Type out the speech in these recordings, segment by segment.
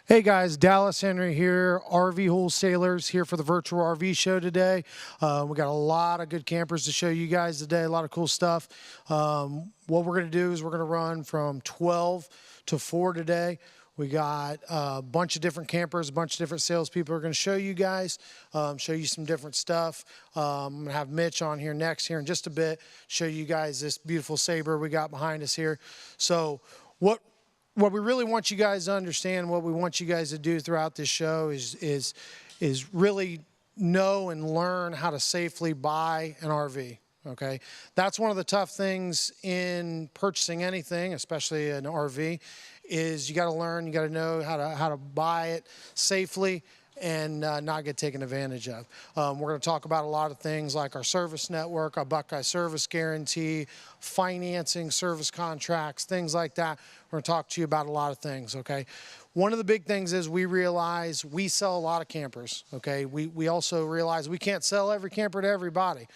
Hey guys, Dallas Henry here, RV Wholesalers here for the virtual RV show today. We got a lot of good campers to show you guys today, a lot of cool stuff. What we're going to do is we're going to run from 12 to 4 today. We got a bunch of different campers, a bunch of different salespeople are going to show you guys, show you some different stuff. I'm going to have Mitch on here next here in just a bit, show you guys this beautiful Saber we got behind us here. So what we really want you guys to understand, what we want you guys to do throughout this show is really know and learn how to safely buy an RV. Okay, that's one of the tough things in purchasing anything, especially an RV, is you got to learn, you got to know how to buy it safely and not get taken advantage of. We're going to talk about a lot of things like our service network, our Buckeye service guarantee, financing, service contracts, things like that. We're going to talk to you about a lot of things, okay? One of the big things is we realize we sell a lot of campers, okay? We also realize we can't sell every camper to everybody.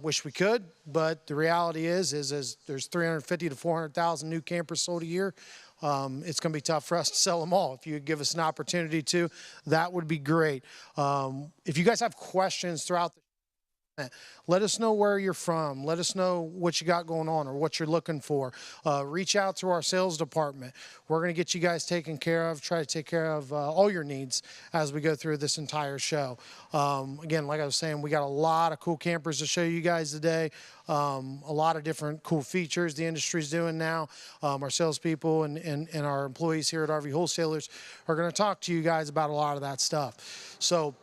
Wish we could, but the reality is there's 350 to 400,000 new campers sold a year. It's going to be tough for us to sell them all. If you would give us an opportunity to, that would be great. If you guys have questions throughout the let us know where you're from. Let us know what you got going on or what you're looking for. Reach out to our sales department. We're going to get you guys taken care of, try to take care of all your needs as we go through this entire show. Again, like I was saying, we got a lot of cool campers to show you guys today. A lot of different cool features the industry's doing now. Our salespeople and our employees here at RV Wholesalers are going to talk to you guys about a lot of that stuff. So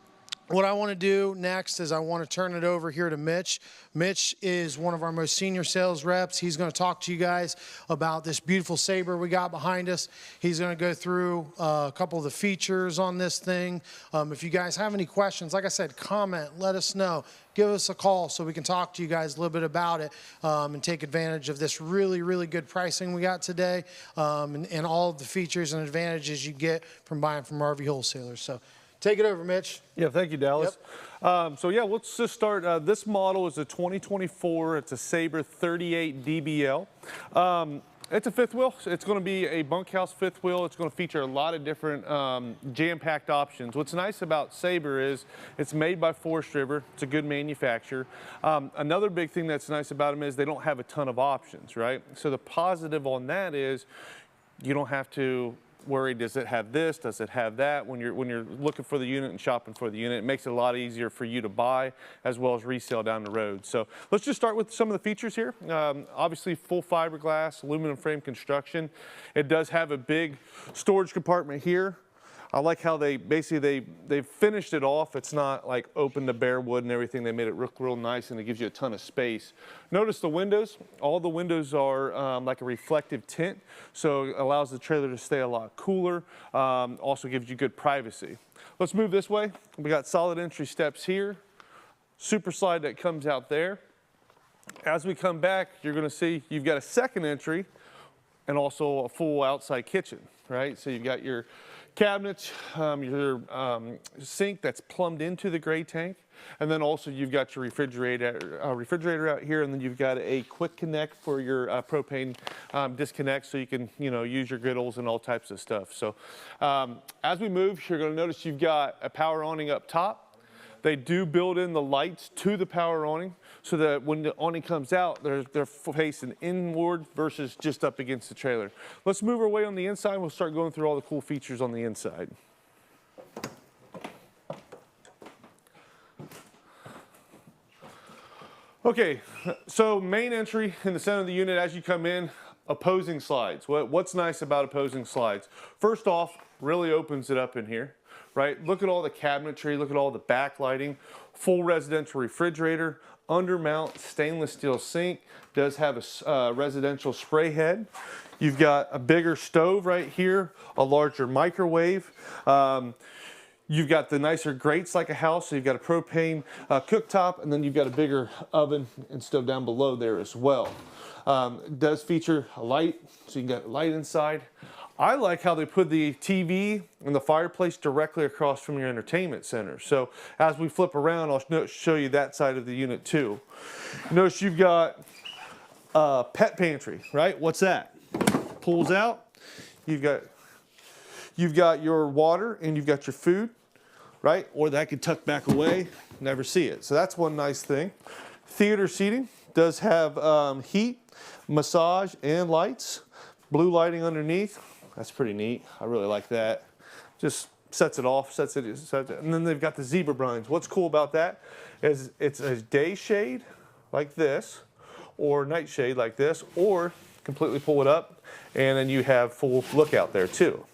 what I want to do next is I want to turn it over here to Mitch. Mitch is one of our most senior sales reps. He's going to talk to you guys about this beautiful Saber we got behind us. He's going to go through a couple of the features on this thing. If you guys have any questions, like I said, comment, let us know. Give us a call so we can talk to you guys a little bit about it and take advantage of this really, really good pricing we got today and all of the features and advantages you get from buying from RV Wholesalers. So take it over, Mitch. Yeah, thank you, Dallas. Yep. So yeah, let's just start. This model is a 2024. It's a Saber 38 DBL. It's a fifth wheel. It's going to be a bunkhouse fifth wheel. It's going to feature a lot of different jam-packed options. What's nice about Saber is it's made by Forest River. It's a good manufacturer. Another big thing that's nice about them is they don't have a ton of options, right? So the positive on that is you don't have to worry, does it have this, does it have that? When you're looking for the unit and shopping for the unit, it makes it a lot easier for you to buy as well as resell down the road. So let's just start with some of the features here. Obviously full fiberglass, aluminum frame construction. It does have a big storage compartment here. I like how they finished it off. It's not like open to bare wood and everything. They made it look real nice and it gives you a ton of space. Notice the windows. All the windows are like a reflective tint, so it allows the trailer to stay a lot cooler. Also gives you good privacy. Let's move this way. We got solid entry steps here. Super slide that comes out there. As we come back, you're going to see you've got a second entry and also a full outside kitchen, right? So you've got your cabinets, your sink that's plumbed into the gray tank, and then also you've got your refrigerator out here, and then you've got a quick connect for your propane disconnect, so you can use your griddles and all types of stuff. So as we move, you're going to notice you've got a power awning up top. They do build in the lights to the power awning so that when the awning comes out, they're facing inward versus just up against the trailer. Let's move our way on the inside. We'll start going through all the cool features on the inside. Okay, so main entry in the center of the unit as you come in, opposing slides. What's nice about opposing slides? First off, really opens it up in here. Right? Look at all the cabinetry, look at all the backlighting, full residential refrigerator, undermount stainless steel sink, does have a residential spray head. You've got a bigger stove right here, a larger microwave. You've got the nicer grates like a house, so you've got a propane cooktop, and then you've got a bigger oven and stove down below there as well. It does feature a light, so you can get light inside. I like how they put the TV and the fireplace directly across from your entertainment center. So as we flip around, I'll show you that side of the unit too. Notice you've got a pet pantry, right? What's that? Pulls out. You've you've got your water and you've got your food, right? Or that could tuck back away, never see it. So that's one nice thing. Theater seating does have heat, massage, and lights. Blue lighting underneath. That's pretty neat. I really like that. Just sets it off, sets it, and then they've got the zebra blinds. What's cool about that is it's a day shade like this, or night shade like this, or completely pull it up, and then you have full lookout there too.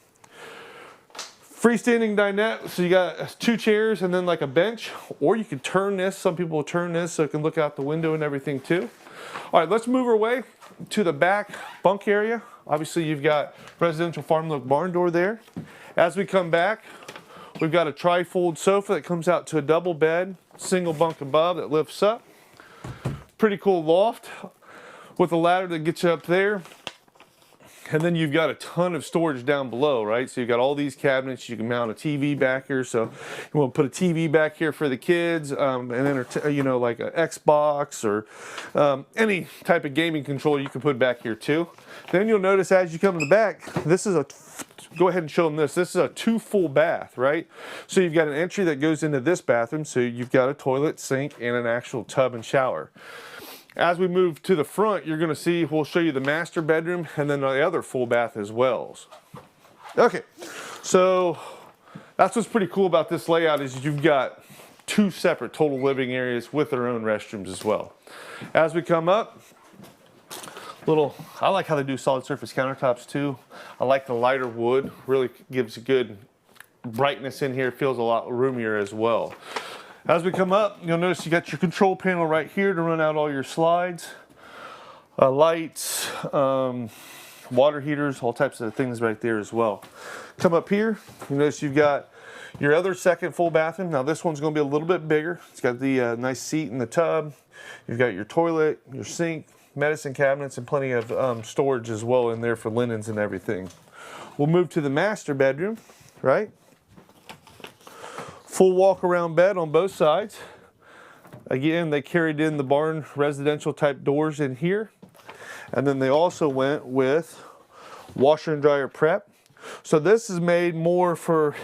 Freestanding dinette, so you got 2 chairs and then like a bench, or you can turn this. Some people will turn this so it can look out the window and everything too. All right, let's move our way to the back bunk area. Obviously, you've got residential farm look barn door there. As we come back, we've got a tri-fold sofa that comes out to a double bed, single bunk above that lifts up. Pretty cool loft with a ladder that gets you up there. And then you've got a ton of storage down below, right? So you've got all these cabinets. You can mount a TV back here. So you want to put a TV back here for the kids, and you know, like an Xbox or any type of gaming controller you can put back here too. Then you'll notice as you come to the back, this is a, go ahead and show them this. This is a 2 full bath, right? So you've got an entry that goes into this bathroom. So you've got a toilet, sink, and an actual tub and shower. As we move to the front, you're going to see, we'll show you the master bedroom and then the other full bath as well. Okay, so that's what's pretty cool about this layout is you've got 2 separate total living areas with their own restrooms as well. As we come up, I like how they do solid surface countertops too. I like the lighter wood, really gives a good brightness in here, feels a lot roomier as well. As we come up, you'll notice you got your control panel right here to run out all your slides, lights, water heaters, all types of things right there as well. Come up here, you notice you've got your other second full bathroom. Now this one's going to be a little bit bigger. It's got the nice seat in the tub. You've got your toilet, your sink, medicine cabinets, and plenty of storage as well in there for linens and everything. We'll move to the master bedroom, right? Full walk around bed on both sides. Again, they carried in the barn residential type doors in here. And then they also went with washer and dryer prep. So this is made more for,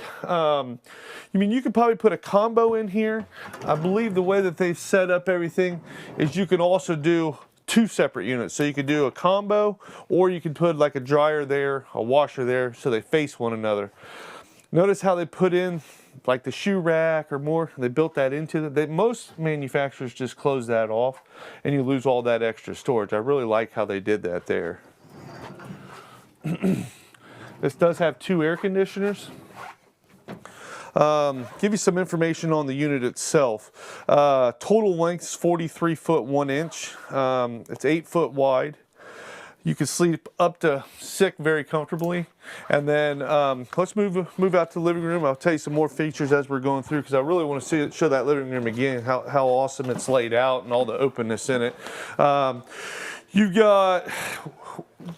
you could probably put a combo in here. I believe the way that they've set up everything is you can also do 2 separate units. So you could do a combo, or you could put like a dryer there, a washer there, so they face one another. Notice how they put in like the shoe rack or more, they built that into it. Most manufacturers just close that off and you lose all that extra storage. I really like how they did that there. This does have 2 air conditioners. Give you some information on the unit itself. Total length is 43 foot 1 inch. It's 8 foot wide. You can sleep up to 6 very comfortably. And then let's move out to the living room. I'll tell you some more features as we're going through because I really want to show that living room again, how awesome it's laid out and all the openness in it. You've got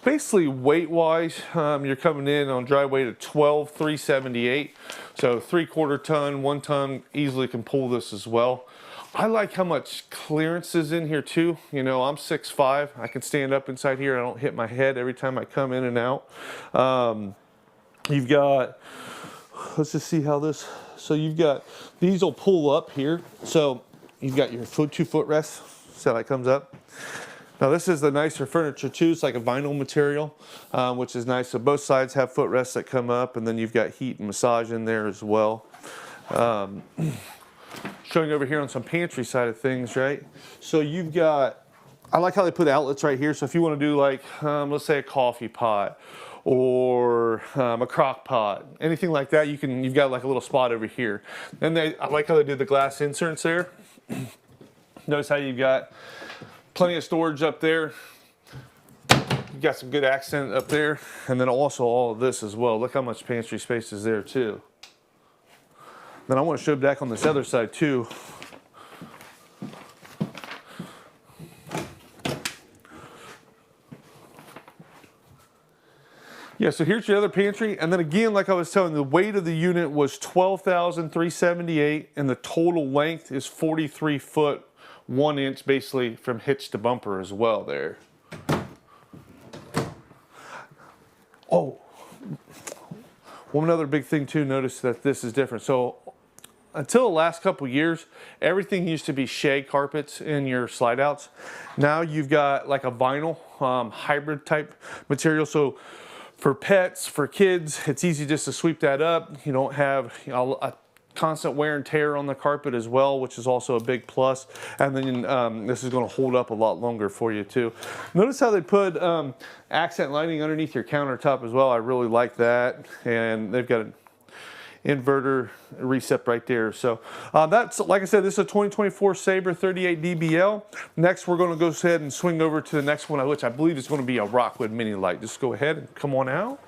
basically weight-wise, you're coming in on dry weight of 12,378. So 3/4 ton, 1 ton easily can pull this as well. I like how much clearance is in here too. You know, I'm 6'5". I can stand up inside here. I don't hit my head every time I come in and out. You've got, let's just see how this, so you've got, these will pull up here. So you've got your 2 foot rest, see how that comes up. Now this is the nicer furniture too. It's like a vinyl material, which is nice. So both sides have footrests that come up, and then you've got heat and massage in there as well. Showing over here on some pantry side of things, right? So you've got, I like how they put outlets right here. So if you want to do like, let's say a coffee pot or a crock pot, anything like that, you've got like a little spot over here. And I like how they did the glass inserts there. Notice how you've got plenty of storage up there. You've got some good accent up there. And then also all of this as well. Look how much pantry space is there too. Then I want to show back on this other side too. Yeah, so here's your other pantry. And then again, like I was telling you, the weight of the unit was 12,378 and the total length is 43 foot 1 inch, basically from hitch to bumper as well there. One other big thing too, notice that this is different. So until the last couple years, everything used to be shag carpets in your slide outs. Now you've got like a vinyl hybrid type material. So for pets, for kids, it's easy just to sweep that up. You don't have a constant wear and tear on the carpet as well, which is also a big plus. And then this is going to hold up a lot longer for you too. Notice how they put accent lighting underneath your countertop as well. I really like that. And they've got an inverter recep right there. So that's, like I said, this is a 2024 Saber 38 DBL. Next, we're going to go ahead and swing over to the next one, which I believe is going to be a Rockwood Mini Lite. Just go ahead and come on out.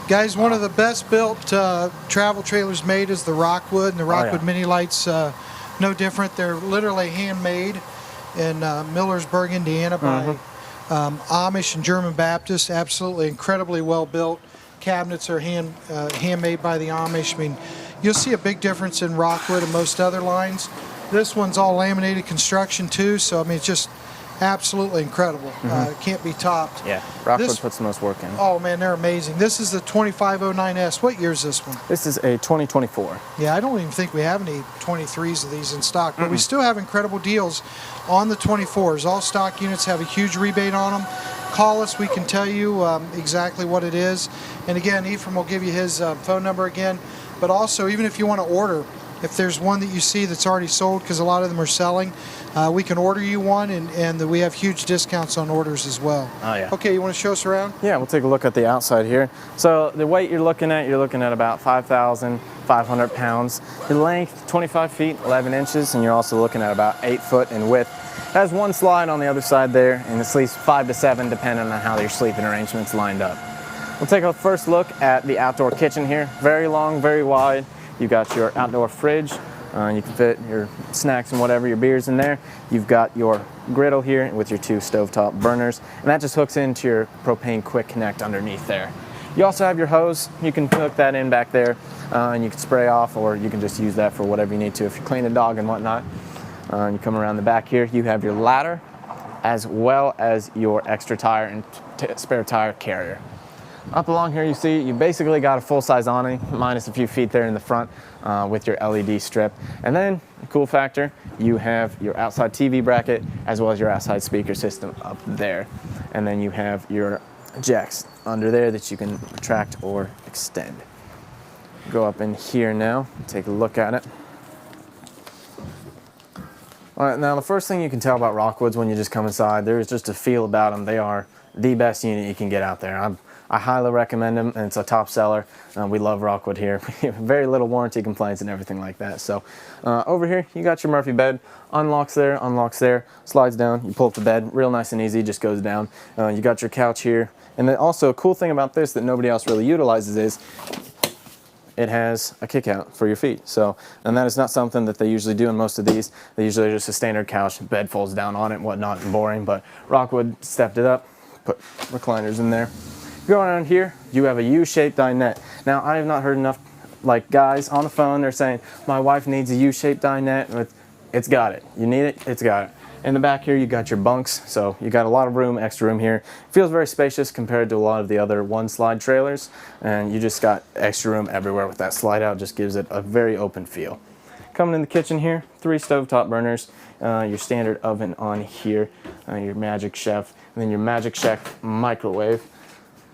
Guys, one of the best built travel trailers made is the Rockwood, and the Rockwood Mini Lite's no different. They're literally handmade in Millersburg, Indiana by Amish and German Baptists. Absolutely incredibly well built. Cabinets are handmade by the Amish. I mean, you'll see a big difference in Rockwood and most other lines. This one's all laminated construction too, so I mean, it's just absolutely incredible. Can't be topped. Yeah, Rockwood puts the most work in. Oh man, they're amazing. This is the 2509S. What year is this one? This is a 2024. Yeah, I don't even think we have any 23s of these in stock, but we still have incredible deals on the 24s. All stock units have a huge rebate on them. Call us, we can tell you exactly what it is. And again, Ephraim will give you his phone number again. But also, even if you want to order, if there's one that you see that's already sold, because a lot of them are selling, we can order you one, and we have huge discounts on orders as well. Oh yeah. Okay, you want to show us around? Yeah, we'll take a look at the outside here. So the weight you're looking at about 5,500 pounds. The length, 25 feet, 11 inches, and you're also looking at about 8 foot in width. It has one slide on the other side there, and it sleeps 5 to 7 depending on how your sleeping arrangement's lined up. We'll take a first look at the outdoor kitchen here. Very long, very wide. You've got your outdoor fridge. You can fit your snacks and whatever, your beers in there. You've got your griddle here with your 2 stovetop burners, and that just hooks into your propane quick connect underneath there. You also have your hose. You can hook that in back there, and you can spray off, or you can just use that for whatever you need to if you clean a dog and whatnot. You come around the back here, you have your ladder, as well as your extra tire and spare tire carrier. Up along here you see you basically got a full-size awning, minus a few feet there in the front with your LED strip. And then, cool factor, you have your outside TV bracket as well as your outside speaker system up there. And then you have your jacks under there that you can retract or extend. Go up in here now, take a look at it. All right, now the first thing you can tell about Rockwoods when you just come inside, there's just a feel about them. They are the best unit you can get out there. I highly recommend them, and it's a top seller. We love Rockwood here. Very little warranty complaints and everything like that. So over here, you got your Murphy bed. Unlocks there, slides down. You pull up the bed, real nice and easy, just goes down. You got your couch here. And then also a cool thing about this that nobody else really utilizes is it has a kick out for your feet. So, and that is not something that they usually do in most of these. They usually just a standard couch, bed folds down on it and whatnot, and boring. But Rockwood stepped it up, put recliners in there. Go around here, you have a U-shaped dinette. Now, I have not heard enough like guys on the phone, they're saying, my wife needs a U-shaped dinette. It's got it. You need it, it's got it. In the back here, you got your bunks, so you got a lot of room, extra room here. Feels very spacious compared to a lot of the other one-slide trailers, and you just got extra room everywhere with that slide out. Just gives it a very open feel. Coming in the kitchen here, 3 stovetop burners, your standard oven on here, your Magic Chef, and then your Magic Chef microwave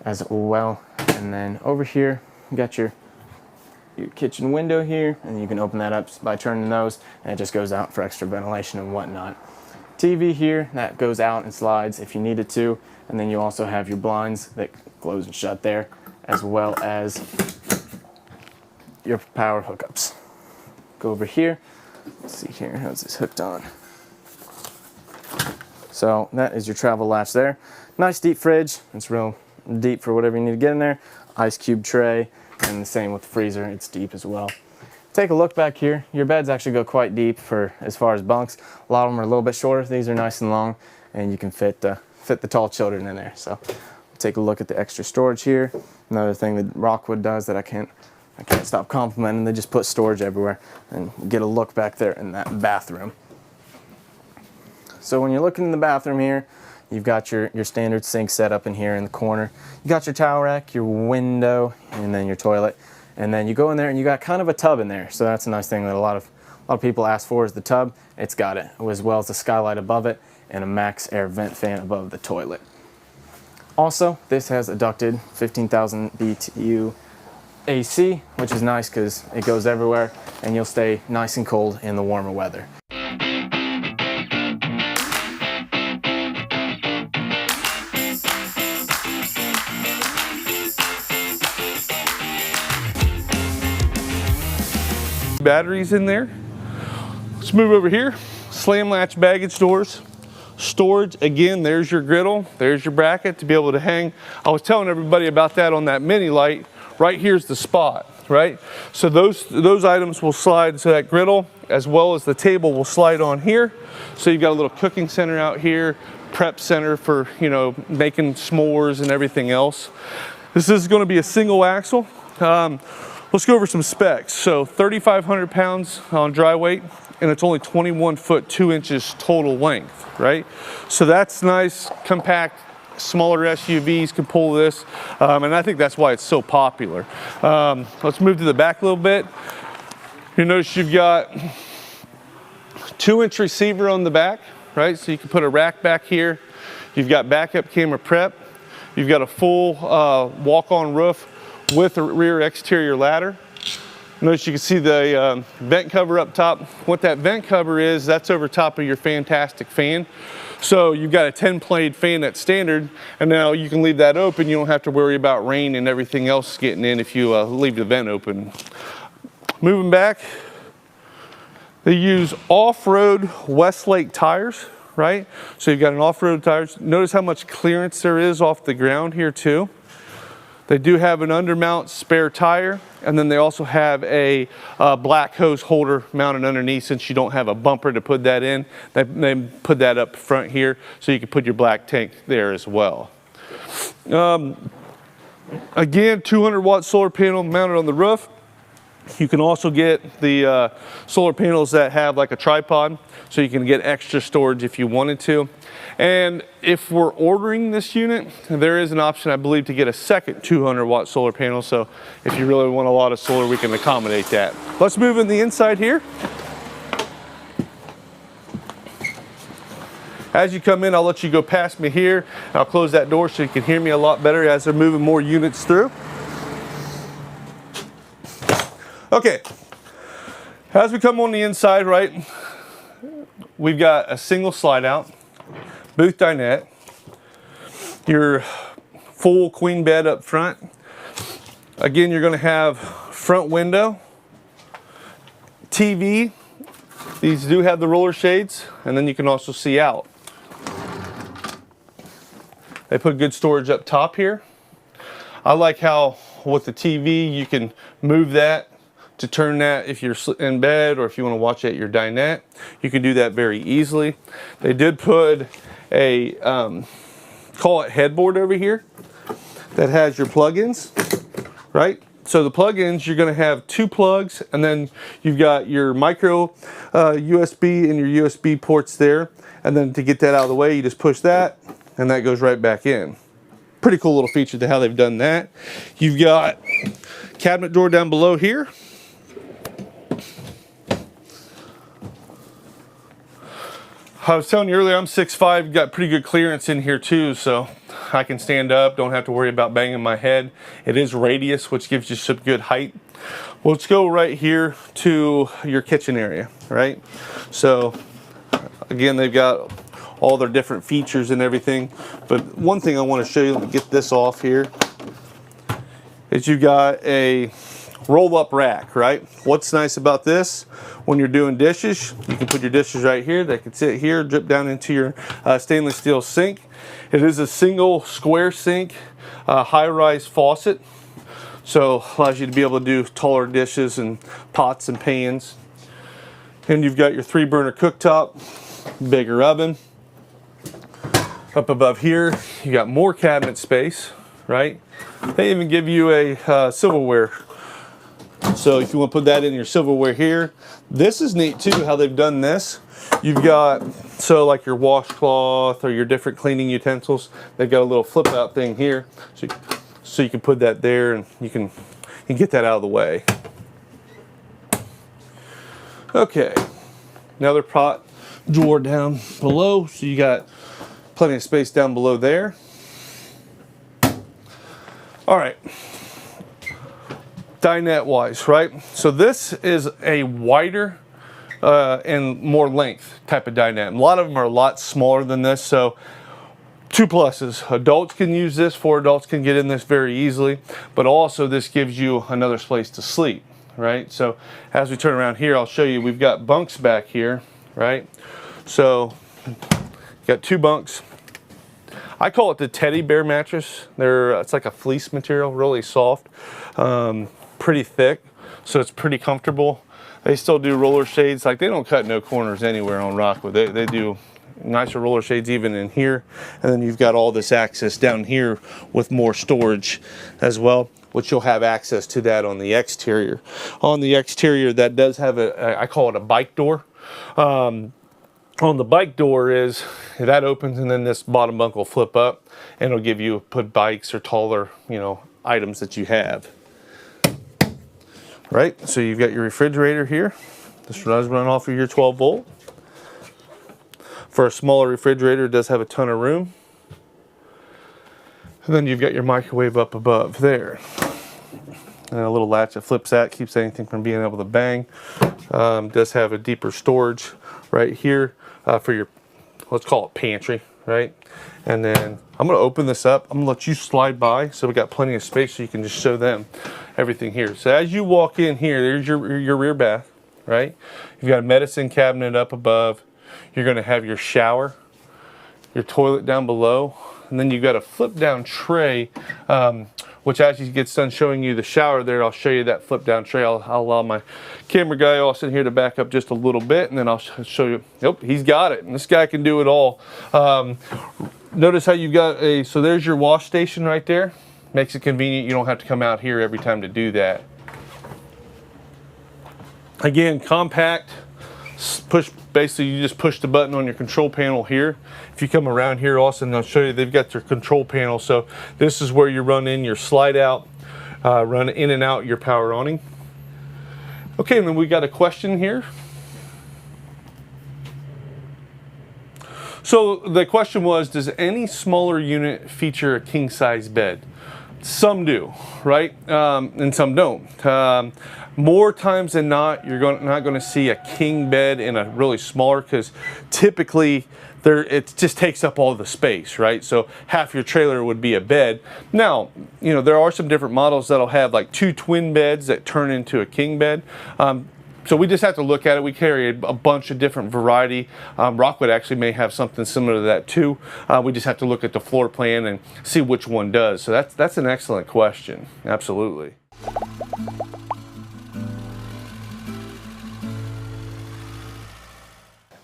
as well. And then over here, you got your kitchen window here, and you can open that up by turning those, and it just goes out for extra ventilation and whatnot. TV here, that goes out and slides if you need it to, and then you also have your blinds that close and shut there, as well as your power hookups. Go over here, let's see here, how's this hooked on? So that is your travel latch there. Nice deep fridge, it's real deep for whatever you need to get in there. Ice cube tray, and the same with the freezer, it's deep as well. Take a look back here. Your beds actually go quite deep for as far as bunks. A lot of them are a little bit shorter. These are nice and long, and you can fit the tall children in there. So take a look at the extra storage here. Another thing that Rockwood does that I can't stop complimenting, they just put storage everywhere, and get a look back there in that bathroom. So when you're looking in the bathroom here, you've got your standard sink set up in here in the corner. You got your towel rack, your window, and then your toilet. And then you go in there and you got kind of a tub in there. So that's a nice thing that a lot of people ask for, is the tub. It's got it, as well as the skylight above it and a max air vent fan above the toilet. Also, this has a ducted 15,000 BTU AC, which is nice because it goes everywhere and you'll stay nice and cold in the warmer weather. Batteries in there. Let's move over here. Slam latch baggage doors. Storage, again, there's your griddle, there's your bracket to be able to hang. I was telling everybody about that on that mini Lite. Right here's the spot, right? So those items will slide to that griddle, as well as the table will slide on here. So you've got a little cooking center out here, prep center for, you know, making s'mores and everything else. This is going to be a single axle. Let's go over some specs. So 3,500 pounds on dry weight, and it's only 21 foot 2 inches total length, right? So that's nice, compact. Smaller SUVs can pull this, and I think that's why it's so popular. Let's move to the back a little bit. You notice you've got 2-inch receiver on the back, right? So you can put a rack back here. You've got backup camera prep. You've got a full walk-on roof with a rear exterior ladder. Notice you can see the vent cover up top. What that vent cover is, that's over top of your fantastic fan. So you've got a 10-blade fan that's standard, and now you can leave that open. You don't have to worry about rain and everything else getting in if you leave the vent open. Moving back, they use off-road Westlake tires, right? So you've got an off-road tires. Notice how much clearance there is off the ground here too. They do have an undermount spare tire, and then they also have a black hose holder mounted underneath. Since you don't have a bumper to put that in, they put that up front here so you can put your black tank there as well. Again, 200-watt solar panel mounted on the roof. You can also get the solar panels that have like a tripod, so you can get extra storage if you wanted to. And if we're ordering this unit, there is an option, I believe, to get a second 200-watt solar panel. So if you really want a lot of solar, we can accommodate that. Let's move in the inside here. As you come in, I'll let you go past me here. I'll close that door so you can hear me a lot better as they're moving more units through. Okay, as we come on the inside, right, we've got a single slide out, booth dinette, your full queen bed up front. Again, you're going to have front window, TV. These do have the roller shades, and then you can also see out. They put good storage up top here. I like how with the TV you can move that to turn that if you're in bed, or if you want to watch at your dinette, you can do that very easily. They did put a call it headboard over here that has your plug-ins, right? So the plug-ins, you're going to have 2 plugs, and then you've got your micro USB and your USB ports there. And then to get that out of the way, you just push that, and that goes right back in. Pretty cool little feature to how they've done that. You've got cabinet door down below here. I was telling you earlier, I'm 6'5", got pretty good clearance in here too, so I can stand up, don't have to worry about banging my head. It is radius, which gives you some good height. Well, let's go right here to your kitchen area, right? So again, they've got all their different features and everything, but one thing I want to show you, let me get this off here, is you got a roll-up rack, right? What's nice about this, when you're doing dishes, you can put your dishes right here. They can sit here, drip down into your stainless steel sink. It is a single square sink, high-rise faucet, so allows you to be able to do taller dishes and pots and pans. And you've got your 3-burner cooktop, bigger oven. Up above here, you got more cabinet space, right? They even give you a silverware. So if you want to put that in your silverware here, this is neat too, how they've done this. You've got, so like your washcloth or your different cleaning utensils, they've got a little flip out thing here. So you can put that there and you can get that out of the way. Okay, another pot drawer down below. So you got plenty of space down below there. All right, dinette wise, right? So this is a wider and more length type of dinette. A lot of them are a lot smaller than this, so two pluses. Adults can use this, 4 adults can get in this very easily, but also this gives you another place to sleep, right? So as we turn around here, I'll show you, we've got bunks back here, right? So got 2 bunks. I call it the teddy bear mattress. It's like a fleece material, really soft, pretty thick, so it's pretty comfortable. They still do roller shades. Like, they don't cut no corners anywhere on Rockwood. They do nicer roller shades even in here. And then you've got all this access down here with more storage as well, which you'll have access to that on the exterior. On the exterior, that does have I call it a bike door. On the bike door is, that opens and then this bottom bunk will flip up and it'll give you, put bikes or taller, you know, items that you have. Right, so you've got your refrigerator here. This does run off of your 12 volt. For a smaller refrigerator, it does have a ton of room. And then you've got your microwave up above there. And a little latch that flips that, keeps anything from being able to bang. Does have a deeper storage right here for your, let's call it pantry, right? And then I'm gonna open this up. I'm gonna let you slide by so we got plenty of space so you can just show them everything here. So as you walk in here, there's your rear bath, right? You've got a medicine cabinet up above. You're gonna have your shower, your toilet down below, and then you've got a flip down tray, which as he gets done showing you the shower there, I'll show you that flip down tray. I'll allow my camera guy Austin here to back up just a little bit, and then I'll show you. Nope, he's got it. And this guy can do it all. Notice how you've got so there's your wash station right there. Makes it convenient. You don't have to come out here every time to do that. Again, compact. Basically you just push the button on your control panel here. If you come around here, Austin, I'll show you, they've got their control panel. So this is where you run in your slide out, run in and out your power awning. Okay, and then we got a question here. So the question was, does any smaller unit feature a king size bed? Some do, right? And some don't. More times than not, you're not going to see a king bed in a really smaller, because typically it just takes up all the space, right? So half your trailer would be a bed. Now, you know, there are some different models that'll have like 2 twin beds that turn into a king bed. So we just have to look at it. We carry a bunch of different variety. Rockwood actually may have something similar to that too. We just have to look at the floor plan and see which one does. So that's an excellent question. Absolutely.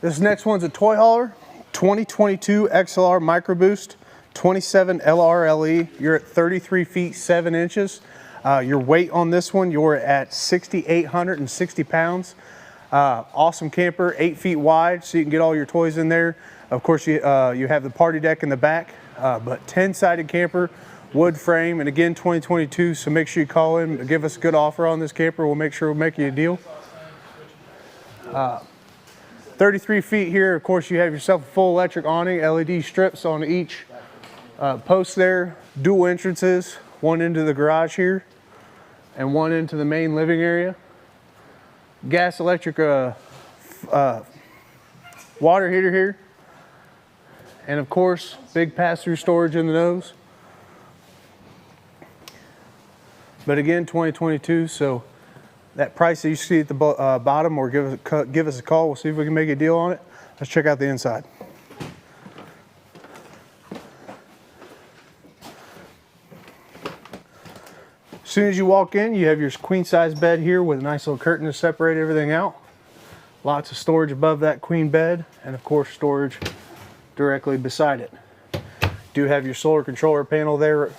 This next one's a toy hauler, 2022 XLR Micro Boost, 27 LRLE. You're at 33 feet 7 inches. Your weight on this one, you're at 6,860 pounds. Awesome camper, 8 feet wide, so you can get all your toys in there. Of course, you have the party deck in the back, but 10-sided camper, wood frame, and again, 2022, so make sure you call in, give us a good offer on this camper. We'll make sure we'll make you a deal. 33 feet here, of course, you have yourself a full electric awning, LED strips on each post there, dual entrances, one into the garage here and one into the main living area. Gas electric water heater here, and of course big pass-through storage in the nose. But again, 2022, so that price that you see at the bottom, or give us a call. We'll see if we can make a deal on it. Let's check out the inside. As soon as you walk in, you have your queen size bed here with a nice little curtain to separate everything out. Lots of storage above that queen bed, and of course storage directly beside it. Do have your solar controller panel there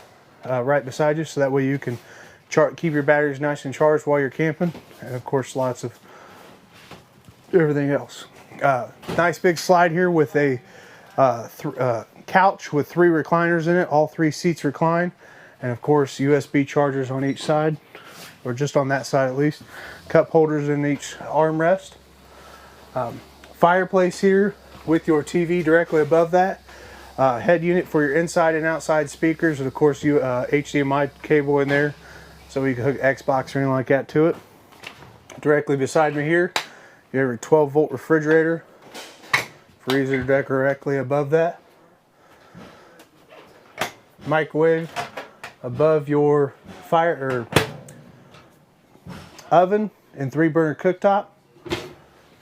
right beside you, so that way you can keep your batteries nice and charged while you're camping, and of course lots of everything else. Nice big slide here with a couch with 3 recliners in it. All 3 seats recline. And of course, USB chargers on each side, or just on that side at least. Cup holders in each armrest. Fireplace here with your TV directly above that. Head unit for your inside and outside speakers, and of course you HDMI cable in there, so you can hook Xbox or anything like that to it. Directly beside me here, you have your 12-volt refrigerator, freezer directly above that. Microwave above your fire or oven and 3-burner cooktop.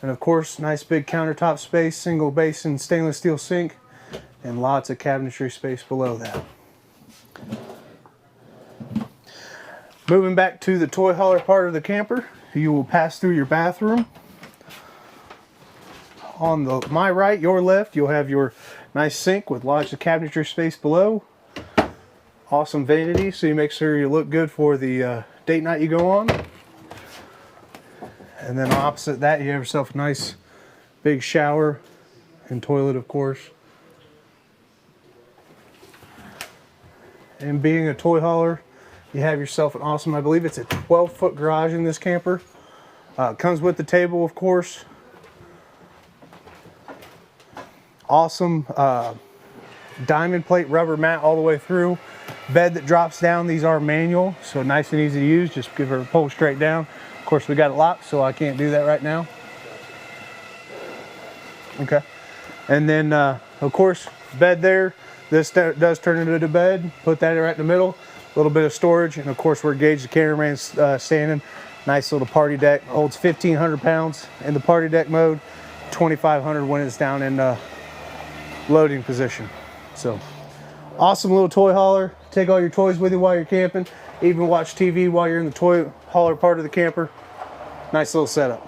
And of course, nice big countertop space, single basin stainless steel sink, and lots of cabinetry space below that. Moving back to the toy hauler part of the camper, you will pass through your bathroom. On my right, your left, you'll have your nice sink with lots of cabinetry space below. Awesome vanity, so you make sure you look good for the date night you go on. And then opposite that, you have yourself a nice big shower and toilet, of course. And being a toy hauler, you have yourself an awesome, I believe it's a 12-foot garage in this camper. Comes with the table, of course. Awesome diamond plate rubber mat all the way through. Bed that drops down. These are manual, so nice and easy to use. Just give her a pull straight down. Of course, we got it locked, so I can't do that right now. Okay. And then, of course, bed there. This does turn into a bed. Put that right in the middle. A little bit of storage, and of course, where Gage the cameraman's standing. Nice little party deck. Holds 1,500 pounds in the party deck mode. 2,500 when it's down in loading position. So, awesome little toy hauler. Take all your toys with you while you're camping. Even watch TV while you're in the toy hauler part of the camper. Nice little setup.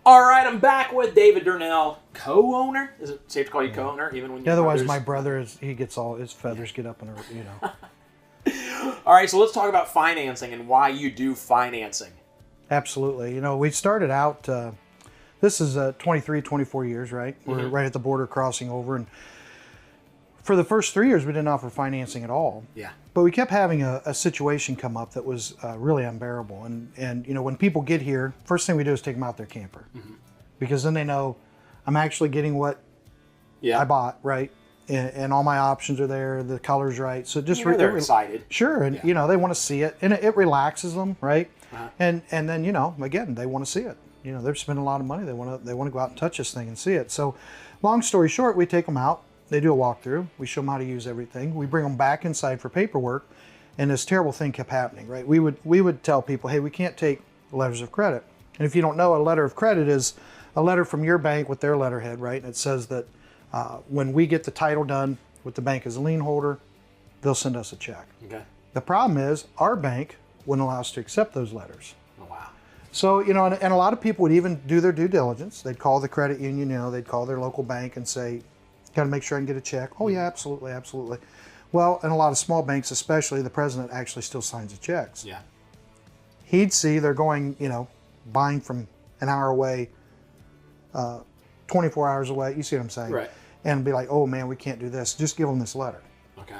All right, I'm back with David Durnell, co-owner. Is it safe to call you co-owner even when you're Otherwise, my brother he gets all his feathers get up in a, you know. All right, so let's talk about financing and why you do financing. Absolutely. You know, we started out, this is 23, 24 years, right? We're right at the border crossing over. And for the first 3 years, we didn't offer financing at all. Yeah. But we kept having a situation come up that was really unbearable. And, you know, when people get here, first thing we do is take them out their camper. Because then they know I'm actually getting what I bought, right? And all my options are there, the color's right. So just they're excited. Sure, and you know, they want to see it, and it relaxes them, right? And then, you know, again, they want to see it. You know, they're spending a lot of money. They want to go out and touch this thing and see it. So, long story short, we take them out. They do a walkthrough. We show them how to use everything. We bring them back inside for paperwork, and this terrible thing kept happening, right? We would tell people, hey, we can't take letters of credit. And if you don't know, a letter of credit is a letter from your bank with their letterhead, right? And it says that when we get the title done with the bank as a lien holder, they'll send us a check. Okay. The problem is our bank wouldn't allow us to accept those letters. Oh, wow. So, you know, and a lot of people would even do their due diligence. They'd call the credit union, you know, they'd call their local bank and say, got to make sure I can get a check. Oh, yeah, absolutely, absolutely. Well, in a lot of small banks, especially, the president actually still signs the checks. Yeah. He'd see they're going, you know, buying from an hour away, 24 hours away. You see what I'm saying? Right. And be like, oh, man, we can't do this. Just give them this letter. Okay.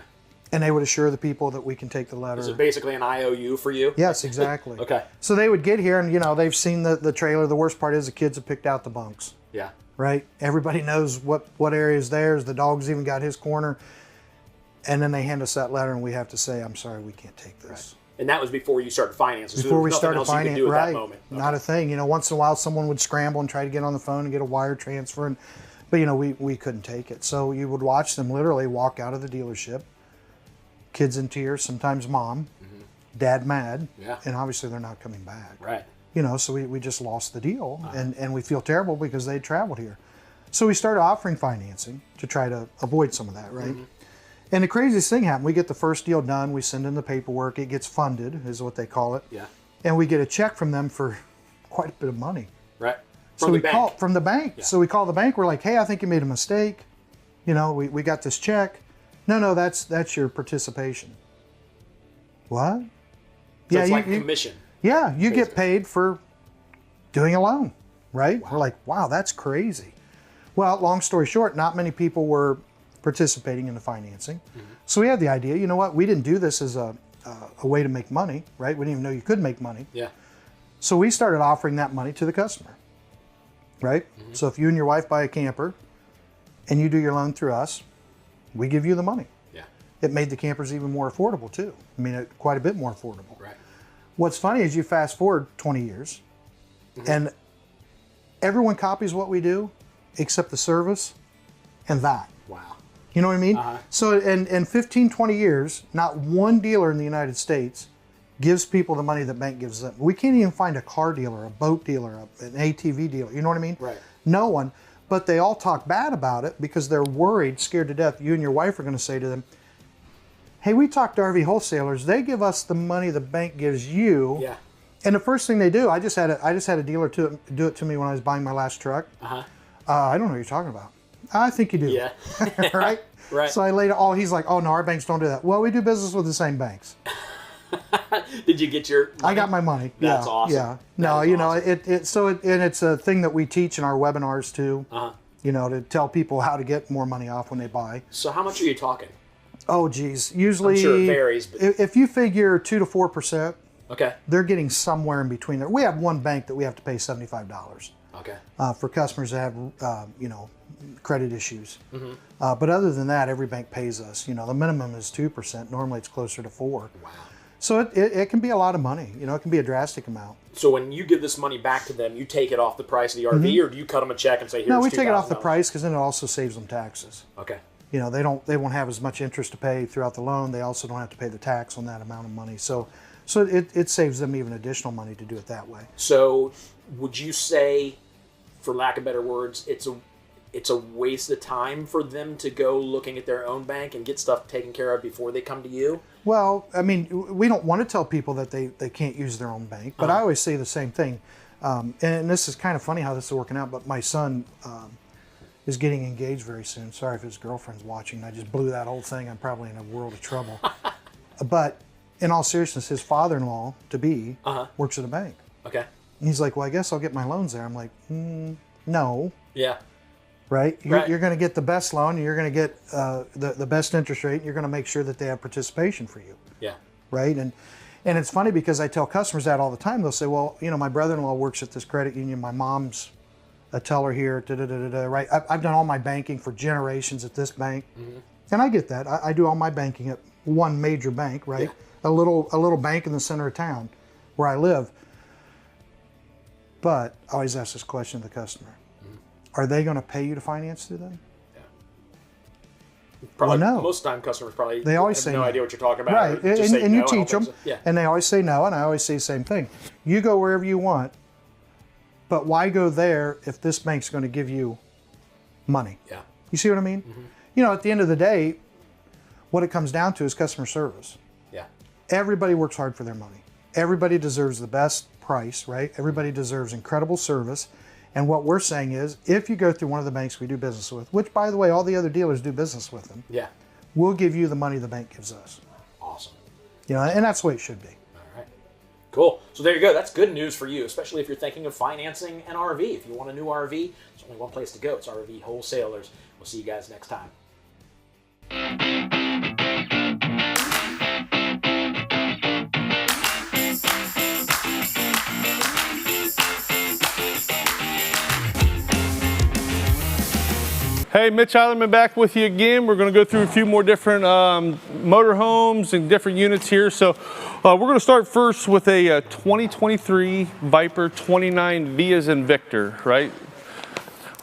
And they would assure the people that we can take the letter. Is it basically an IOU for you? Yes, exactly. Okay. So they would get here and, you know, they've seen the trailer. The worst part is the kids have picked out the bunks. Yeah. Right? Everybody knows what area is theirs. The dog's even got his corner. And then they hand us that letter and we have to say, I'm sorry, we can't take this. Right. And that was before you started financing. Before we started financing, right? Okay. Not a thing. You know, once in a while someone would scramble and try to get on the phone and get a wire transfer, but you know, we couldn't take it. So you would watch them literally walk out of the dealership, kids in tears, sometimes mom, dad mad, and obviously they're not coming back. Right. You know, so we just lost the deal, and we feel terrible because they traveled here. So we started offering financing to try to avoid some of that, right? And the craziest thing happened. We get the first deal done. We send in the paperwork. It gets funded, is what they call it. Yeah. And we get a check from them for quite a bit of money. Right. So we bank. call from the bank. Yeah. So we call the bank. We're like, hey, I think you made a mistake. You know, we got this check. No, that's your participation. What? So it's like commission. Yeah, you get paid for doing a loan, right? Wow. We're like, wow, that's crazy. Well, long story short, not many people were participating in the financing. Mm-hmm. So we had the idea, you know what, we didn't do this as a way to make money, right? We didn't even know you could make money. Yeah. So we started offering that money to the customer, right? Mm-hmm. So if you and your wife buy a camper and you do your loan through us, we give you the money. Yeah. It made the campers even more affordable too. I mean, quite a bit more affordable. Right. What's funny is you fast forward 20 years and everyone copies what we do except the service and that. Wow. You know what I mean? Uh-huh. So in 15, 20 years, not one dealer in the United States gives people the money that bank gives them. We can't even find a car dealer, a boat dealer, an ATV dealer. You know what I mean? Right. No one. But they all talk bad about it because they're worried, scared to death. You and your wife are going to say to them, hey, we talked to RV wholesalers. They give us the money the bank gives you. Yeah. And the first thing they do, I just had a dealer do it to me when I was buying my last truck. Uh-huh. I don't know what you're talking about. I think you do. Yeah. Right? Right. So I laid it all, he's like, oh no, our banks don't do that. Well, we do business with the same banks. Did you get your money? I got my money. That's yeah, awesome. Yeah. That No, is you know, awesome. and it's a thing that we teach in our webinars too. Uh-huh. You know, to tell people how to get more money off when they buy. So how much are you talking? Oh geez. Usually I'm sure it varies, but if you figure 2 to 4%, okay. they're getting somewhere in between there. We have one bank that we have to pay $75 Okay. for customers that have, you know, credit issues. Mm-hmm. But other than that, every bank pays us. You know, the minimum is 2%. Normally it's closer to 4%. Wow. So it can be a lot of money. You know, it can be a drastic amount. So when you give this money back to them, you take it off the price of the RV, or do you cut them a check and say, here's No, we take it off the $2,000? price because then it also saves them taxes. Okay. You know, they won't have as much interest to pay throughout the loan. They also don't have to pay the tax on that amount of money. So it saves them even additional money to do it that way. So would you say, for lack of better words, it's a waste of time for them to go looking at their own bank and get stuff taken care of before they come to you? Well, I mean, we don't want to tell people that they can't use their own bank, but I always say the same thing. And this is kind of funny how this is working out, but my son is getting engaged very soon. Sorry if his girlfriend's watching. I just blew that whole thing. I'm probably in a world of trouble. But in all seriousness, his father-in-law, to-be, works at a bank. Okay. And he's like, well, I guess I'll get my loans there. I'm like, no. Yeah. Right? Right. You're going to get the best loan, and you're going to get the best interest rate, and you're going to make sure that they have participation for you. Yeah. Right? And it's funny because I tell customers that all the time. They'll say, well, you know, my brother-in-law works at this credit union. My mom's a teller here, right? I've done all my banking for generations at this bank. Mm-hmm. And I get that. I do all my banking at one major bank, right? Yeah. A little bank in the center of town where I live. But I always ask this question to the customer. Are they going to pay you to finance through them? Yeah. Probably, well, no. Most of the time, customers probably they always have say no idea what you're talking about. Right, and you teach them, yeah. and they always say no, and I always say the same thing. You go wherever you want, but why go there if this bank's going to give you money? Yeah. You see what I mean? Mm-hmm. You know, at the end of the day, what it comes down to is customer service. Yeah. Everybody works hard for their money. Everybody deserves the best price, right? Everybody deserves incredible service. And what we're saying is, if you go through one of the banks we do business with, which, by the way, all the other dealers do business with them, yeah, we'll give you the money the bank gives us. Awesome. You know, and that's the way it should be. All right. Cool. So there you go. That's good news for you, especially if you're thinking of financing an RV. If you want a new RV, there's only one place to go. It's RV Wholesalers. We'll see you guys next time. Hey, Mitch Eilerman back with you again. We're going to go through a few more different motorhomes and different units here. So we're going to start first with a 2023 Viper 29V as in Victor, right?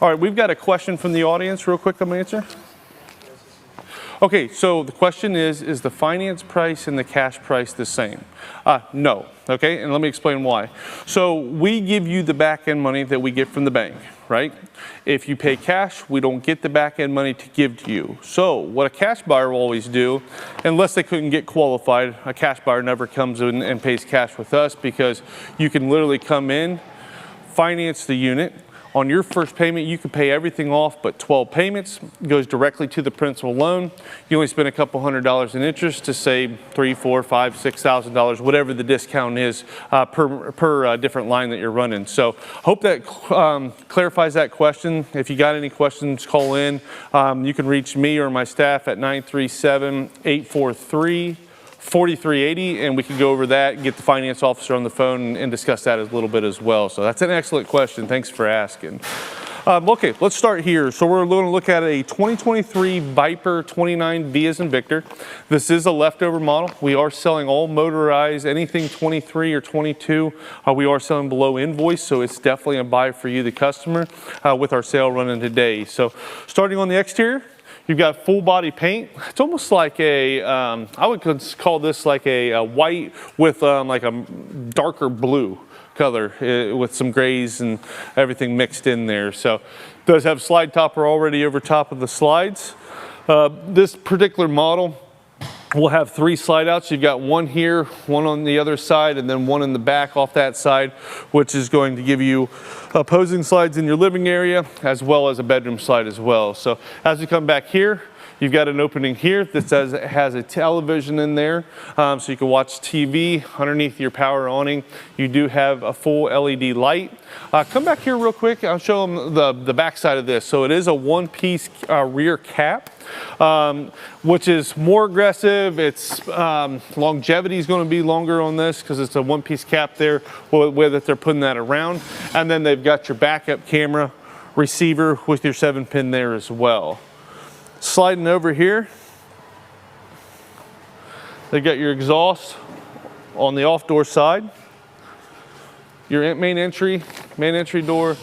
All right, we've got a question from the audience real quick I'm going to answer. Okay, so the question is the finance price and the cash price the same? No, okay, and let me explain why. So we give you the back end money that we get from the bank, right? If you pay cash, we don't get the back end money to give to you. So what a cash buyer will always do, unless they couldn't get qualified, a cash buyer never comes in and pays cash with us because you can literally come in, finance the unit. On your first payment, you can pay everything off but 12 payments. It goes directly to the principal loan. You only spend a couple $100 in interest to save $3,000, $4,000, $5,000, $6,000, whatever the discount is per different line that you're running. So hope that clarifies that question. If you got any questions, call in. You can reach me or my staff at 937-843-4380, and we can go over that and get the finance officer on the phone and discuss that a little bit as well. So that's an excellent question. Thanks for asking. Okay, let's start here. So we're going to look at a 2023 Viper 29V as in Victor. This is a leftover model. We are selling all motorized, anything 23 or 22. We are selling below invoice, so it's definitely a buy for you, the customer, with our sale running today. So starting on the exterior, you've got full body paint. It's almost like a, I would call this like a white with like a darker blue color with some grays and everything mixed in there. So it does have slide topper already over top of the slides. This particular model will have 3 slide outs. You've got one here, one on the other side, and then one in the back off that side, which is going to give you opposing slides in your living area as well as a bedroom slide as well. So as we come back here, you've got an opening here that has a television in there, so you can watch TV underneath your power awning. You do have a full LED light. Come back here real quick. I'll show them the back side of this. So it is a one-piece rear cap, which is more aggressive. Its longevity is going to be longer on this because it's a one-piece cap there, where that they're putting that around. And then they've got your backup camera receiver with your 7-pin there as well. Sliding over here, they've got your exhaust on the off door side, your main entry door.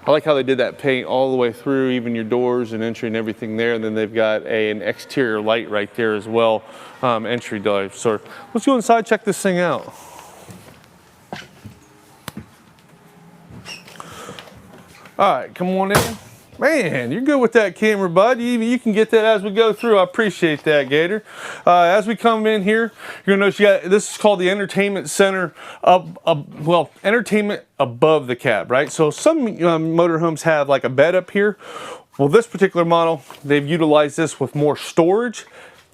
I like how they did that paint all the way through, even your doors and entry and everything there. And then they've got an exterior light right there as well, entry door. So let's go inside, check this thing out. All right, come on in. Man, you're good with that camera, bud. You can get that as we go through. I appreciate that, Gator. As we come in here, you're gonna notice you got, this is called the entertainment center, well, entertainment above the cab, right? So some motorhomes have like a bed up here. Well, this particular model, they've utilized this with more storage,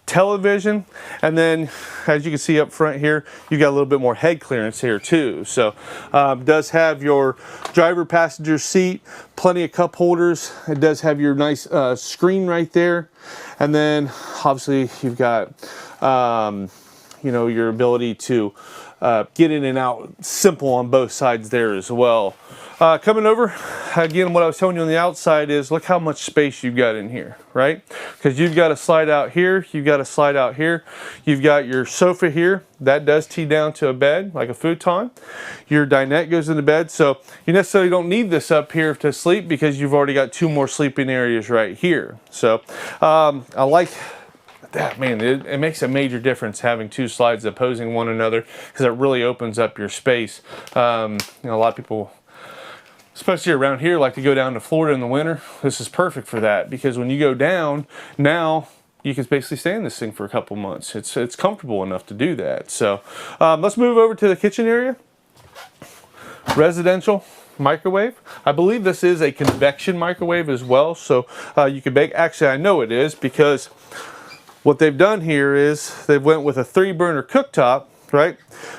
television, and then as you can see up front here, you got a little bit more head clearance here too. So does have your driver passenger seat, plenty of cup holders. It does have your nice screen right there, and then obviously you've got you know, your ability to get in and out simple on both sides there as well. Coming over, again, what I was telling you on the outside is look how much space you've got in here, right? Because you've got a slide out here, you've got a slide out here, you've got your sofa here, that does tee down to a bed, like a futon. Your dinette goes in the bed, so you necessarily don't need this up here to sleep because you've already got 2 more sleeping areas right here. So I like that, man, it makes a major difference having 2 slides opposing one another because it really opens up your space. You know, a lot of people, especially around here, like to go down to Florida in the winter. This is perfect for that because when you go down, now you can basically stay in this thing for a couple months. It's comfortable enough to do that. So let's move over to the kitchen area. Residential microwave. I believe this is a convection microwave as well. So you can bake, actually I know it is because what they've done here is they've went with a 3-burner cooktop, right?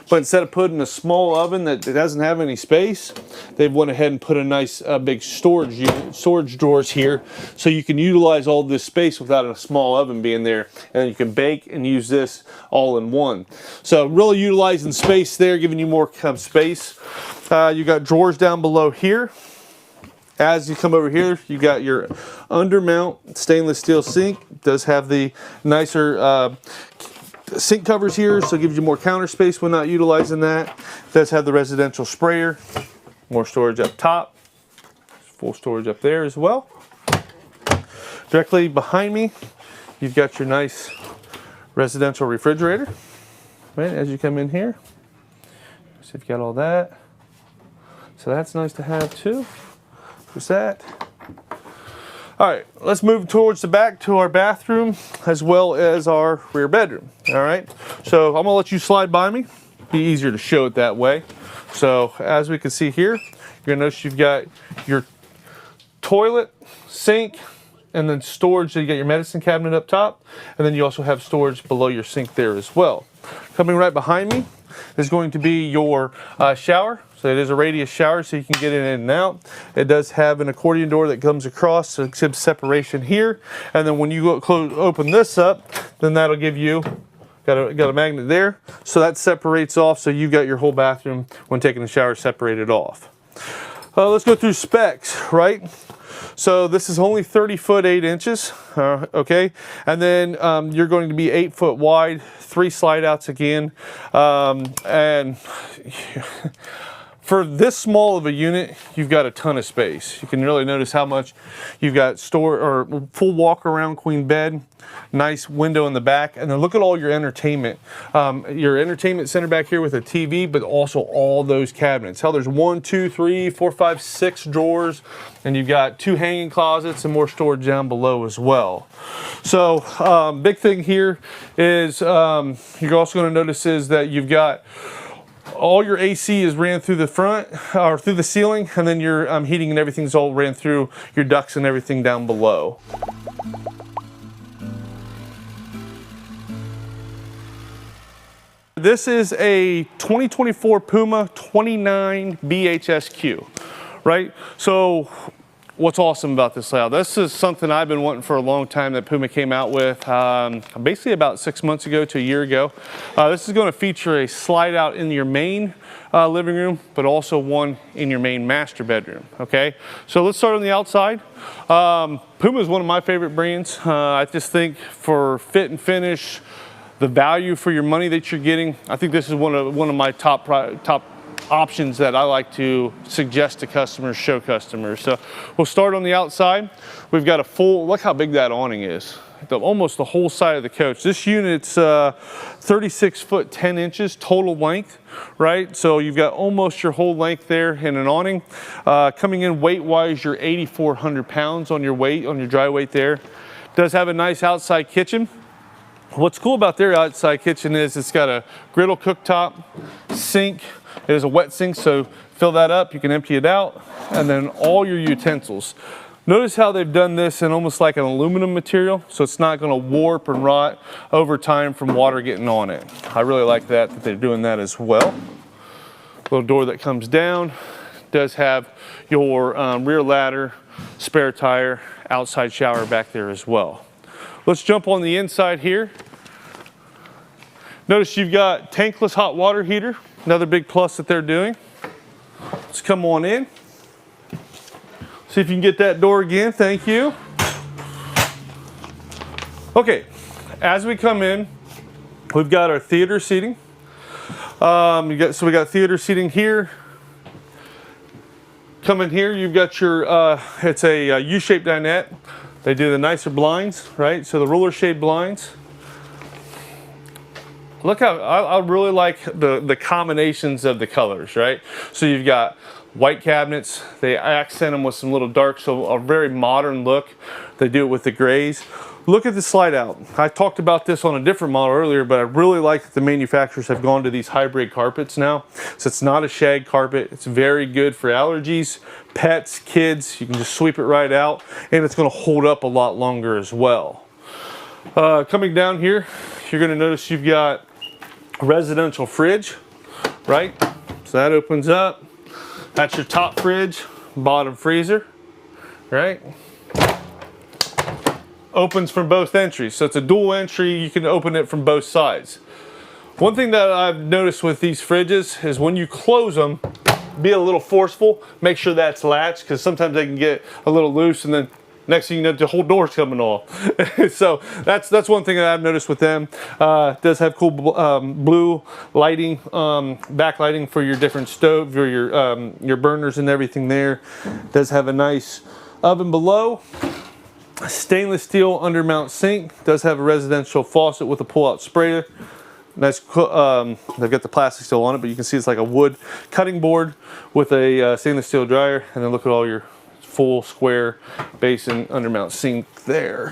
But instead of putting a small oven that doesn't have any space, they've went ahead and put a nice big storage drawers here, so you can utilize all this space without a small oven being there, and you can bake and use this all in one. So really utilizing space there, giving you more space. You got drawers down below here. As you come over here, you got your undermount stainless steel sink. It does have the nicer sink covers here, so it gives you more counter space when not utilizing that. It does have the residential sprayer, more storage up top, full storage up there as well. Directly behind me, you've got your nice residential refrigerator. Right, as you come in here, so you've got all that. So that's nice to have too. There's that. All right, let's move towards the back to our bathroom as well as our rear bedroom. All right, so I'm gonna let you slide by me. Be easier to show it that way. So as we can see here, you're gonna notice you've got your toilet, sink, and then storage. So you got your medicine cabinet up top, and then you also have storage below your sink there as well. Coming right behind me is going to be your shower. So it is a radius shower, so you can get in and out. It does have an accordion door that comes across, so it gives separation here. And then when you open this up, then that'll give you got a magnet there, so that separates off. So you've got your whole bathroom when taking a shower separated off. Let's go through specs, right? So this is only 30 foot 8 inches, okay? And then you're going to be 8 foot wide, 3 slide outs again. And for this small of a unit, you've got a ton of space. You can really notice how much you've got full walk around queen bed, nice window in the back, and then look at all your entertainment. Your entertainment center back here with a TV, but also all those cabinets. Hell, there's 1, 2, 3, 4, 5, 6 drawers, and you've got 2 hanging closets and more storage down below as well. So big thing here is you're also going to notice is that you've got all your AC is ran through the front or through the ceiling, and then your heating and everything's all ran through your ducts and everything down below. This is a 2024 Puma 29 BHSQ, right? So what's awesome about this layout? This is something I've been wanting for a long time that Puma came out with basically about 6 months ago to a year ago. This is going to feature a slide out in your main living room, but also one in your main master bedroom, okay? So let's start on the outside. Puma is one of my favorite brands. I just think for fit and finish, the value for your money that you're getting, I think this is one of my top options that I like to suggest to customers, show customers. So we'll start on the outside. We've got a full, look how big that awning is. Almost the whole side of the coach. This unit's 36 foot 10 inches total length, right? So you've got almost your whole length there in an awning. Coming in weight-wise, you're 8,400 pounds on your weight, on your dry weight there. Does have a nice outside kitchen. What's cool about their outside kitchen is it's got a griddle cooktop, sink. It is a wet sink, so fill that up, you can empty it out, and then all your utensils. Notice how they've done this in almost like an aluminum material, so it's not gonna warp and rot over time from water getting on it. I really like that they're doing that as well. Little door that comes down. Does have your rear ladder, spare tire, outside shower back there as well. Let's jump on the inside here. Notice you've got tankless hot water heater, another big plus that they're doing. Let's come on in. See if you can get that door again, thank you. Okay, as we come in, we've got our theater seating. So we got theater seating here. Come in here, you've got your, it's a U-shaped dinette. They do the nicer blinds, right? So the ruler shade blinds. Look how, I really like the combinations of the colors, right? So you've got white cabinets. They accent them with some little dark, so a very modern look. They do it with the grays. Look at the slide out. I talked about this on a different model earlier, but I really like that the manufacturers have gone to these hybrid carpets now. So it's not a shag carpet. It's very good for allergies, pets, kids. You can just sweep it right out, and it's gonna hold up a lot longer as well. Coming down here, you're gonna notice you've got a residential fridge, right? So that opens up. That's your top fridge, bottom freezer, right? Opens from both entries. So it's a dual entry, you can open it from both sides. One thing that I've noticed with these fridges is when you close them, be a little forceful, make sure that's latched, because sometimes they can get a little loose and then next thing you know, the whole door's coming off. So that's one thing that I've noticed with them. It does have cool blue lighting, backlighting for your different stove, or your burners and everything there. It does have a nice oven below. A stainless steel undermount sink. Does have a residential faucet with a pull-out sprayer. Nice. They've got the plastic still on it, but you can see it's like a wood cutting board with a stainless steel dryer. And then look at all your full square basin undermount sink there.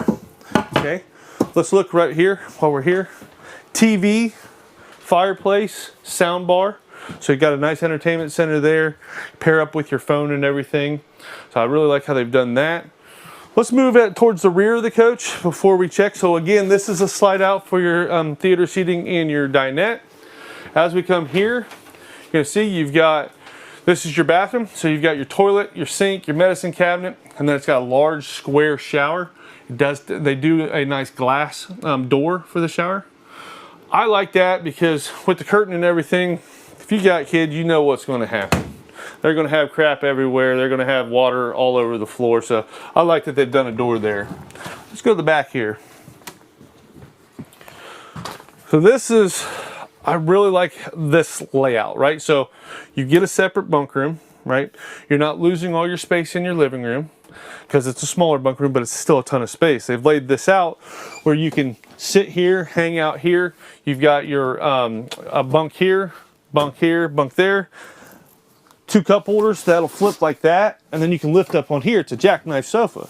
Okay, let's look right here while we're here. TV, fireplace, sound bar. So you got a nice entertainment center there, pair up with your phone and everything. So I really like how they've done that. Let's move it towards the rear of the coach before we check. So again, this is a slide out for your theater seating and your dinette. As we come here, you're gonna see you've got, this is your bathroom. So you've got your toilet, your sink, your medicine cabinet, and then it's got a large square shower. They do a nice glass door for the shower. I like that because with the curtain and everything, if you got kids, you know what's gonna happen. They're gonna have crap everywhere. They're gonna have water all over the floor. So I like that they've done a door there. Let's go to the back here. So this is, I really like this layout, right? So you get a separate bunk room, right? You're not losing all your space in your living room because it's a smaller bunk room, but it's still a ton of space. They've laid this out where you can sit here, hang out here. You've got your a bunk here, bunk there. 2 cup holders that'll flip like that, and then you can lift up on here. It's a jackknife sofa,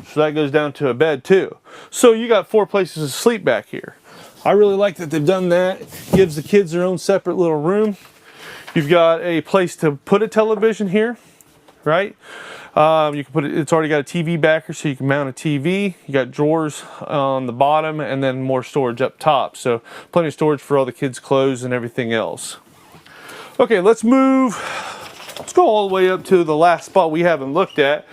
so that goes down to a bed too. So you got 4 places to sleep back here. I really like that they've done that. Gives the kids their own separate little room. You've got a place to put a television here, right? You can put it, it's already got a TV backer, so you can mount a TV. You got drawers on the bottom and then more storage up top. So plenty of storage for all the kids' clothes and everything else. Okay, let's go all the way up to the last spot we haven't looked at.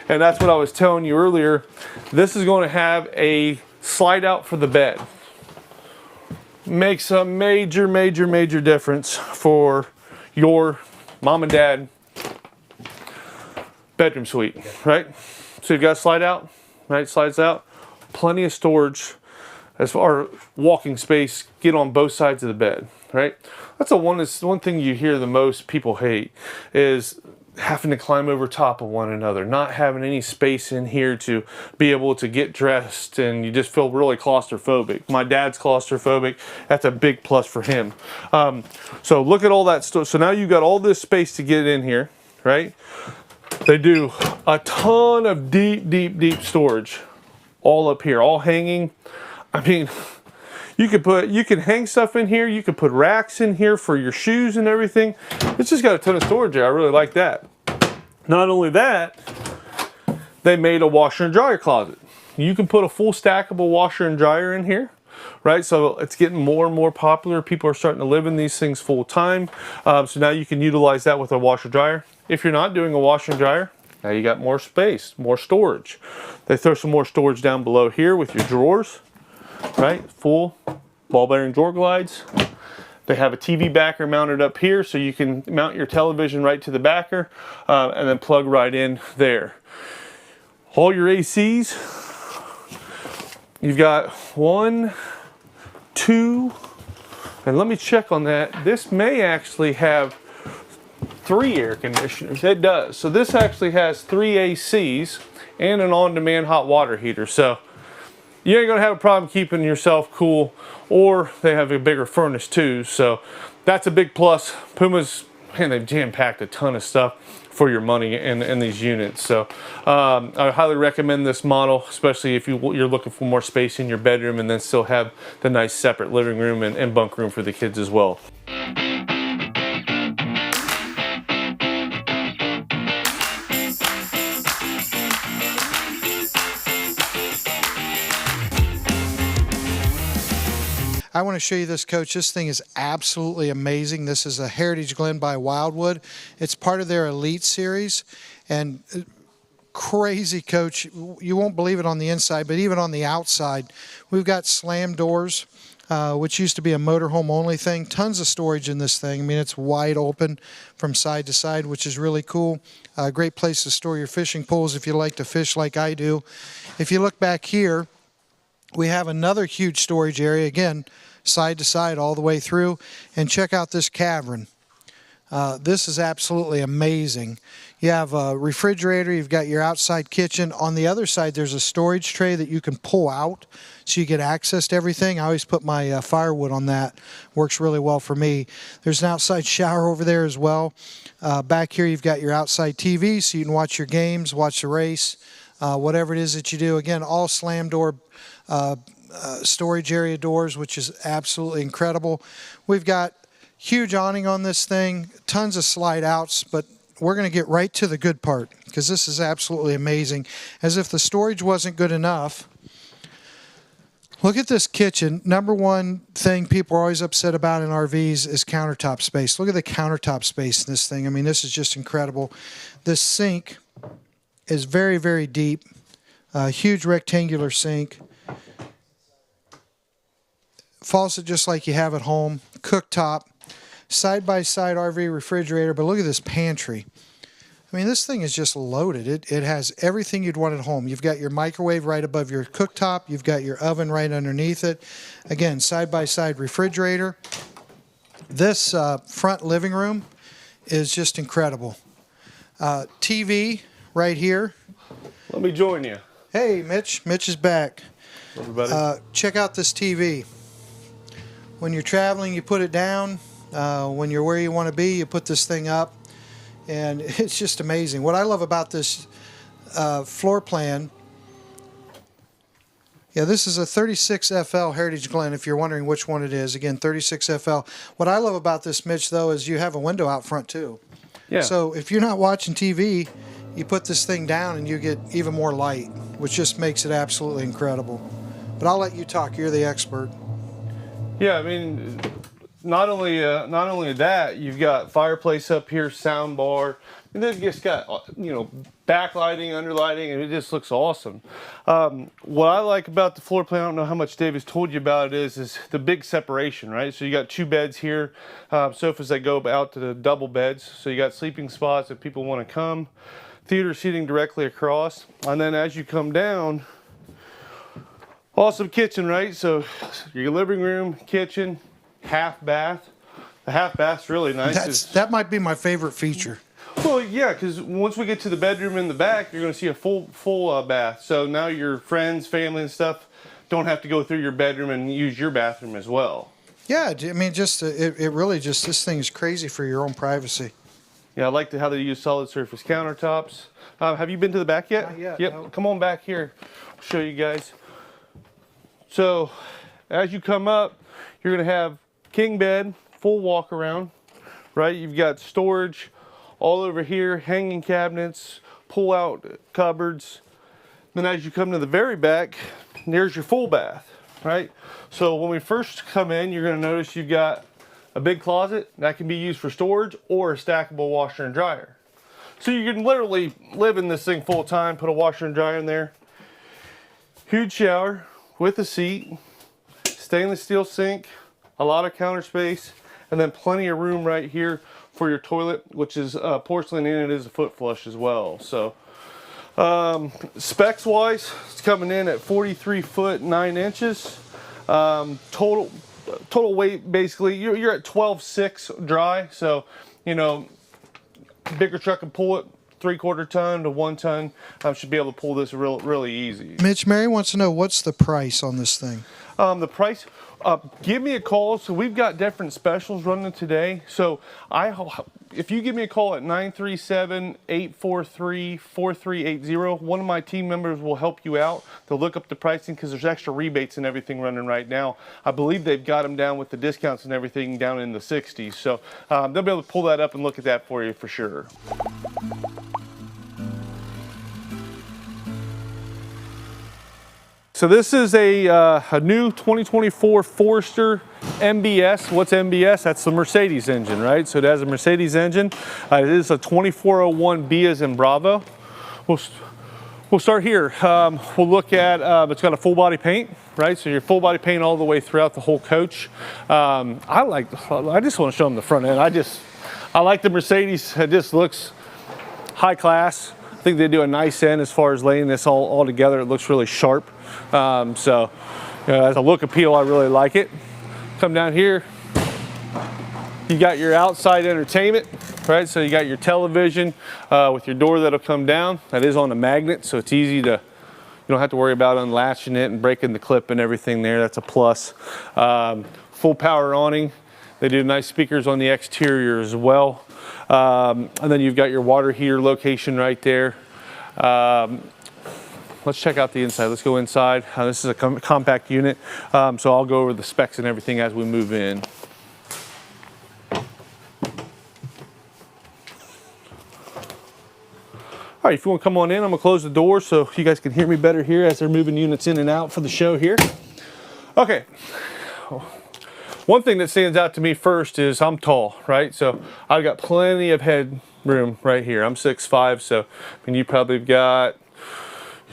And that's what I was telling you earlier. This is going to have a slide out for the bed. Makes a major, major, major difference for your mom and dad bedroom suite, right? So you've got a slide out, right? Slides out. Plenty of storage as far as walking space, get on both sides of the bed, right? That's one thing you hear the most people hate is having to climb over top of one another, not having any space in here to be able to get dressed, and you just feel really claustrophobic. My dad's claustrophobic. That's a big plus for him. So look at all that stuff. So now you've got all this space to get in here, right? They do a ton of deep, deep, deep storage all up here, all hanging. I mean, you can hang stuff in here. You can put racks in here for your shoes and everything. It's just got a ton of storage there. I really like that. Not only that, they made a washer and dryer closet. You can put a full stackable washer and dryer in here, right? So it's getting more and more popular. People are starting to live in these things full time. So now you can utilize that with a washer dryer. If you're not doing a washer and dryer, now you got more space, more storage. They throw some more storage down below here with your drawers, right? Full ball bearing drawer glides. They have a TV backer mounted up here, so you can mount your television right to the backer and then plug right in there. All your ACs, you've got 1, 2, and let me check on that. This may actually have 3 air conditioners. It does. So this actually has 3 ACs and an on-demand hot water heater. So you ain't gonna have a problem keeping yourself cool, or they have a bigger furnace too. So that's a big plus. Puma's, man, they've jam-packed a ton of stuff for your money in these units. So I highly recommend this model, especially if you're looking for more space in your bedroom and then still have the nice separate living room and bunk room for the kids as well. I want to show you this coach. This thing is absolutely amazing. This is a Heritage Glen by Wildwood. It's part of their Elite series, and crazy coach. You won't believe it on the inside, but even on the outside, we've got slam doors, which used to be a motorhome only thing. Tons of storage in this thing. I mean, it's wide open from side to side, which is really cool. Great place to store your fishing poles if you like to fish like I do. If you look back here, we have another huge storage area, again, side to side all the way through. And check out this cavern. This is absolutely amazing. You have a refrigerator, you've got your outside kitchen. On the other side, there's a storage tray that you can pull out so you get access to everything. I always put my firewood on that. Works really well for me. There's an outside shower over there as well. Back here, you've got your outside TV so you can watch your games, watch the race, whatever it is that you do. Again, all slam door storage area doors, which is absolutely incredible. We've got Huge awning on this thing, tons of slide outs, but we're going to get right to the good part because this is absolutely amazing. As if the storage wasn't good enough, look at this kitchen. Number one thing people are always upset about in RVs is countertop space. Look at the countertop space in this thing. I mean, this is just incredible. This sink is very, very deep. Huge rectangular sink. Faucet just like you have at home. Cooktop. Side-by-side RV refrigerator. But look at this pantry. I mean, this thing is just loaded. It has everything you'd want at home. You've got your microwave right above your cooktop. You've got your oven right underneath it. Again, side-by-side refrigerator. This front living room is just incredible. TV right here. Let me join you. Hey, Mitch. Mitch is back. Everybody. Check out this TV. When you're traveling, you put it down. When you're where you want to be, you put this thing up. And it's just amazing. What I love about this floor plan, yeah, this is a 36FL Heritage Glen, if you're wondering which one it is. Again, 36FL. What I love about this, Mitch, though, is you have a window out front, too. Yeah. So if you're not watching TV, you put this thing down and you get even more light, which just makes it absolutely incredible. But I'll let you talk. You're the expert. Yeah, I mean, not only that, you've got fireplace up here, sound bar, and then it's got, you know, backlighting, underlighting, and it just looks awesome. What I like about the floor plan, I don't know how much Dave has told you about it, is the big separation, right? So you got 2 beds here, sofas that go out to the double beds. So you got sleeping spots if people want to come, theater seating directly across, and then as you come down, awesome kitchen, right? So your living room, kitchen, half bath. The half bath's really nice. That might be my favorite feature. Well, yeah, because once we get to the bedroom in the back, you're going to see a full bath. So now your friends, family, and stuff don't have to go through your bedroom and use your bathroom as well. Yeah, I mean, just it really just, this thing is crazy for your own privacy. Yeah, I like how they use solid surface countertops. Have you been to the back yet? Not yet, Yep. no. Come on back here. I'll show you guys. So as you come up, you're going to have king bed, full walk around, right? You've got storage all over here, hanging cabinets, pull out cupboards. Then as you come to the very back, there's your full bath, right? So when we first come in, you're going to notice you've got a big closet that can be used for storage or a stackable washer and dryer. So you can literally live in this thing full time, put a washer and dryer in there. Huge shower with a seat, stainless steel sink, a lot of counter space, and then plenty of room right here for your toilet, which is porcelain, and it is a foot flush as well. So specs wise, it's coming in at 43 foot 9 inches. Total weight, basically, you're at 12.6 dry. So, you know, bigger truck can pull it 3/4 ton to 1 ton. Should be able to pull this really easy. Mitch, Mary wants to know, what's the price on this thing? The price, give me a call. So we've got different specials running today. So if you give me a call at 937-843-4380, one of my team members will help you out. They'll look up the pricing because there's extra rebates and everything running right now. I believe they've got them down with the discounts and everything down in the 60s. So they'll be able to pull that up and look at that for you for sure. So this is a new 2024 Forester MBS. What's MBS? That's the Mercedes engine, right? So it has a Mercedes engine. It is a 2401B as in Bravo. We'll start here. We'll look at, it's got a full body paint, right? So your full body paint all the way throughout the whole coach. I just want to show them the front end. I like the Mercedes. It just looks high class. I think they do a nice end as far as laying this all together. It looks really sharp. So as a look appeal, I really like it. Come down here, you got your outside entertainment, right? So you got your television with your door that'll come down. That is on a magnet, so it's easy to, you don't have to worry about unlatching it and breaking the clip and everything there. That's a plus. Full power awning. They do nice speakers on the exterior as well. And then you've got your water heater location right there. Let's check out the inside. Let's go inside. This is a compact unit, so I'll go over the specs and everything as we move in. All right, if you want to come on in, I'm gonna close the door so you guys can hear me better here as they're moving units in and out for the show here. Okay. One thing that stands out to me first is I'm tall, right? So I've got plenty of headroom right here. I'm 6'5", so I mean, you probably got,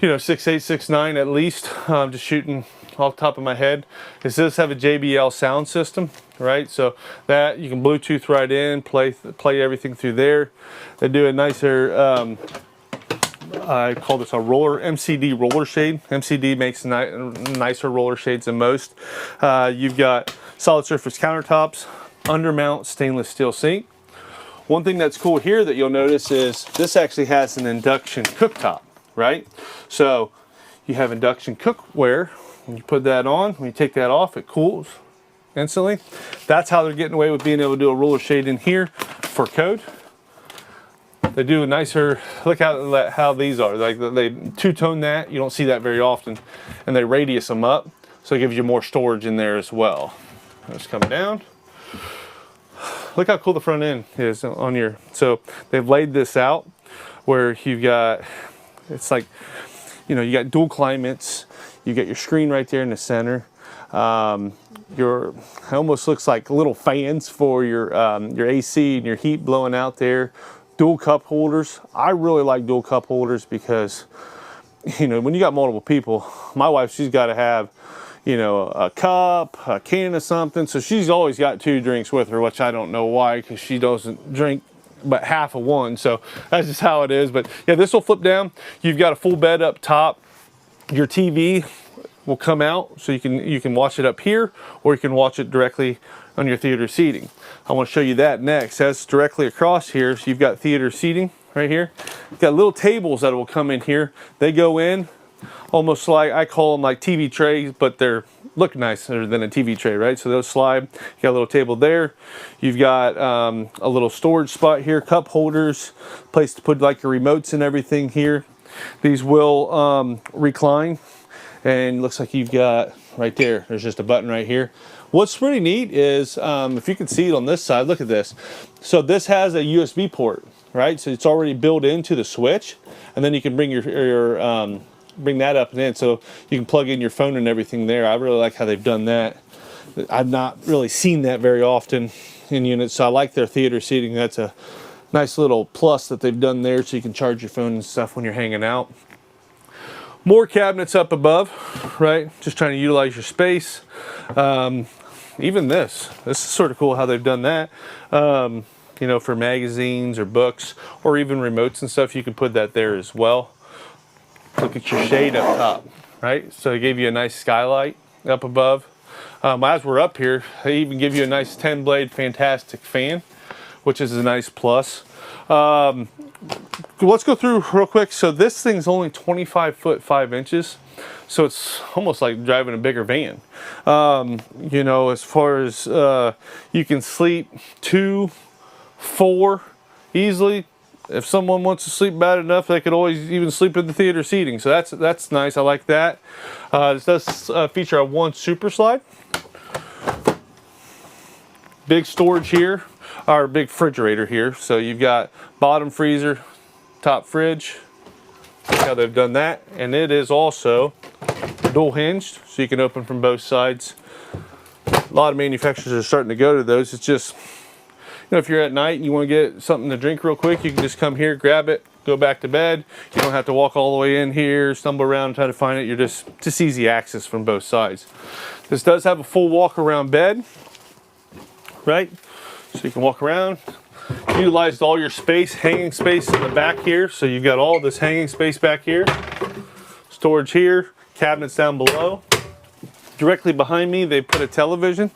you know, 6'8", 6'9" at least. Just shooting off the top of my head. It does have a JBL sound system, right? So that you can Bluetooth right in, play everything through there. They do a nicer, I call this a MCD roller shade. MCD makes nicer roller shades than most. You've got solid surface countertops, undermount stainless steel sink. One thing that's cool here that you'll notice is this actually has an induction cooktop, right? So you have induction cookware. When you put that on, when you take that off, it cools instantly. That's how they're getting away with being able to do a roller shade in here for code. They do a nicer, look how these are. Like they two-tone that. You don't see that very often. And they radius them up, so it gives you more storage in there as well. Let's come down. Look how cool the front end is on your, so they've laid this out where you've got, it's like, you know, you got dual climates. You got your screen right there in the center. It almost looks like little fans for your AC and your heat blowing out there. Dual cup holders. I really like dual cup holders because, you know, when you got multiple people, my wife, she's got to have, you know, a cup, a can of something. So she's always got 2 drinks with her, which I don't know why, because she doesn't drink but half of one. So that's just how it is. But yeah, this will flip down. You've got a full bed up top. Your TV will come out, so you can watch it up here, or you can watch it directly on your theater seating. I want to show you that next. That's directly across here. So you've got theater seating right here. You've got little tables that will come in here. They go in almost like, I call them like TV trays, but they're look nicer than a TV tray, right? So they'll slide. You got a little table there. You've got a little storage spot here, cup holders, place to put like your remotes and everything here. These will recline, and looks like you've got right there, there's just a button right here. What's really neat is, if you can see it on this side, look at this. So this has a USB port, right? So it's already built into the switch, and then you can bring bring that up and in, so you can plug in your phone and everything there. I really like how they've done that. I've not really seen that very often in units, so I like their theater seating. That's a nice little plus that they've done there, so you can charge your phone and stuff when you're hanging out. More cabinets up above, right? Just trying to utilize your space. Even this is sort of cool how they've done that. You know, for magazines or books or even remotes and stuff, you can put that there as well. Look at your shade up top, right? So they gave you a nice skylight up above. As we're up here, they even give you a nice 10-blade fantastic fan, which is a nice plus. Let's go through real quick. So this thing's only 25 foot 5 inches. So it's almost like driving a bigger van. You know, as far as you can sleep 2, 4 easily. If someone wants to sleep bad enough, they could always even sleep in the theater seating. So that's nice. I like that. This does feature a 1 super slide. Big storage here, our big refrigerator here. So you've got bottom freezer, top fridge. Look how they've done that. And it is also dual hinged, so you can open from both sides. A lot of manufacturers are starting to go to those. It's just, you know, if you're at night and you want to get something to drink real quick, you can just come here, grab it, go back to bed. You don't have to walk all the way in here, stumble around, try to find it. You're just easy access from both sides. This does have a full walk around bed, right? So you can walk around. Utilized all your space, hanging space in the back here. So you've got all this hanging space back here. Storage here, cabinets down below. Directly behind me, they put a television.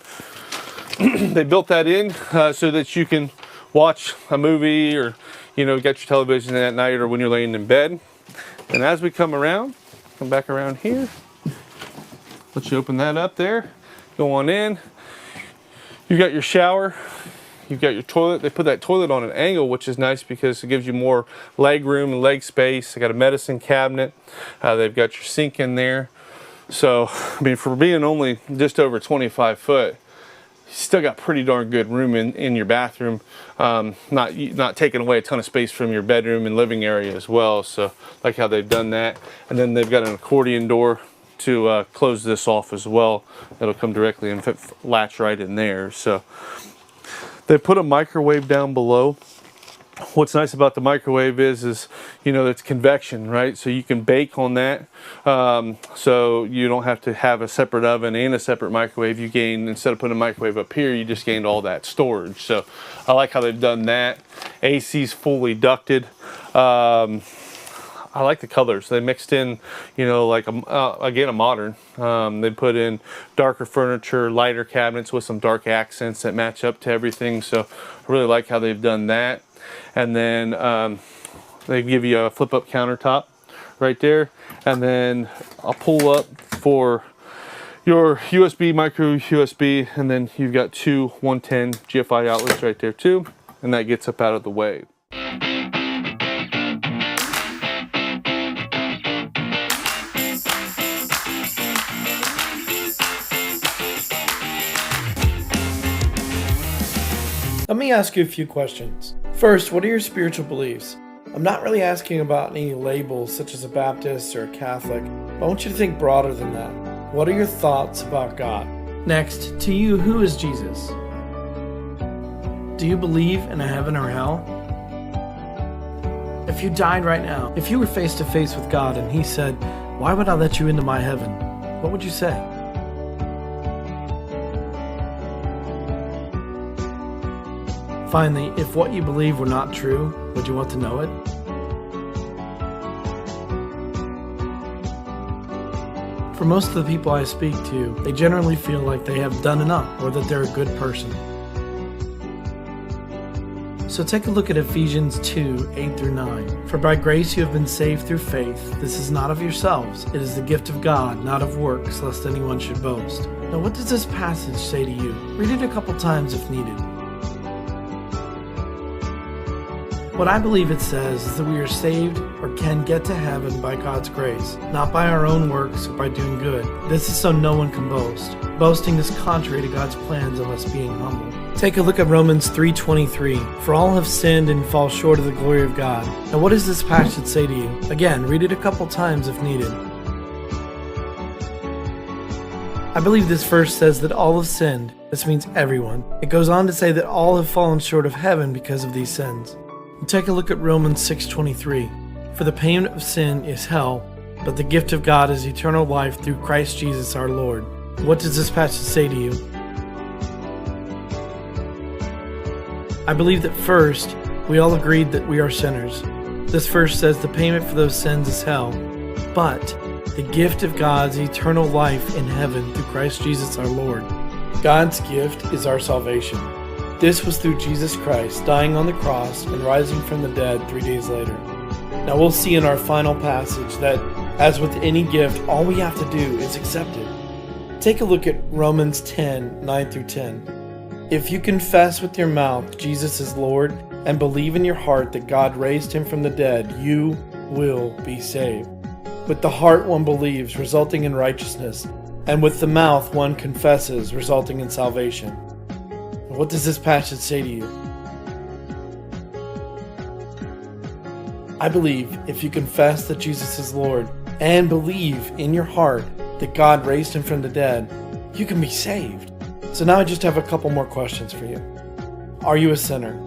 They built that in so that you can watch a movie, or, you know, get your television at night or when you're laying in bed. And as we come back around here, let you open that up there, go on in. You've got your shower, you've got your toilet. They put that toilet on an angle, which is nice because it gives you more leg room and leg space. They got a medicine cabinet. They've got your sink in there. So, I mean, for being only just over 25 foot, still got pretty darn good room in your bathroom, not taking away a ton of space from your bedroom and living area as well. So like how they've done that. And then they've got an accordion door to close this off as well. It'll come directly and latch right in there. So they put a microwave down below. What's nice about the microwave is you know, it's convection, right? So you can bake on that. So you don't have to have a separate oven and a separate microwave. You gain, instead of putting a microwave up here, you just gained all that storage. So I like how they've done that. AC's fully ducted. I like the colors. They mixed in, you know, like again, a modern. They put in darker furniture, lighter cabinets with some dark accents that match up to everything. So I really like how they've done that. And then they give you a flip-up countertop right there. And then I'll pull up for your USB, micro USB, and then you've got two 110 GFI outlets right there too. And that gets up out of the way. Let me ask you a few questions. First, what are your spiritual beliefs? I'm not really asking about any labels such as a Baptist or a Catholic, but I want you to think broader than that. What are your thoughts about God? Next, to you, who is Jesus? Do you believe in a heaven or hell? If you died right now, if you were face to face with God and He said, "Why would I let you into my heaven?" what would you say? Finally, if what you believe were not true, would you want to know it? For most of the people I speak to, they generally feel like they have done enough or that they're a good person. So take a look at Ephesians 2:8-9. For by grace you have been saved through faith. This is not of yourselves. It is the gift of God, not of works, lest anyone should boast. Now what does this passage say to you? Read it a couple times if needed. What I believe it says is that we are saved or can get to heaven by God's grace, not by our own works or by doing good. This is so no one can boast. Boasting is contrary to God's plans of us being humble. Take a look at Romans 3:23. For all have sinned and fall short of the glory of God. Now what does this passage say to you? Again, read it a couple times if needed. I believe this verse says that all have sinned. This means everyone. It goes on to say that all have fallen short of heaven because of these sins. Take a look at Romans 6:23. For the payment of sin is hell, but the gift of God is eternal life through Christ Jesus our Lord. What does this passage say to you? I believe that first, we all agreed that we are sinners. This verse says the payment for those sins is hell, but the gift of God's eternal life in heaven through Christ Jesus our Lord. God's gift is our salvation. This was through Jesus Christ dying on the cross and rising from the dead 3 days later. Now we'll see in our final passage that, as with any gift, all we have to do is accept it. Take a look at Romans 10:9-10. If you confess with your mouth Jesus is Lord and believe in your heart that God raised him from the dead, you will be saved. With the heart one believes, resulting in righteousness, and with the mouth one confesses, resulting in salvation. What does this passage say to you? I believe if you confess that Jesus is Lord and believe in your heart that God raised him from the dead, you can be saved. So now I just have a couple more questions for you. Are you a sinner?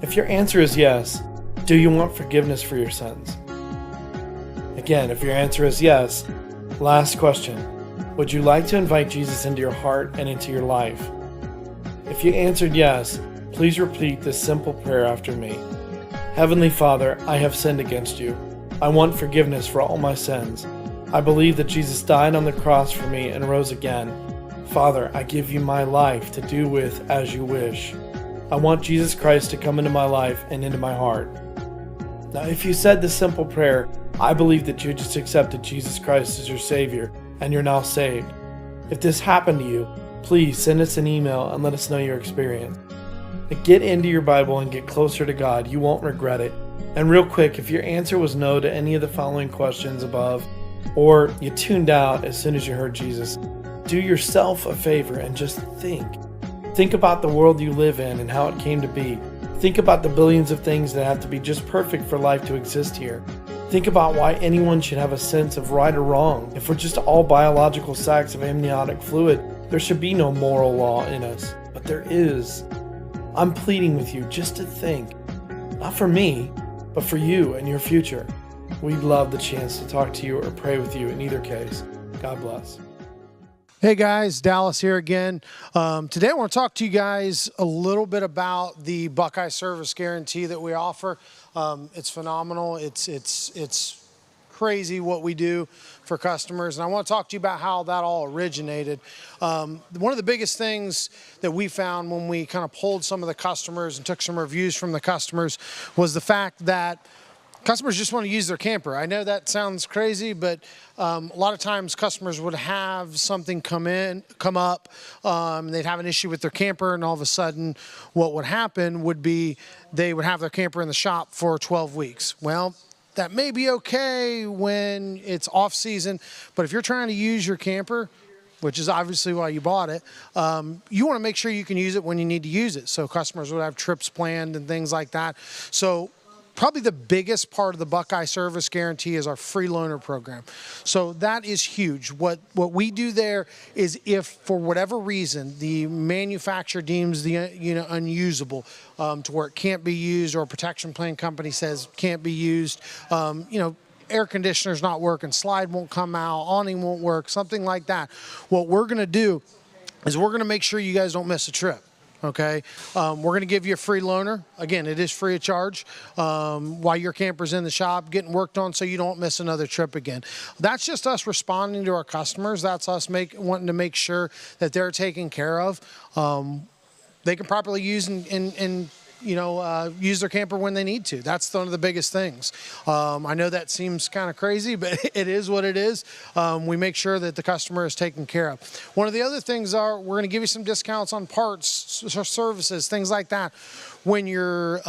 If your answer is yes, do you want forgiveness for your sins? Again, if your answer is yes, last question. Would you like to invite Jesus into your heart and into your life? If you answered yes, please repeat this simple prayer after me. Heavenly Father, I have sinned against you. I want forgiveness for all my sins. I believe that Jesus died on the cross for me and rose again. Father, I give you my life to do with as you wish. I want Jesus Christ to come into my life and into my heart. Now, if you said this simple prayer, I believe that you just accepted Jesus Christ as your Savior and you're now saved. If this happened to you, please send us an email and let us know your experience. Get into your Bible and get closer to God. You won't regret it. And real quick, if your answer was no to any of the following questions above, or you tuned out as soon as you heard Jesus, do yourself a favor and just think. Think about the world you live in and how it came to be. Think about the billions of things that have to be just perfect for life to exist here. Think about why anyone should have a sense of right or wrong. If we're just all biological sacs of amniotic fluid, there should be no moral law in us. But there is. I'm pleading with you just to think. Not for me, but for you and your future. We'd love the chance to talk to you or pray with you in either case. God bless. Hey guys, Dallas here again. Today I want to talk to you guys a little bit about the Buckeye service guarantee that we offer. It's phenomenal. It's crazy what we do for customers, and I want to talk to you about how that all originated. One of the biggest things that we found when we kind of polled some of the customers and took some reviews from the customers was the fact that customers just want to use their camper. I know that sounds crazy, but a lot of times customers would have something come up, they'd have an issue with their camper, and all of a sudden what would happen would be they would have their camper in the shop for 12 weeks. Well, that may be okay when it's off season, but if you're trying to use your camper, which is obviously why you bought it, you want to make sure you can use it when you need to use it. So customers would have trips planned and things like that. So probably the biggest part of the Buckeye service guarantee is our free loaner program. So that is huge. What we do there is if for whatever reason the manufacturer deems the unit unusable, to where it can't be used, or a protection plan company says can't be used, air conditioner's not working, slide won't come out, awning won't work, something like that. What we're going to do is we're going to make sure you guys don't miss a trip. Okay, we're going to give you a free loaner. Again, it is free of charge while your camper's in the shop getting worked on, so you don't miss another trip again. That's just us responding to our customers. That's us wanting to make sure that they're taken care of. They can properly use and use their camper when they need to. That's one of the biggest things. I know that seems kind of crazy, but it is what it is. We make sure that the customer is taken care of. One of the other things we're going to give you some discounts on parts, services, things like that. When you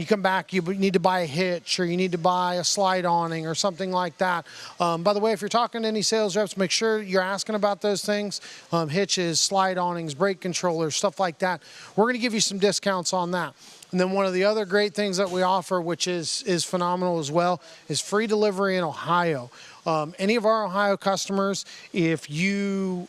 come back, you need to buy a hitch, or you need to buy a slide awning or something like that. By the way, if you're talking to any sales reps, make sure you're asking about those things. Hitches, slide awnings, brake controllers, stuff like that. We're going to give you some discounts on that. And then one of the other great things that we offer, which is phenomenal as well, is free delivery in Ohio. Any of our Ohio customers, if you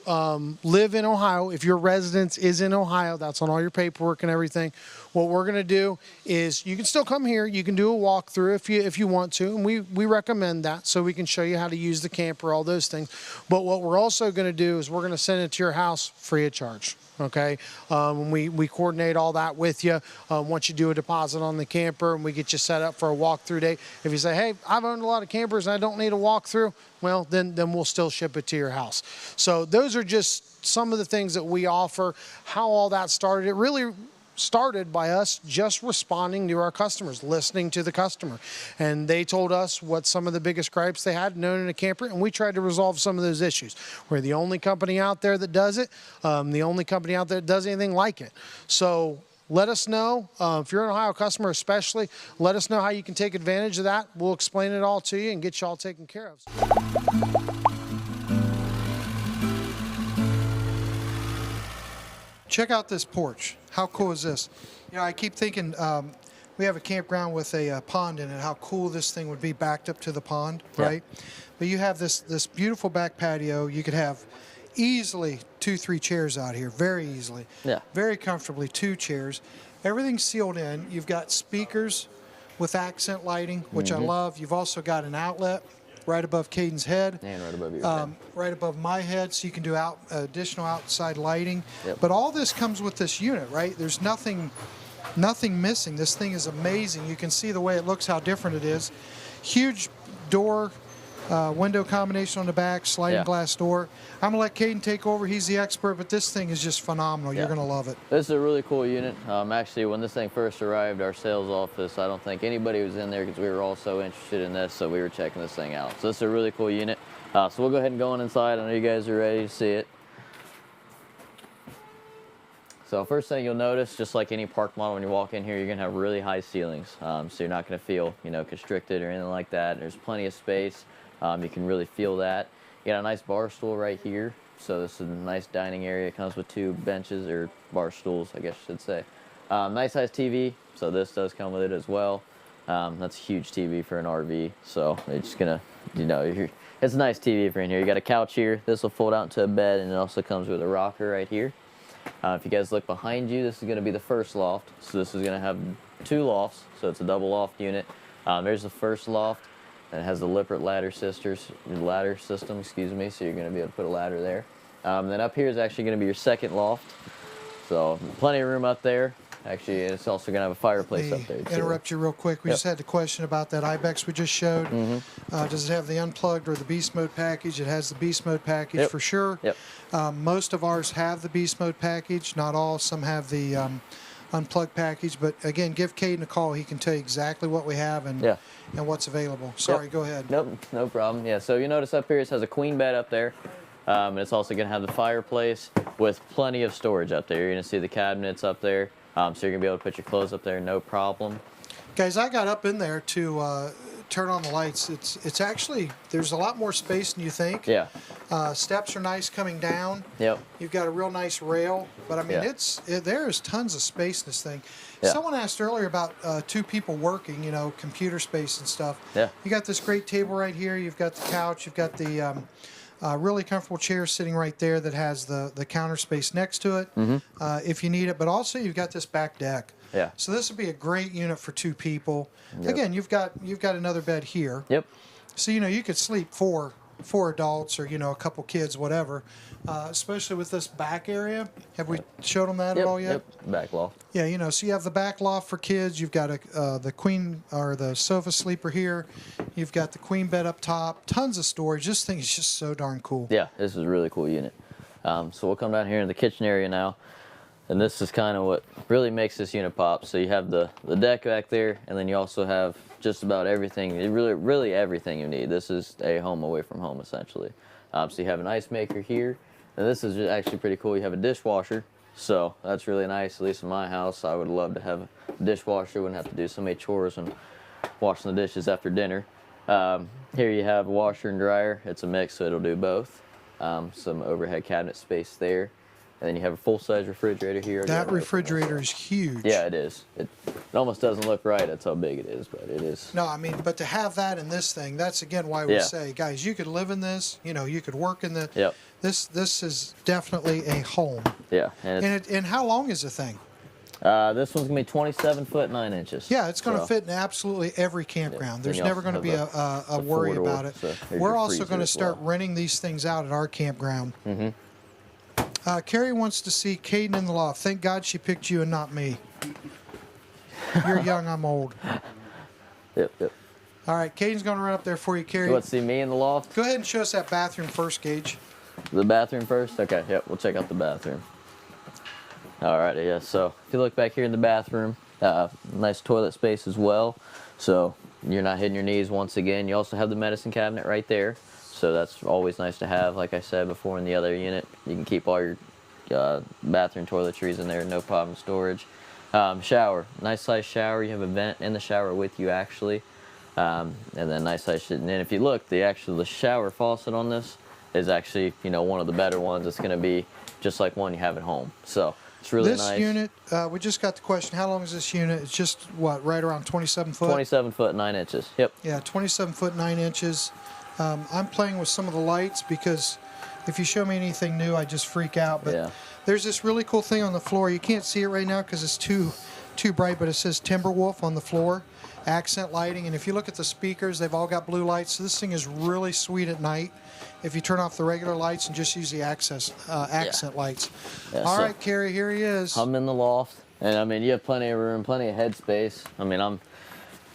live in Ohio, if your residence is in Ohio, that's on all your paperwork and everything, what we're going to do is you can still come here. You can do a walkthrough if you want to, and we recommend that, so we can show you how to use the camper, all those things. But what we're also going to do is we're going to send it to your house free of charge. Okay, we coordinate all that with you. Once you do a deposit on the camper, and we get you set up for a walkthrough date. If you say, hey, I've owned a lot of campers and I don't need a walkthrough, well, then we'll still ship it to your house. So those are just some of the things that we offer. How all that started, it really started by us just responding to our customers, listening to the customer. And they told us what some of the biggest gripes they had owning a camper, and we tried to resolve some of those issues. We're the only company out there that does it, the only company out there that does anything like it. So let us know, if you're an Ohio customer especially, let us know how you can take advantage of that. We'll explain it all to you and get you all taken care of. Check out this porch. How cool is this? I keep thinking we have a campground with a pond in it. How cool this thing would be backed up to the pond, right? Yeah. But you have this beautiful back patio. You could have easily 2-3 chairs out here, very easily. Yeah. Very comfortably, 2 chairs. Everything's sealed in. You've got speakers with accent lighting, which I love. You've also got an outlet right above Caden's head. And right above your head. Right above my head, so you can do additional outside lighting. Yep. But all this comes with this unit, right? There's nothing missing. This thing is amazing. You can see the way it looks, how different it is. Huge door, window combination on the back, sliding glass door. I'm going to let Caden take over. He's the expert, but this thing is just phenomenal. You're going to love it. This is a really cool unit. Actually, when this thing first arrived, our sales office, I don't think anybody was in there because we were all so interested in this, so we were checking this thing out. So this is a really cool unit. So we'll go ahead and go on inside. I know you guys are ready to see it. So first thing you'll notice, just like any park model, when you walk in here, you're going to have really high ceilings. So you're not going to feel, constricted or anything like that. There's plenty of space. You can really feel that. You got a nice bar stool right here. So this is a nice dining area. It comes with 2 benches, or bar stools, I guess I should say. Nice size TV, so this does come with it as well. That's a huge TV for an RV, so it's just gonna, you know, it's a nice TV if you're in here. You got a couch here. This will fold out into a bed, and it also comes with a rocker right here. If you guys look behind you, this is gonna be the first loft. So this is gonna have 2 lofts, so it's a double loft unit. There's the first loft, and it has the Lippert ladder system, excuse me, so you're gonna be able to put a ladder there. Then up here is actually gonna be your second loft. So plenty of room up there. Actually, it's also going to have a fireplace up there, too. Interrupt you real quick. We just had the question about that Ibex we just showed. Does it have the unplugged or the beast mode package? It has the beast mode package for sure. Most of ours have the beast mode package. Not all. Some have the unplugged package. But again, give Caden a call. He can tell you exactly what we have and what's available. Sorry, go ahead. Nope, no problem. Yeah, so you notice up here it has a queen bed up there. And it's also going to have the fireplace with plenty of storage up there. You're going to see the cabinets up there. So you're going to be able to put your clothes up there, no problem. Guys, I got up in there to turn on the lights. It's actually, there's a lot more space than you think. Yeah. Steps are nice coming down. Yep. You've got a real nice rail. But, I mean, there is tons of space in this thing. Someone asked earlier about 2 people working, you know, computer space and stuff. Yeah. You got this great table right here. You've got the couch. You've got the really comfortable chair sitting right there that has the counter space next to it if you need it. But also you've got this back deck. Yeah. So this would be a great unit for 2 people. Again, you've got another bed here. Yep. So you know you could sleep 4 adults or you know a couple kids, whatever. Especially with this back area. Have we showed them that at all yet? Yep. Back loft. Yeah, you know, so you have the back loft for kids. You've got the queen or the sofa sleeper here. You've got the queen bed up top. Tons of storage. This thing is just so darn cool. Yeah, this is a really cool unit. So we'll come down here in the kitchen area now. And this is kind of what really makes this unit pop. So you have the deck back there, and then you also have just about everything, really everything you need. This is a home away from home, essentially. So you have an ice maker here. And this is actually pretty cool. You have a dishwasher. So that's really nice, at least in my house. I would love to have a dishwasher. Wouldn't have to do so many chores and washing the dishes after dinner. Here you have a washer and dryer. It's a mix, so it'll do both. Some overhead cabinet space there. And then you have a full-size refrigerator here. That refrigerator is huge. Yeah, it is. It almost doesn't look right. That's how big it is, but it is. No, I mean, but to have that in this thing, that's again why we say, guys, you could live in this. You know, you could work in the. Yep. This is definitely a home. Yeah. And how long is the thing? This one's gonna be 27 foot 9 inches. Yeah, it's going to fit in absolutely every campground. There's never going to be a worry about it. So we're also going to start renting these things out at our campground. Carrie wants to see Caden in the loft. Thank God she picked you and not me. You're young, I'm old. Yep. All right, Caden's going to run up there for you, Carrie. You want to see me in the loft? Go ahead and show us that bathroom first, Gage. The bathroom first? Okay, yep, we'll check out the bathroom. Alrighty, yeah, so if you look back here in the bathroom, nice toilet space as well. So you're not hitting your knees once again. You also have the medicine cabinet right there. So that's always nice to have. Like I said before in the other unit, you can keep all your bathroom toiletries in there, no problem storage. Shower, nice size shower. You have a vent in the shower with you actually. And then nice size shit. And then if you look, the shower faucet on this is actually, you know, one of the better ones. It's gonna be just like one you have at home. So it's really nice. This unit, we just got the question, how long is this unit? It's just, what, right around 27 foot? 27 foot 9 inches, yep. Yeah, 27 foot 9 inches. I'm playing with some of the lights because if you show me anything new, I just freak out. But there's this really cool thing on the floor. You can't see it right now because it's too bright, but it says Timberwolf on the floor, accent lighting. And if you look at the speakers, they've all got blue lights. So this thing is really sweet at night if you turn off the regular lights and just use the accent lights. Yeah, all right, Carrie, here he is. I'm in the loft, and I mean, you have plenty of room, plenty of headspace. I mean, I'm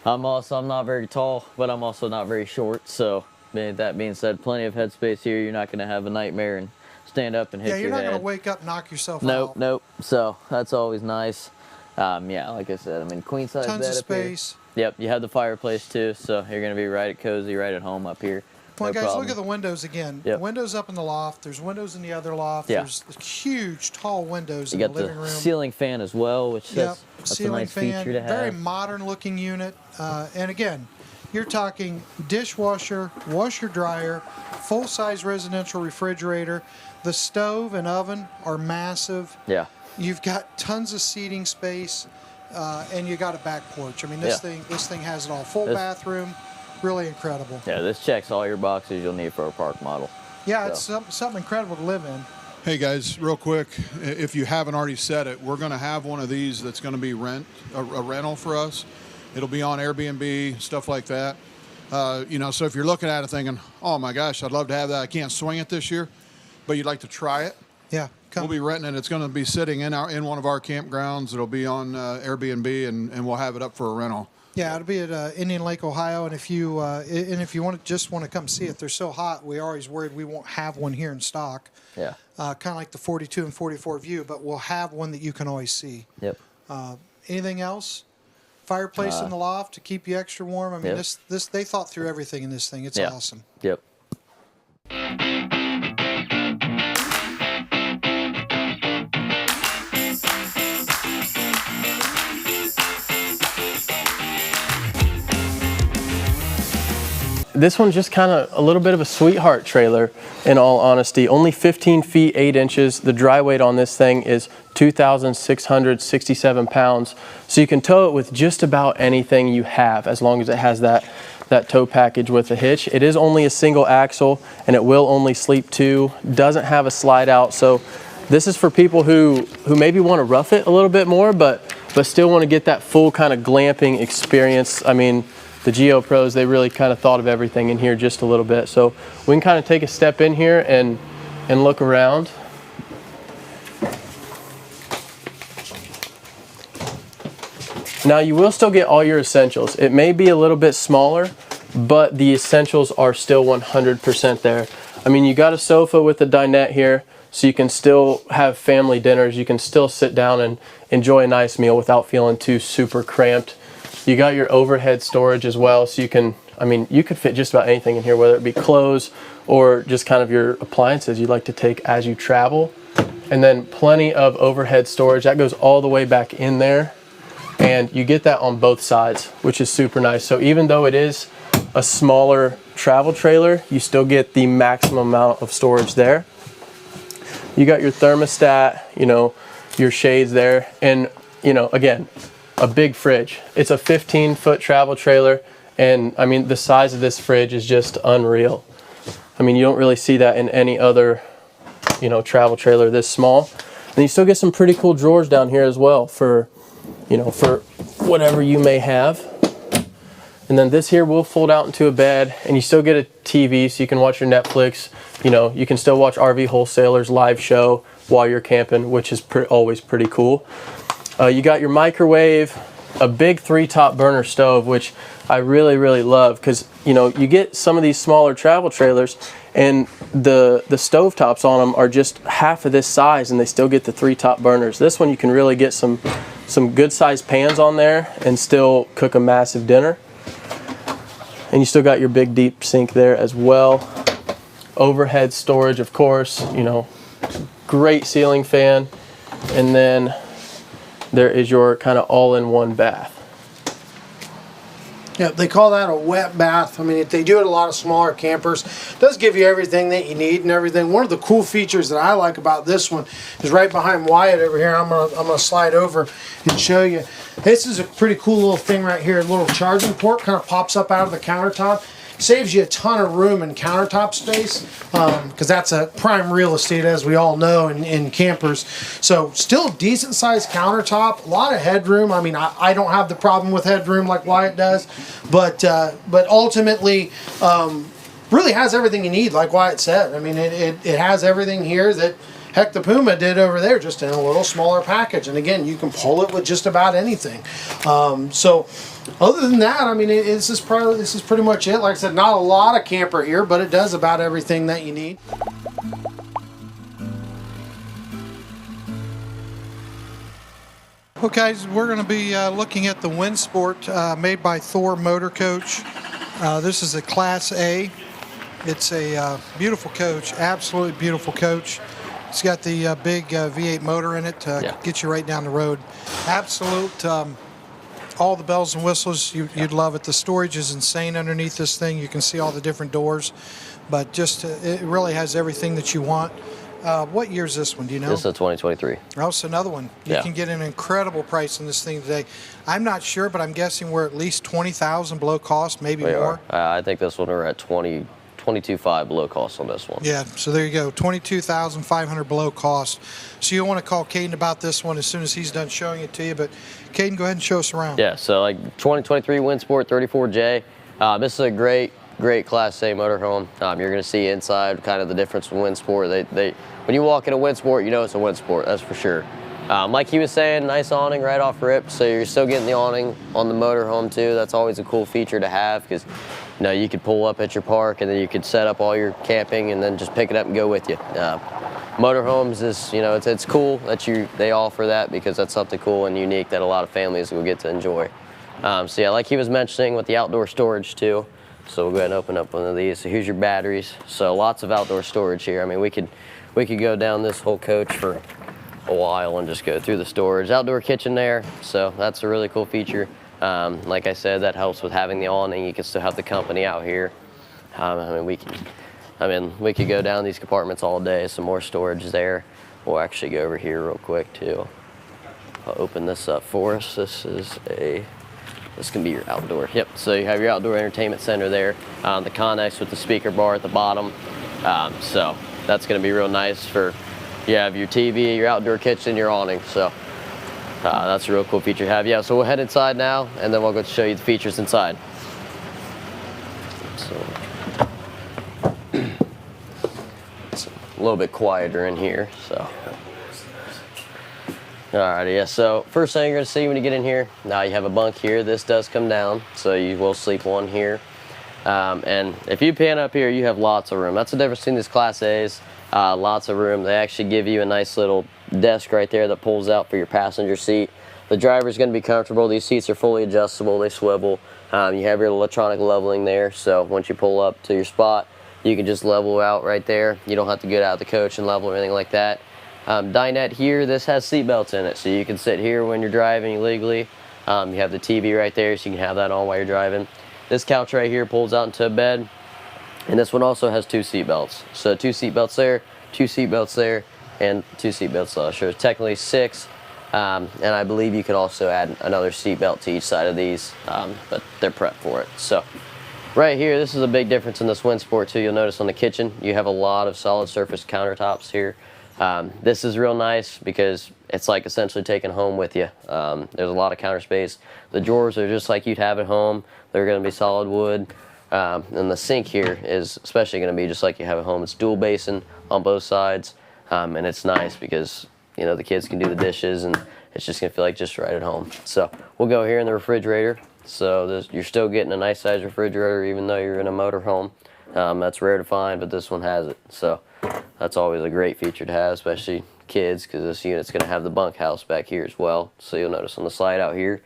not very tall, but I'm also not very short, so that being said, plenty of headspace here. You're not going to have a nightmare and stand up and hit your head. Yeah, you're not going to wake up and knock yourself out. Nope. So that's always nice. Yeah, like I said, I mean, queen size bed up here. Tons of space. Yep, you have the fireplace too, so you're going to be right cozy, right at home up here. Well, guys, look at the windows again. Yep. Windows up in the loft. There's windows in the other loft. Yeah. There's huge, tall windows in the living room. You got the ceiling fan as well, which that's a nice feature to have. Very modern-looking unit. And again, you're talking dishwasher, washer dryer, full-size residential refrigerator. The stove and oven are massive. Yeah. You've got tons of seating space, and you got a back porch. I mean, this thing has it all. Full bathroom, really incredible. Yeah, this checks all your boxes you'll need for a park model. Yeah, So. it's something incredible to live in. Hey guys, real quick, if you haven't already said it, we're going to have one of these that's going to be a rental for us. It'll be on Airbnb, stuff like that. You know, so if you're looking at it thinking, oh my gosh, I'd love to have that. I can't swing it this year, but you'd like to try it. Yeah, We'll be renting it. It's going to be sitting in one of our campgrounds. It'll be on Airbnb, and we'll have it up for a rental. Yeah, it'll be at Indian Lake, Ohio, and if you want to come see it, they're so hot. We're always worried we won't have one here in stock. Yeah. Kind of like the 42 and 44 view, but we'll have one that you can always see. Yep. Anything else? Fireplace in the loft to keep you extra warm. I mean, this they thought through everything in this thing. It's awesome. Yep. This one's just kind of a little bit of a sweetheart trailer, in all honesty. Only 15 feet 8 inches. The dry weight on this thing is 2,667 pounds. So you can tow it with just about anything you have, as long as it has that tow package with a hitch. It is only a single axle, and it will only sleep 2. Doesn't have a slide out. So this is for people who maybe want to rough it a little bit more, but still want to get that full kind of glamping experience. I mean, the Geo Pros, they really kind of thought of everything in here just a little bit. So we can kind of take a step in here and look around. Now you will still get all your essentials. It may be a little bit smaller, but the essentials are still 100% there. I mean, you got a sofa with a dinette here, so you can still have family dinners. You can still sit down and enjoy a nice meal without feeling too super cramped. You got your overhead storage as well, so you can, I mean, you could fit just about anything in here, whether it be clothes or just kind of your appliances you'd like to take as you travel. And then plenty of overhead storage. That goes all the way back in there. And you get that on both sides, which is super nice. So even though it is a smaller travel trailer, you still get the maximum amount of storage there. You got your thermostat, you know, your shades there. And, you know, again, a big fridge. It's a 15-foot travel trailer, and I mean, the size of this fridge is just unreal. I mean, you don't really see that in any other, you know, travel trailer this small. And you still get some pretty cool drawers down here as well for, you know, for whatever you may have. And then this here will fold out into a bed, and you still get a TV so you can watch your Netflix. You know, you can still watch RV Wholesaler's live show while you're camping, which is always pretty cool. You got your microwave, a big 3-top burner stove, which I really, really love, because, you know, you get some of these smaller travel trailers and the stove tops on them are just half of this size, and they still get the 3-top burners. This one you can really get some good sized pans on there and still cook a massive dinner. And you still got your big deep sink there as well. Overhead storage, of course, you know, great ceiling fan. And then there is your kind of all-in-one bath. Yeah, they call that a wet bath. I mean, if they do it a lot of smaller campers, it does give you everything that you need and everything. One of the cool features that I like about this one is right behind Wyatt over here. I'm gonna slide over and show you. This is a pretty cool little thing right here. A little charging port kind of pops up out of the countertop. Saves you a ton of room and countertop space, because that's a prime real estate, as we all know, in campers. So still decent sized countertop, a lot of headroom. I mean, I don't have the problem with headroom like Wyatt does, but ultimately really has everything you need, like Wyatt said. I mean, it has everything here that, heck, the Puma did over there, just in a little smaller package. And again, you can pull it with just about anything. So other than that, I mean, this is pretty much it. Like I said, not a lot of camper here, but it does about everything that you need. Okay, so we're going to be looking at the Windsport made by Thor Motor Coach. This is a Class A. It's a beautiful coach, absolutely beautiful coach. It's got the big V8 motor in it to get you right down the road. Absolute all the bells and whistles. You'd love it. The storage is insane underneath this thing. You can see all the different doors, but just it really has everything that you want. What year is this one? Do you know? This is a 2023. Oh, it's another one. You can get an incredible price on this thing today. I'm not sure, but I'm guessing we're at least $20,000 below cost, maybe more. I think this one we're at 22.5 below cost on this one. Yeah, so there you go, $22,500 below cost. So you'll want to call Caden about this one as soon as he's done showing it to you. But Caden, go ahead and show us around. Yeah, so like 2023 Windsport 34J. This is a great Class A motorhome. You're going to see inside kind of the difference from Windsport. When you walk in a Windsport, you know it's a Windsport, that's for sure. Like he was saying, nice awning right off rip, so you're still getting the awning on the motorhome too. That's always a cool feature to have, because you could pull up at your park and then you could set up all your camping and then just pick it up and go with you. Motorhomes is, it's cool that they offer that, because that's something cool and unique that a lot of families will get to enjoy. So yeah, like he was mentioning with the outdoor storage too. So we'll go ahead and open up one of these. So here's your batteries. So lots of outdoor storage here. I mean, we could go down this whole coach for a while and just go through the storage. Outdoor kitchen there, so that's a really cool feature. Like I said, that helps with having the awning. You can still have the company out here. We could go down these compartments all day. Some more storage there. We'll actually go over here real quick too. I'll open this up for us. This can be your outdoor. Yep, so you have your outdoor entertainment center there. The Connex with the speaker bar at the bottom. So that's gonna be real nice for, you have your TV, your outdoor kitchen, your awning. So that's a real cool feature to have. Yeah, so we'll head inside now and then we'll go show you the features inside. So it's a little bit quieter in here, so. Alrighty, yeah, so first thing you're gonna see when you get in here, now you have a bunk here. This does come down, so you will sleep one here. And if you pan up here, you have lots of room. That's the difference between these Class A's, lots of room. They actually give you a nice little desk right there that pulls out for your passenger seat. The driver's gonna be comfortable. These seats are fully adjustable, they swivel. You have your electronic leveling there, so once you pull up to your spot, you can just level out right there. You don't have to get out of the coach and level or anything like that. Dinette here, this has seat belts in it, so you can sit here when you're driving legally. You have the TV right there, so you can have that on while you're driving. This couch right here pulls out into a bed, and this one also has 2 seat belts. So 2 seat belts there, 2 seat belts there, and 2 seat belts there. So technically 6, and I believe you could also add another seat belt to each side of these, but they're prepped for it. So right here, this is a big difference in this Windsport too. You'll notice on the kitchen, you have a lot of solid surface countertops here. This is real nice because it's like essentially taking home with you. There's a lot of counter space. The drawers are just like you'd have at home. They're going to be solid wood. And the sink here is especially going to be just like you have at home. It's dual basin on both sides. And it's nice because, the kids can do the dishes and it's just going to feel like just right at home. So we'll go here in the refrigerator. So you're still getting a nice size refrigerator even though you're in a motorhome. That's rare to find, but this one has it. So that's always a great feature to have, especially kids, because this unit's going to have the bunk house back here as well. So you'll notice on the slide out here,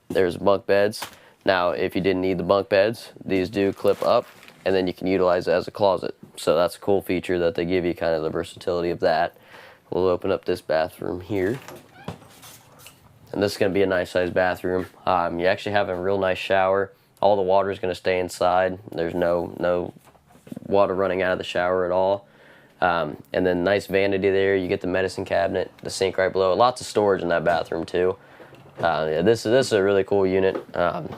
there's bunk beds. Now, if you didn't need the bunk beds, these do clip up, and then you can utilize it as a closet. So that's a cool feature that they give you, kind of the versatility of that. We'll open up this bathroom here. And this is going to be a nice sized bathroom. You actually have a real nice shower. All the water is going to stay inside. There's no water running out of the shower at all. And then nice vanity there. You get the medicine cabinet, the sink right below. Lots of storage in that bathroom too. Yeah, this is a really cool unit.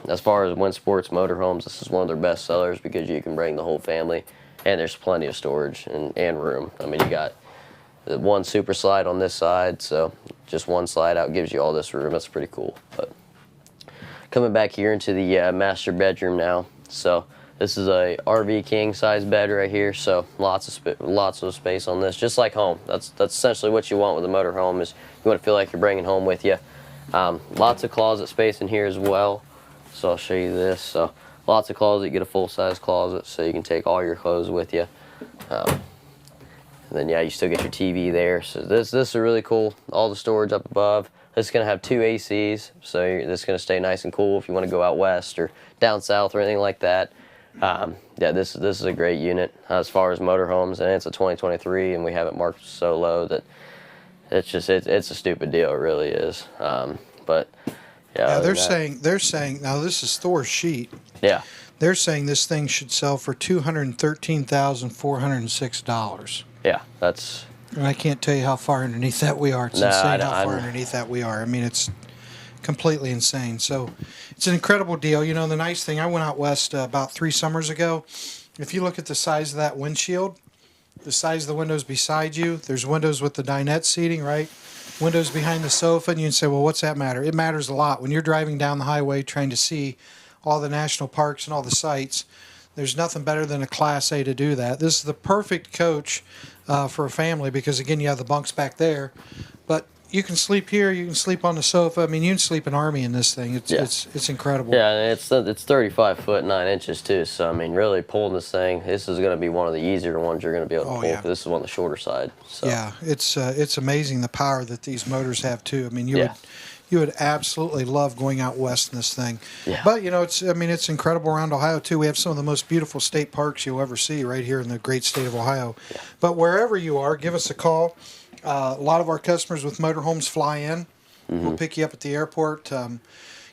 As far as Windsport's motorhomes, this is one of their best sellers because you can bring the whole family, and there's plenty of storage and room. I mean, you got the one super slide on this side, so just one slide out gives you all this room. That's pretty cool. But coming back here into the master bedroom now. So this is a RV king size bed right here. So lots of space on this, just like home. That's essentially what you want with a motorhome, is you want to feel like you're bringing home with you. Lots of closet space in here as well. So I'll show you this. So lots of closet. You get a full size closet, so you can take all your clothes with you. And then yeah, you still get your TV there. So this is really cool. All the storage up above. This is going to have 2 ACs, so this is going to stay nice and cool if you want to go out west or down south or anything like that. Yeah, this is a great unit as far as motorhomes, and it's a 2023, and we have it marked so low that it's a stupid deal. It really is. But Yeah, other they're than that- saying now this is Thor's sheet. Yeah. They're saying this thing should sell for $213,406. Yeah, that's. And I can't tell you how far underneath that we are. It's No, insane I- how far I'm- underneath that we are. I mean, it's completely insane. So it's an incredible deal. You know, the nice thing, I went out west about 3 summers ago. If you look at the size of that windshield, the size of the windows beside you, there's windows with the dinette seating, right? Windows behind the sofa, and you can say, well, what's that matter? It matters a lot. When you're driving down the highway trying to see all the national parks and all the sites, there's nothing better than a Class A to do that. This is the perfect coach for a family because, again, you have the bunks back there. But you can sleep here. You can sleep on the sofa. I mean, you can sleep an army in this thing. It's incredible. Yeah, and it's 35 foot 9 inches too. So I mean, really pulling this thing, this is going to be one of the easier ones you're going to be able to pull. Yeah. This is one of the shorter side. So. Yeah, it's amazing the power that these motors have too. I mean, you would absolutely love going out west in this thing. Yeah. But you know, it's incredible around Ohio too. We have some of the most beautiful state parks you'll ever see right here in the great state of Ohio. Yeah. But wherever you are, give us a call. A lot of our customers with motorhomes fly in. We'll pick you up at the airport.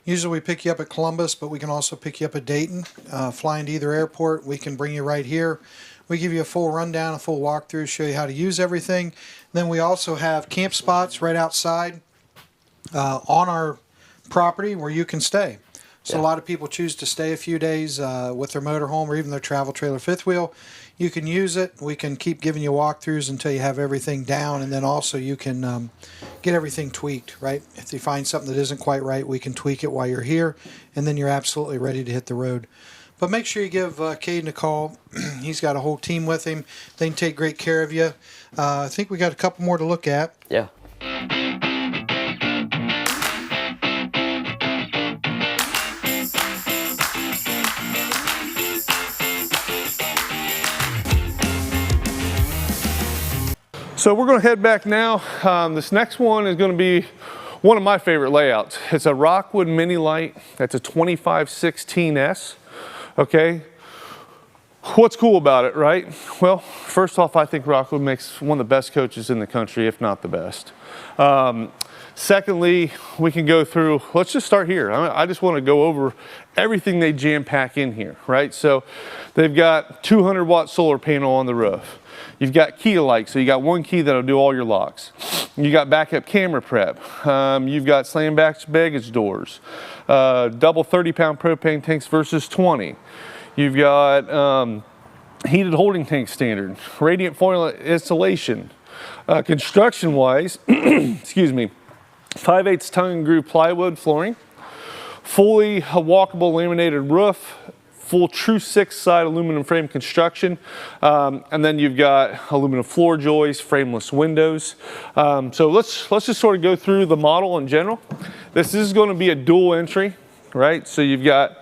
Usually we pick you up at Columbus, but we can also pick you up at Dayton. Fly into either airport. We can bring you right here. We give you a full rundown, a full walkthrough, show you how to use everything. Then we also have camp spots right outside on our property where you can stay. So a lot of people choose to stay a few days with their motorhome or even their travel trailer fifth wheel. You can use it. We can keep giving you walkthroughs until you have everything down, and then also you can get everything tweaked, right? If you find something that isn't quite right, we can tweak it while you're here, and then you're absolutely ready to hit the road. But make sure you give Caden a call. He's got a whole team with him. They can take great care of you. I think we got a couple more to look at. Yeah. So we're going to head back now. This next one is going to be one of my favorite layouts. It's a Rockwood Mini Lite. That's a 2516S. Okay. What's cool about it, right? Well, first off, I think Rockwood makes one of the best coaches in the country, if not the best. Secondly, we can go through, let's just start here. I just want to go over everything they jam pack in here, right? So they've got 200-watt solar panel on the roof. You've got key alike, so you got one key that'll do all your locks. You got backup camera prep. You've got slam baggage doors. Double 30-pound propane tanks versus 20. You've got heated holding tank standard, radiant foil installation. Construction-wise, excuse me, 5/8 tongue and groove plywood flooring, fully walkable laminated roof, full true 6-side aluminum frame construction, and then you've got aluminum floor joists, frameless windows. So let's just sort of go through the model in general. This is going to be a dual entry, right? So you've got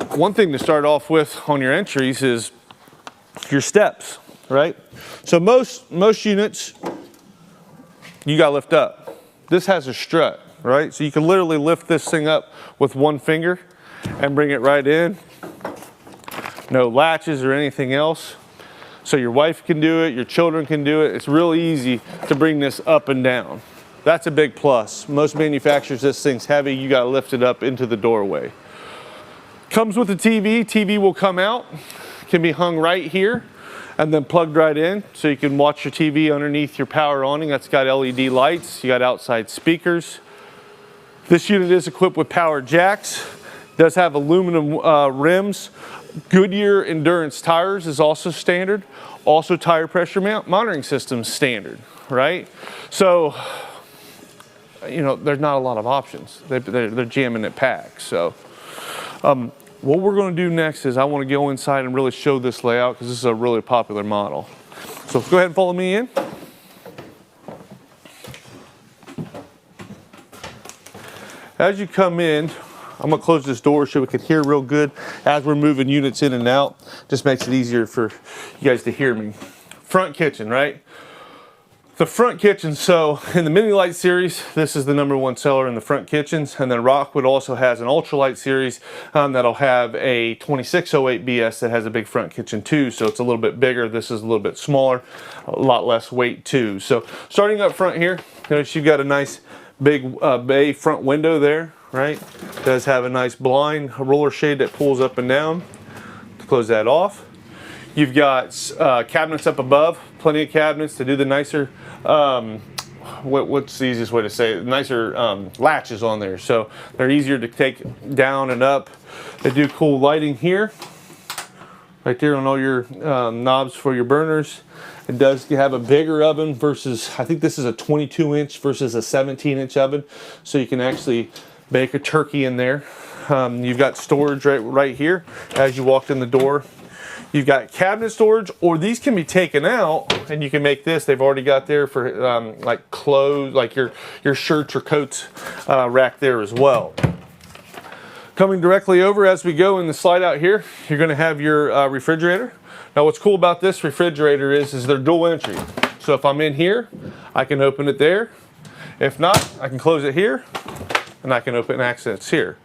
one thing to start off with on your entries is your steps, right? So most units you got to lift up. This has a strut, right? So you can literally lift this thing up with one finger and bring it right in. No latches or anything else. So your wife can do it, your children can do it. It's real easy to bring this up and down. That's a big plus. Most manufacturers, this thing's heavy, you gotta lift it up into the doorway. Comes with a TV. TV will come out, can be hung right here and then plugged right in. So you can watch your TV underneath your power awning. That's got LED lights, you got outside speakers. This unit is equipped with power jacks. Does have aluminum rims. Goodyear Endurance tires is also standard. Also tire pressure monitoring system standard, right? So, you know, there's not a lot of options. They're jamming it packed. So, what we're going to do next is I want to go inside and really show this layout because this is a really popular model. So go ahead and follow me in. As you come in, I'm gonna close this door so we can hear real good as we're moving units in and out. Just makes it easier for you guys to hear me. Front kitchen, right? The front kitchen, so in the Mini Lite series, this is the #1 seller in the front kitchens, and then Rockwood also has an ultralight series that'll have a 2608 BS that has a big front kitchen too, so it's a little bit bigger. This is a little bit smaller, a lot less weight too. So starting up front here, notice you've got a nice big bay front window there, right? Does have a nice blind, a roller shade that pulls up and down to close that off. You've got cabinets up above, plenty of cabinets to do the nicer, what's the easiest way to say it? Nicer latches on there. So they're easier to take down and up. They do cool lighting here. Right there on all your knobs for your burners. It does have a bigger oven versus, I think this is a 22-inch versus a 17-inch oven. So you can actually bake a turkey in there. You've got storage right here as you walked in the door. You've got cabinet storage, or these can be taken out and you can make this. They've already got there for like clothes, like your shirts or coats rack there as well. Coming directly over as we go in the slide out here, you're going to have your refrigerator. Now what's cool about this refrigerator is they're dual entry. So if I'm in here, I can open it there. If not, I can close it here and I can open access here.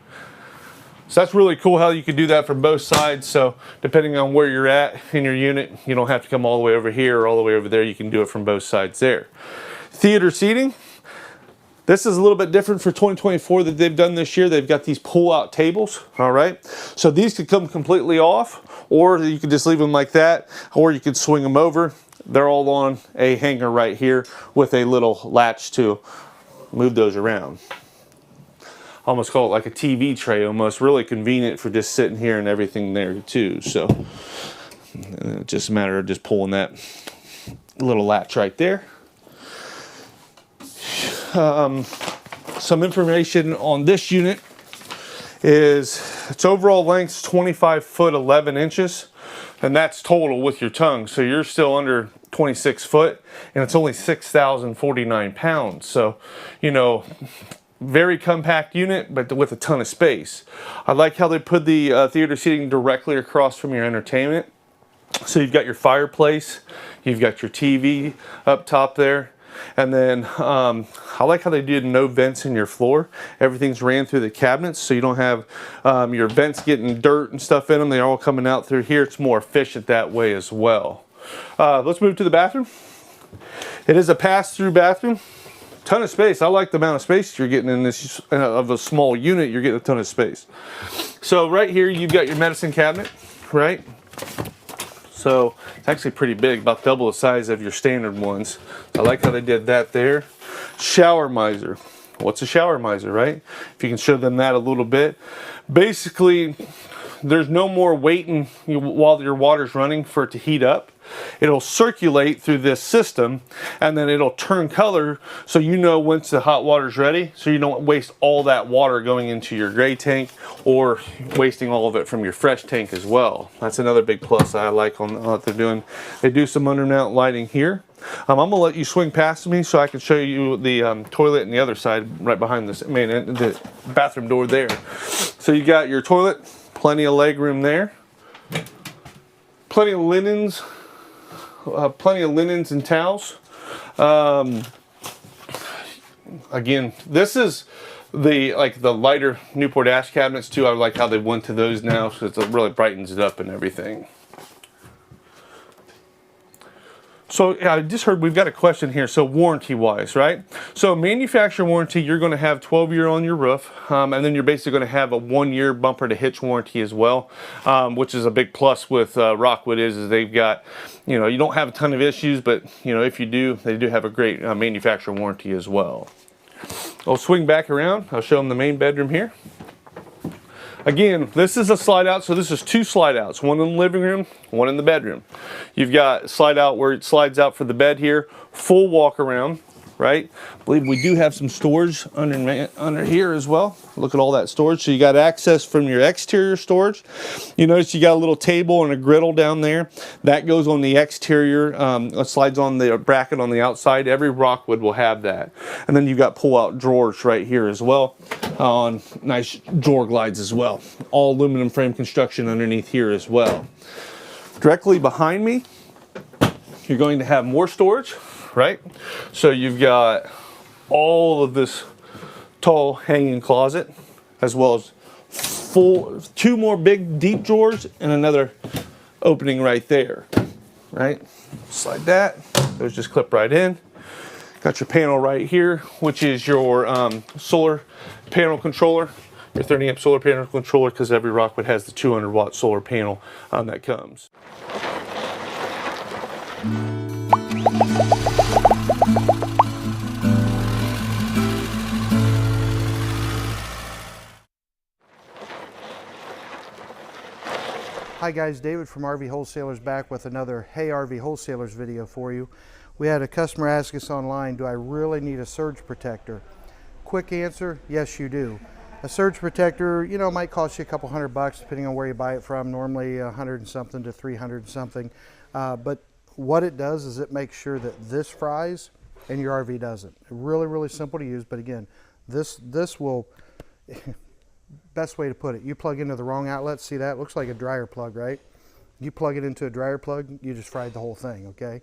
So that's really cool how you can do that from both sides. So depending on where you're at in your unit, you don't have to come all the way over here or all the way over there. You can do it from both sides there. Theater seating. This is a little bit different for 2024 that they've done this year. They've got these pull-out tables, all right? So these could come completely off, or you could just leave them like that, or you could swing them over. They're all on a hanger right here with a little latch to move those around. Almost call it like a TV tray almost. Really convenient for just sitting here and everything there too. So it's just a matter of just pulling that little latch right there. Some information on this unit is its overall length is 25 foot 11 inches, and that's total with your tongue. So you're still under 26 foot, and it's only 6,049 pounds. So, you know, very compact unit, but with a ton of space. I like how they put the theater seating directly across from your entertainment. So you've got your fireplace, you've got your TV up top there. And then I like how they did no vents in your floor. Everything's ran through the cabinets, so you don't have your vents getting dirt and stuff in them. They're all coming out through here. It's more efficient that way as well. Let's move to the bathroom. It is a pass-through bathroom. Ton of space. I like the amount of space you're getting in this of a small unit. You're getting a ton of space. So right here you've got your medicine cabinet, right? So it's actually pretty big, about double the size of your standard ones. I like how they did that there. Shower miser. What's a shower miser, right? If you can show them that a little bit. Basically, there's no more waiting while your water's running for it to heat up. It'll circulate through this system, and then it'll turn color so you know once the hot water's ready, so you don't waste all that water going into your gray tank or wasting all of it from your fresh tank as well. That's another big plus I like on what they're doing. They do some undermount lighting here. I'm gonna let you swing past me so I can show you the toilet on the other side, right behind this the bathroom door there. So you got your toilet, plenty of leg room there, plenty of linens. Plenty of linens and towels. Again, this is the lighter Newport ash cabinets too. I like how they went to those now, so it really brightens it up and everything. So I just heard we've got a question here. So warranty wise, right? So manufacturer warranty, you're going to have 12-year on your roof, and then you're basically going to have a 1-year bumper to hitch warranty as well, which is a big plus with Rockwood is they've got, you know, you don't have a ton of issues, but you know, if you do, they do have a great manufacturer warranty as well. I'll swing back around. I'll show them the main bedroom here. Again, this is a slide out, so this is 2 slide outs, one in the living room, one in the bedroom. You've got slide out where it slides out for the bed here, full walk around, right? I believe we do have some storage under here as well. Look at all that storage. So you got access from your exterior storage. You notice you got a little table and a griddle down there. That goes on the exterior, slides on the bracket on the outside. Every Rockwood will have that. And then you've got pull-out drawers right here as well. On nice drawer glides as well. All aluminum frame construction underneath here as well. Directly behind me, you're going to have more storage, right? So you've got all of this tall hanging closet, as well as 2 more big deep drawers and another opening right there, right? Slide that, those just clip right in. Got your panel right here, which is your solar panel controller, your 30 amp solar panel controller, because every Rockwood has the 200 watt solar panel that comes. Hi guys, David from RV Wholesalers back with another Hey RV Wholesalers video for you. We had a customer ask us online, do I really need a surge protector? Quick answer, yes you do. A surge protector, you know, might cost you a couple $100 depending on where you buy it from, normally 100 and something to 300 and something. But what it does is it makes sure that this fries and your RV doesn't. Really, really simple to use, but again, this will, best way to put it, you plug into the wrong outlet, see that? Looks like a dryer plug, right? You plug it into a dryer plug, you just fried the whole thing, okay?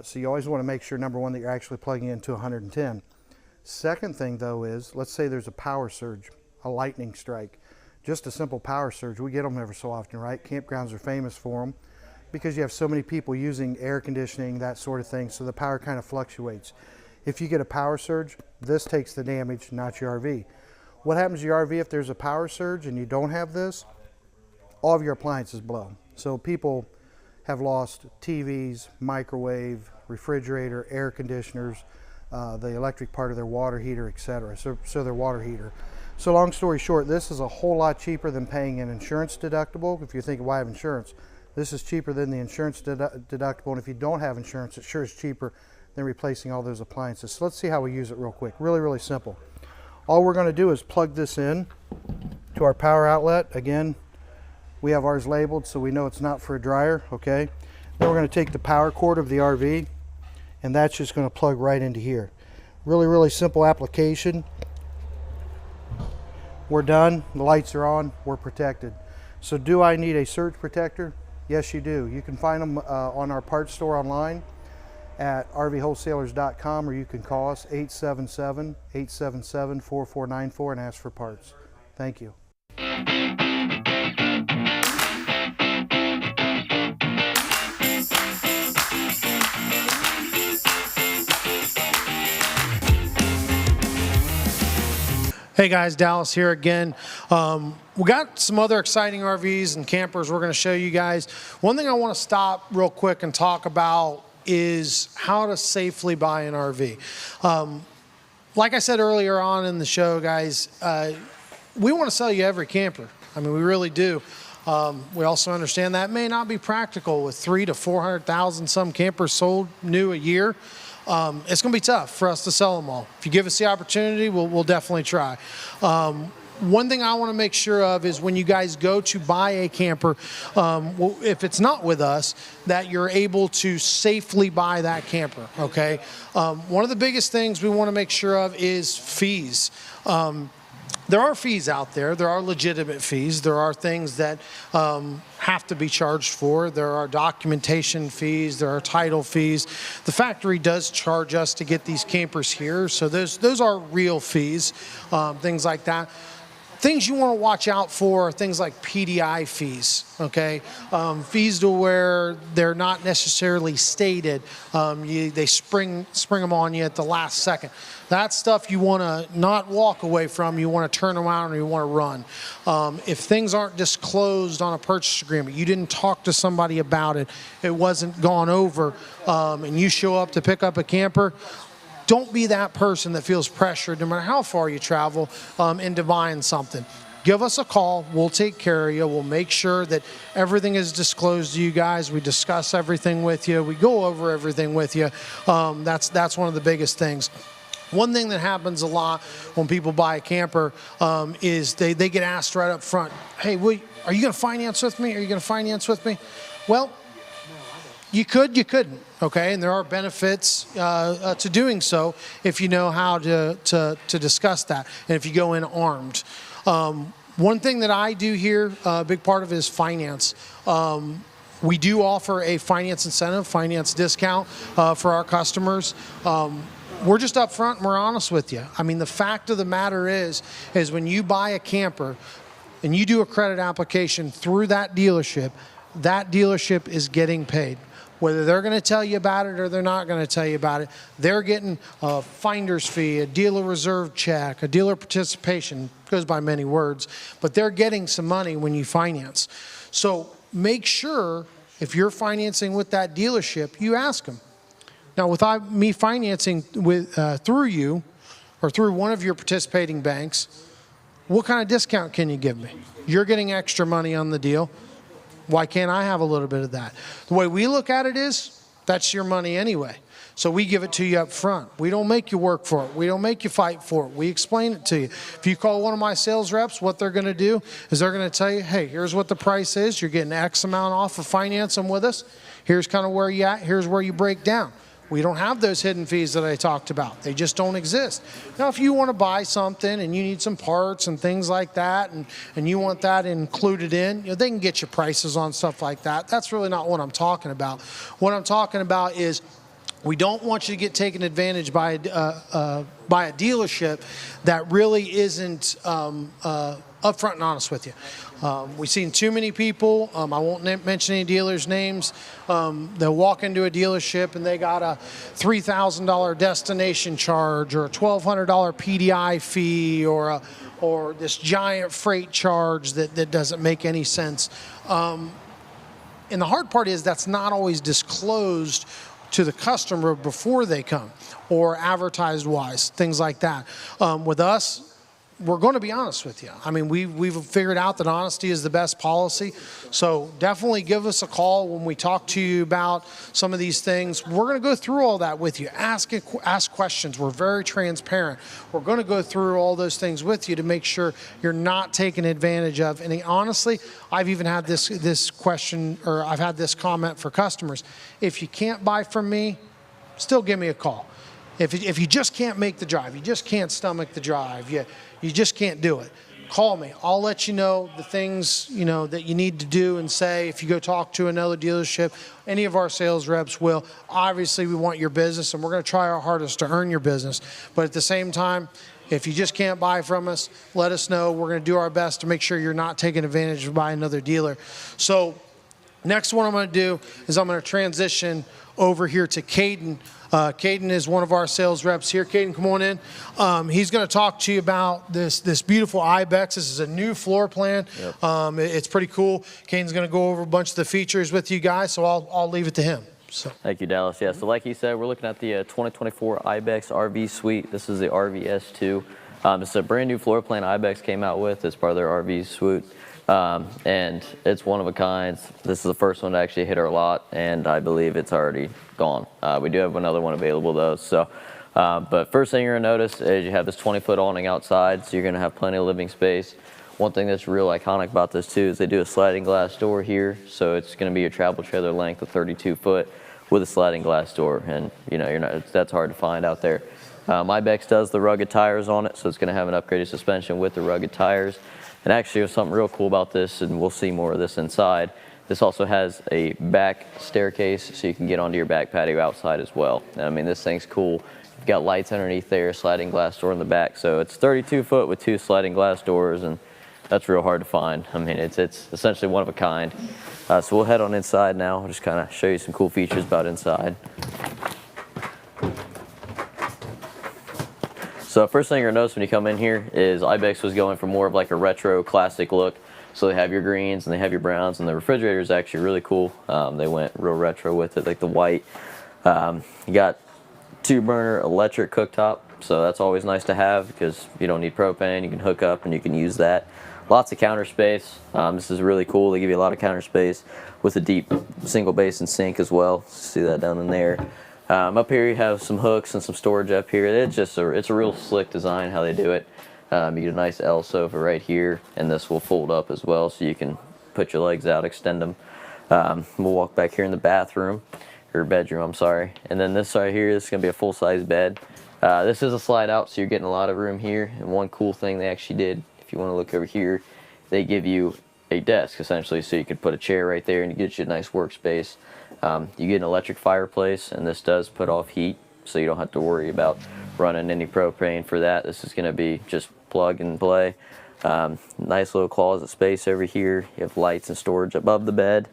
So you always want to make sure, number one, that you're actually plugging into 110. Second thing though is, let's say there's a power surge, a lightning strike, just a simple power surge. We get them ever so often, right? Campgrounds are famous for them because you have so many people using air conditioning, that sort of thing, so the power kind of fluctuates. If you get a power surge, this takes the damage, not your RV. What happens to your RV if there's a power surge and you don't have this? All of your appliances blow. So people have lost TVs, microwave, refrigerator, air conditioners, the electric part of their water heater, etc. So their water heater. So long story short, this is a whole lot cheaper than paying an insurance deductible. If you're thinking, why have insurance? This is cheaper than the insurance deductible, and if you don't have insurance, it sure is cheaper than replacing all those appliances. So let's see how we use it real quick. Really, really simple. All we're going to do is plug this in to our power outlet. Again, we have ours labeled so we know it's not for a dryer, okay? Then we're going to take the power cord of the RV, and that's just going to plug right into here. Really, really simple application. We're done. The lights are on. We're protected. So do I need a surge protector? Yes, you do. You can find them on our parts store online at rvwholesalers.com, or you can call us 877-877-4494 and ask for parts. Thank you. Hey guys, Dallas here again. We got some other exciting RVs and campers we're going to show you guys. One thing I want to stop real quick and talk about is how to safely buy an RV. Like I said earlier on in the show, guys, we want to sell you every camper. I mean, we really do. We also understand that may not be practical with 300,000 to 400,000 some campers sold new a year. It's going to be tough for us to sell them all. If you give us the opportunity, we'll definitely try. One thing I want to make sure of is when you guys go to buy a camper, if it's not with us, that you're able to safely buy that camper, okay? One of the biggest things we want to make sure of is fees. There are fees out there. There are legitimate fees. There are things that have to be charged for. There are documentation fees. There are title fees. The factory does charge us to get these campers here, so those are real fees, things like that. Things you want to watch out for are things like PDI fees, okay? Fees to where they're not necessarily stated. They spring them on you at the last second. That stuff you want to not walk away from. You want to turn around or you want to run. If things aren't disclosed on a purchase agreement, you didn't talk to somebody about it, it wasn't gone over, and you show up to pick up a camper, don't be that person that feels pressured, no matter how far you travel, into buying something. Give us a call. We'll take care of you. We'll make sure that everything is disclosed to you guys. We discuss everything with you. We go over everything with you. That's one of the biggest things. One thing that happens a lot when people buy a camper is they get asked right up front, hey, are you going to finance with me? Are you going to finance with me? Well, you could, you couldn't, okay? And there are benefits to doing so if you know how to discuss that and if you go in armed. One thing that I do here, a big part of it is finance. We do offer a finance incentive, finance discount for our customers. We're just upfront and we're honest with you. I mean, the fact of the matter is when you buy a camper and you do a credit application through that dealership is getting paid. whether they're going to tell you about it or they're not going to tell you about it, they're getting a finder's fee, a dealer reserve check, a dealer participation, goes by many words, but they're getting some money when you finance. So make sure if you're financing with that dealership, you ask them. Now, with me financing through you or through one of your participating banks, what kind of discount can you give me? You're getting extra money on the deal. Why can't I have a little bit of that? The way we look at it is, that's your money anyway. So we give it to you up front. We don't make you work for it. We don't make you fight for it. We explain it to you. If you call one of my sales reps, what they're going to do is they're going to tell you, hey, here's what the price is. You're getting X amount off of financing with us. Here's kind of where you at. Here's where you break down. We don't have those hidden fees that I talked about. They just don't exist. Now, if you want to buy something and you need some parts and things like that, and you want that included in, they can get you prices on stuff like that. That's really not what I'm talking about. What I'm talking about is we don't want you to get taken advantage by a dealership that really isn't upfront and honest with you. We've seen too many people, I won't mention any dealers' names, they'll walk into a dealership and they got a $3,000 destination charge or a $1,200 PDI fee or this giant freight charge that doesn't make any sense. And the hard part is that's not always disclosed to the customer before they come or advertised wise, things like that. With us, we're going to be honest with you. I mean, we've figured out that honesty is the best policy. So definitely give us a call when we talk to you about some of these things. We're going to go through all that with you. Ask questions. We're very transparent. We're going to go through all those things with you to make sure you're not taken advantage of. And honestly, I've even had this question, or I've had this comment for customers. If you can't buy from me, still give me a call. If you just can't make the drive, you just can't stomach the drive, you just can't do it, call me. I'll let you know the things that you need to do and say. If you go talk to another dealership, any of our sales reps will. Obviously, we want your business, and we're going to try our hardest to earn your business. But at the same time, if you just can't buy from us, let us know. We're going to do our best to make sure you're not taken advantage of by another dealer. So next one I'm going to do is I'm going to transition over here to Caden. Caden is one of our sales reps here. Caden, come on in. He's going to talk to you about this beautiful Ibex. This is a new floor plan. Yep. It's pretty cool. Caden's going to go over a bunch of the features with you guys, so I'll leave it to him. So. Thank you, Dallas. Yeah, so like he said, we're looking at the 2024 Ibex RV Suite. This is the RVS2. It's a brand new floor plan Ibex came out with as part of their RV Suite. And it's one of a kind. This is the first one to actually hit our lot, and I believe it's already gone. We do have another one available though. So, but first thing you're gonna notice is you have this 20-foot awning outside, so you're gonna have plenty of living space. One thing that's real iconic about this too is they do a sliding glass door here, so it's gonna be a travel trailer length of 32 foot with a sliding glass door, and that's hard to find out there. Ibex does the rugged tires on it, so it's gonna have an upgraded suspension with the rugged tires. And actually, there's something real cool about this, and we'll see more of this inside. This also has a back staircase, so you can get onto your back patio outside as well. And I mean, this thing's cool. You've got lights underneath there, sliding glass door in the back. So it's 32 foot with 2 sliding glass doors, and that's real hard to find. I mean, it's essentially one of a kind. So we'll head on inside now. I'll just kind of show you some cool features about inside. So first thing you're gonna notice when you come in here is Ibex was going for more of like a retro classic look. So they have your greens and they have your browns, and the refrigerator is actually really cool. They went real retro with it, like the white. You got 2-burner electric cooktop, so that's always nice to have because you don't need propane. You can hook up and you can use that. Lots of counter space. This is really cool. They give you a lot of counter space with a deep single basin sink as well. See that down in there. Up here you have some hooks and some storage up here. It's a real slick design how they do it. You get a nice L sofa right here, and this will fold up as well, so you can put your legs out, extend them. We'll walk back here in the bathroom, or bedroom, I'm sorry. And then this right here, this is gonna be a full-size bed. This is a slide out, so you're getting a lot of room here. And one cool thing they actually did, if you wanna look over here, they give you a desk essentially, so you could put a chair right there and it gets you a nice workspace. You get an electric fireplace, and this does put off heat, so you don't have to worry about running any propane for that. This is going to be just plug and play. Nice little closet space over here. You have lights and storage above the bed.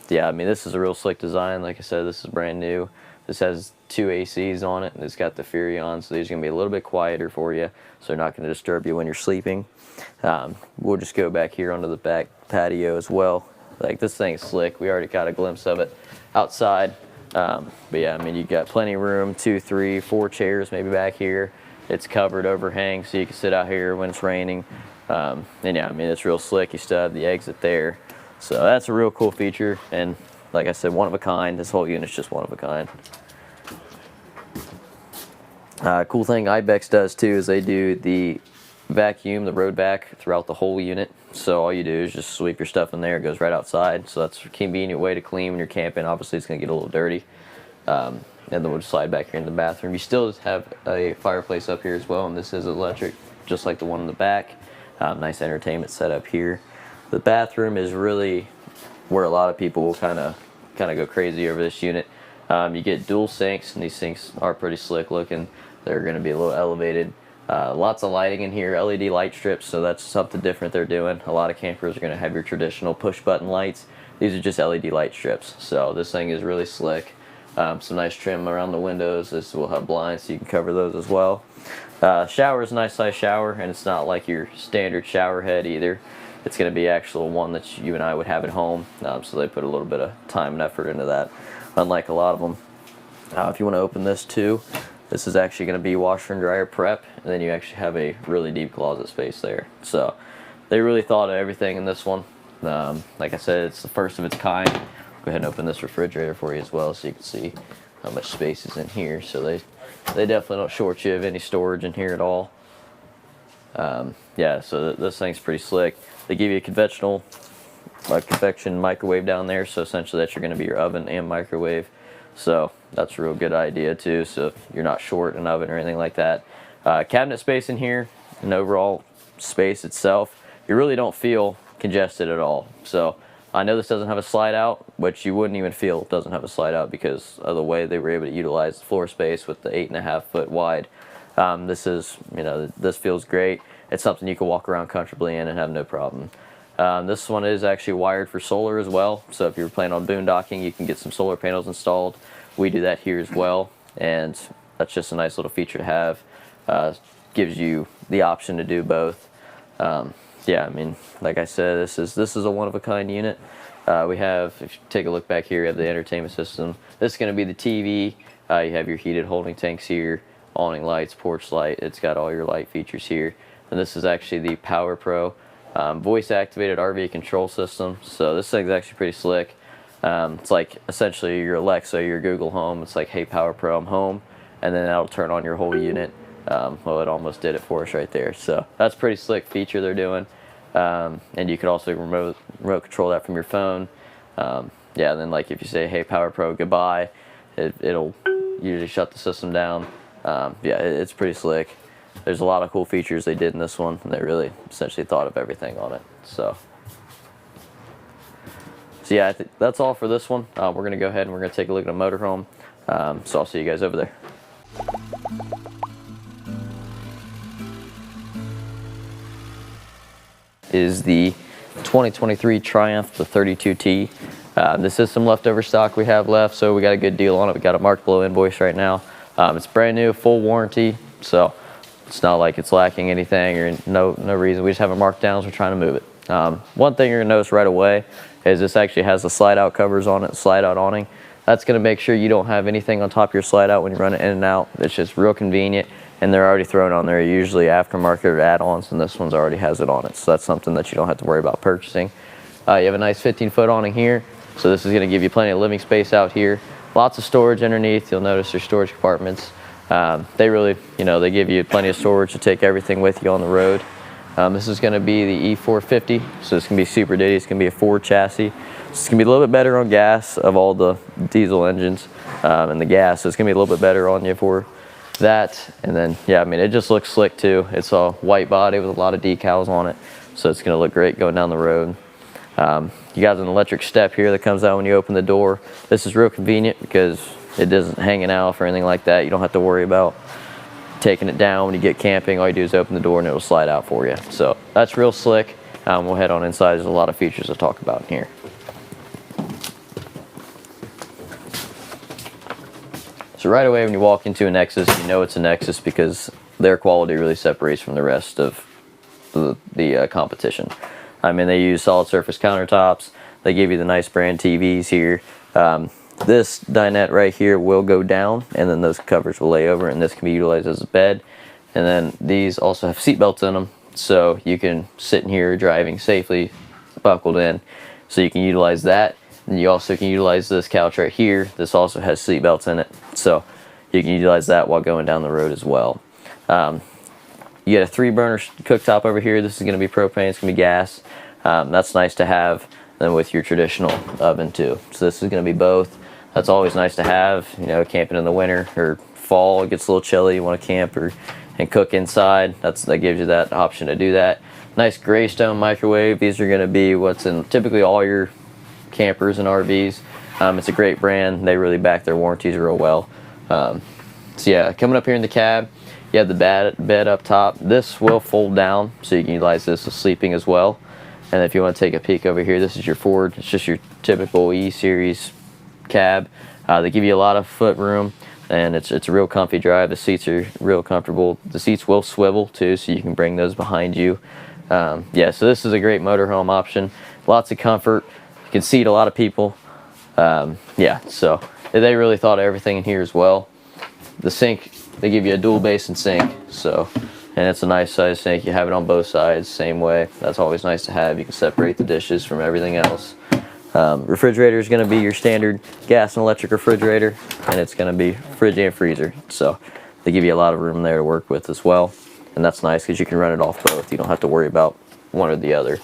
yeah, I mean, this is a real slick design. Like I said, this is brand new. This has 2 ACs on it, and it's got the Furrion, so these are going to be a little bit quieter for you, so they're not going to disturb you when you're sleeping. We'll just go back here onto the back patio as well. Like, this thing's slick. We already got a glimpse of it outside. But yeah, I mean, you got plenty of room, 2, 3, 4 chairs maybe back here. It's covered overhang, so you can sit out here when it's raining. And yeah, I mean, it's real slick. You still have the exit there. So that's a real cool feature. And like I said, one of a kind. This whole unit's just one of a kind. Cool thing Ibex does too is they do the vacuum, the road vac throughout the whole unit. So all you do is just sweep your stuff in there. It goes right outside. So that's a convenient way to clean when you're camping. Obviously, it's going to get a little dirty. And then we'll just slide back here in the bathroom. You still have a fireplace up here as well, and this is electric, just like the one in the back. Nice entertainment setup here. The bathroom is really where a lot of people will kind of go crazy over this unit. You get dual sinks, and these sinks are pretty slick looking. They're going to be a little elevated. Lots of lighting in here, LED light strips, so that's something different they're doing. A lot of campers are going to have your traditional push button lights. These are just LED light strips, so this thing is really slick. Some nice trim around the windows. This will have blinds, so you can cover those as well. Shower is a nice size shower, and it's not like your standard shower head either. It's going to be actual one that you and I would have at home, so they put a little bit of time and effort into that, unlike a lot of them. If you want to open this too, this is actually going to be washer and dryer prep, and then you actually have a really deep closet space there. So they really thought of everything in this one. Like I said, it's the first of its kind. Go ahead and open this refrigerator for you as well, so you can see how much space is in here. So they definitely don't short you of any storage in here at all. Yeah, so this thing's pretty slick. They give you a convection microwave down there, so essentially that's going to be your oven and microwave. So that's a real good idea too, so if you're not short an oven or anything like that. Cabinet space in here, and overall space itself, you really don't feel congested at all. So I know this doesn't have a slide out, but you wouldn't even feel it doesn't have a slide out because of the way they were able to utilize the floor space with the 8.5 foot wide. This is, this feels great. It's something you can walk around comfortably in and have no problem. This one is actually wired for solar as well, so if you're planning on boondocking, you can get some solar panels installed. We do that here as well, and that's just a nice little feature to have. Gives you the option to do both. Yeah, I mean, like I said, this is a one-of-a-kind unit. We have, if you take a look back here, we have the entertainment system. This is going to be the TV. You have your heated holding tanks here, awning lights, porch light. It's got all your light features here. And this is actually the Power Pro voice-activated RV control system. So this thing's actually pretty slick. It's like essentially your Alexa, your Google Home. It's like, hey, Power Pro, I'm home. And then that'll turn on your whole unit. Well, it almost did it for us right there. So that's a pretty slick feature they're doing. And you can also remote control that from your phone. Yeah, and then like if you say, hey, Power Pro, goodbye, it'll usually shut the system down. Yeah, it's pretty slick. There's a lot of cool features they did in this one, and they really essentially thought of everything on it. So yeah, I think that's all for this one. We're going to go ahead and we're going to take a look at a motorhome. So I'll see you guys over there. Is the 2023 Triumph, the 32T. This is some leftover stock we have left, so we got a good deal on it. We got a marked below invoice right now. It's brand new, full warranty, so it's not like it's lacking anything or no reason. We just have it marked down, so we're trying to move it. One thing you're gonna notice right away is this actually has the slide out covers on it, slide out awning. That's gonna make sure you don't have anything on top of your slide out when you run it in and out. It's just real convenient, and they're already thrown on there, usually aftermarket or add-ons, and this one's already has it on it. So that's something that you don't have to worry about purchasing. You have a nice 15-foot awning here, so this is gonna give you plenty of living space out here. Lots of storage underneath. You'll notice there's storage compartments. They really, they give you plenty of storage to take everything with you on the road. This is going to be the E450, so it's going to be super duty. It's going to be a Ford chassis. It's going to be a little bit better on gas of all the diesel engines and the gas. So it's going to be a little bit better on you for that. And then, yeah, I mean, it just looks slick too. It's a white body with a lot of decals on it, so it's going to look great going down the road. You got an electric step here that comes out when you open the door. This is real convenient because it doesn't hanging out or anything like that. You don't have to worry about taking it down when you get camping. All you do is open the door and it'll slide out for you. So that's real slick. We'll head on inside. There's a lot of features to talk about in here. So right away when you walk into a Nexus, you know it's a Nexus because their quality really separates from the rest of the competition. I mean, they use solid surface countertops. They give you the nice brand TVs here. This dinette right here will go down, and then those covers will lay over, and this can be utilized as a bed. And then these also have seat belts in them, so you can sit in here driving safely, buckled in. So you can utilize that. And you also can utilize this couch right here. This also has seat belts in it, so you can utilize that while going down the road as well. You get a 3-burner cooktop over here. This is going to be propane, it's going to be gas. That's nice to have then with your traditional oven too. So this is going to be both. That's always nice to have, you know, camping in the winter or fall. It gets a little chilly, you want to camp and cook inside. That gives you that option to do that. Nice Greystone microwave. These are going to be what's in typically all your campers and RVs. It's a great brand. They really back their warranties real well. So yeah, coming up here in the cab, you have the bed up top. This will fold down, so you can utilize this as sleeping as well. And if you want to take a peek over here, this is your Ford. It's just your typical E-Series cab. They give you a lot of foot room, and it's a real comfy drive. The seats are real comfortable. The seats will swivel too, so you can bring those behind you. Yeah, so this is a great motorhome option. Lots of comfort. You can seat a lot of people. Yeah, so they really thought of everything in here as well. The sink, they give you a dual basin sink, so, and it's a nice size sink. You have it on both sides, same way. That's always nice to have. You can separate the dishes from everything else. Refrigerator is going to be your standard gas and electric refrigerator, and it's going to be fridge and freezer. So they give you a lot of room there to work with as well, and that's nice because you can run it off both. You don't have to worry about one or the other.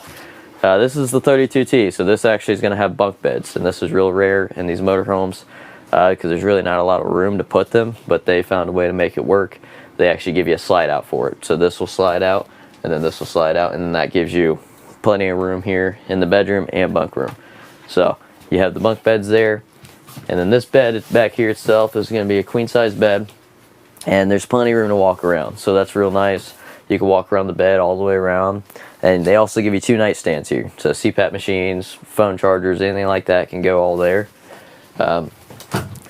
This is the 32T, so this actually is going to have bunk beds, and this is real rare in these motorhomes because there's really not a lot of room to put them, but they found a way to make it work. They actually give you a slide out for it. So this will slide out, and then this will slide out, and then that gives you plenty of room here in the bedroom and bunk room. So you have the bunk beds there, and then this bed back here itself is going to be a queen size bed, and there's plenty of room to walk around, so that's real nice. You can walk around the bed all the way around, and they also give you 2 nightstands here, so CPAP machines, phone chargers, anything like that can go all there.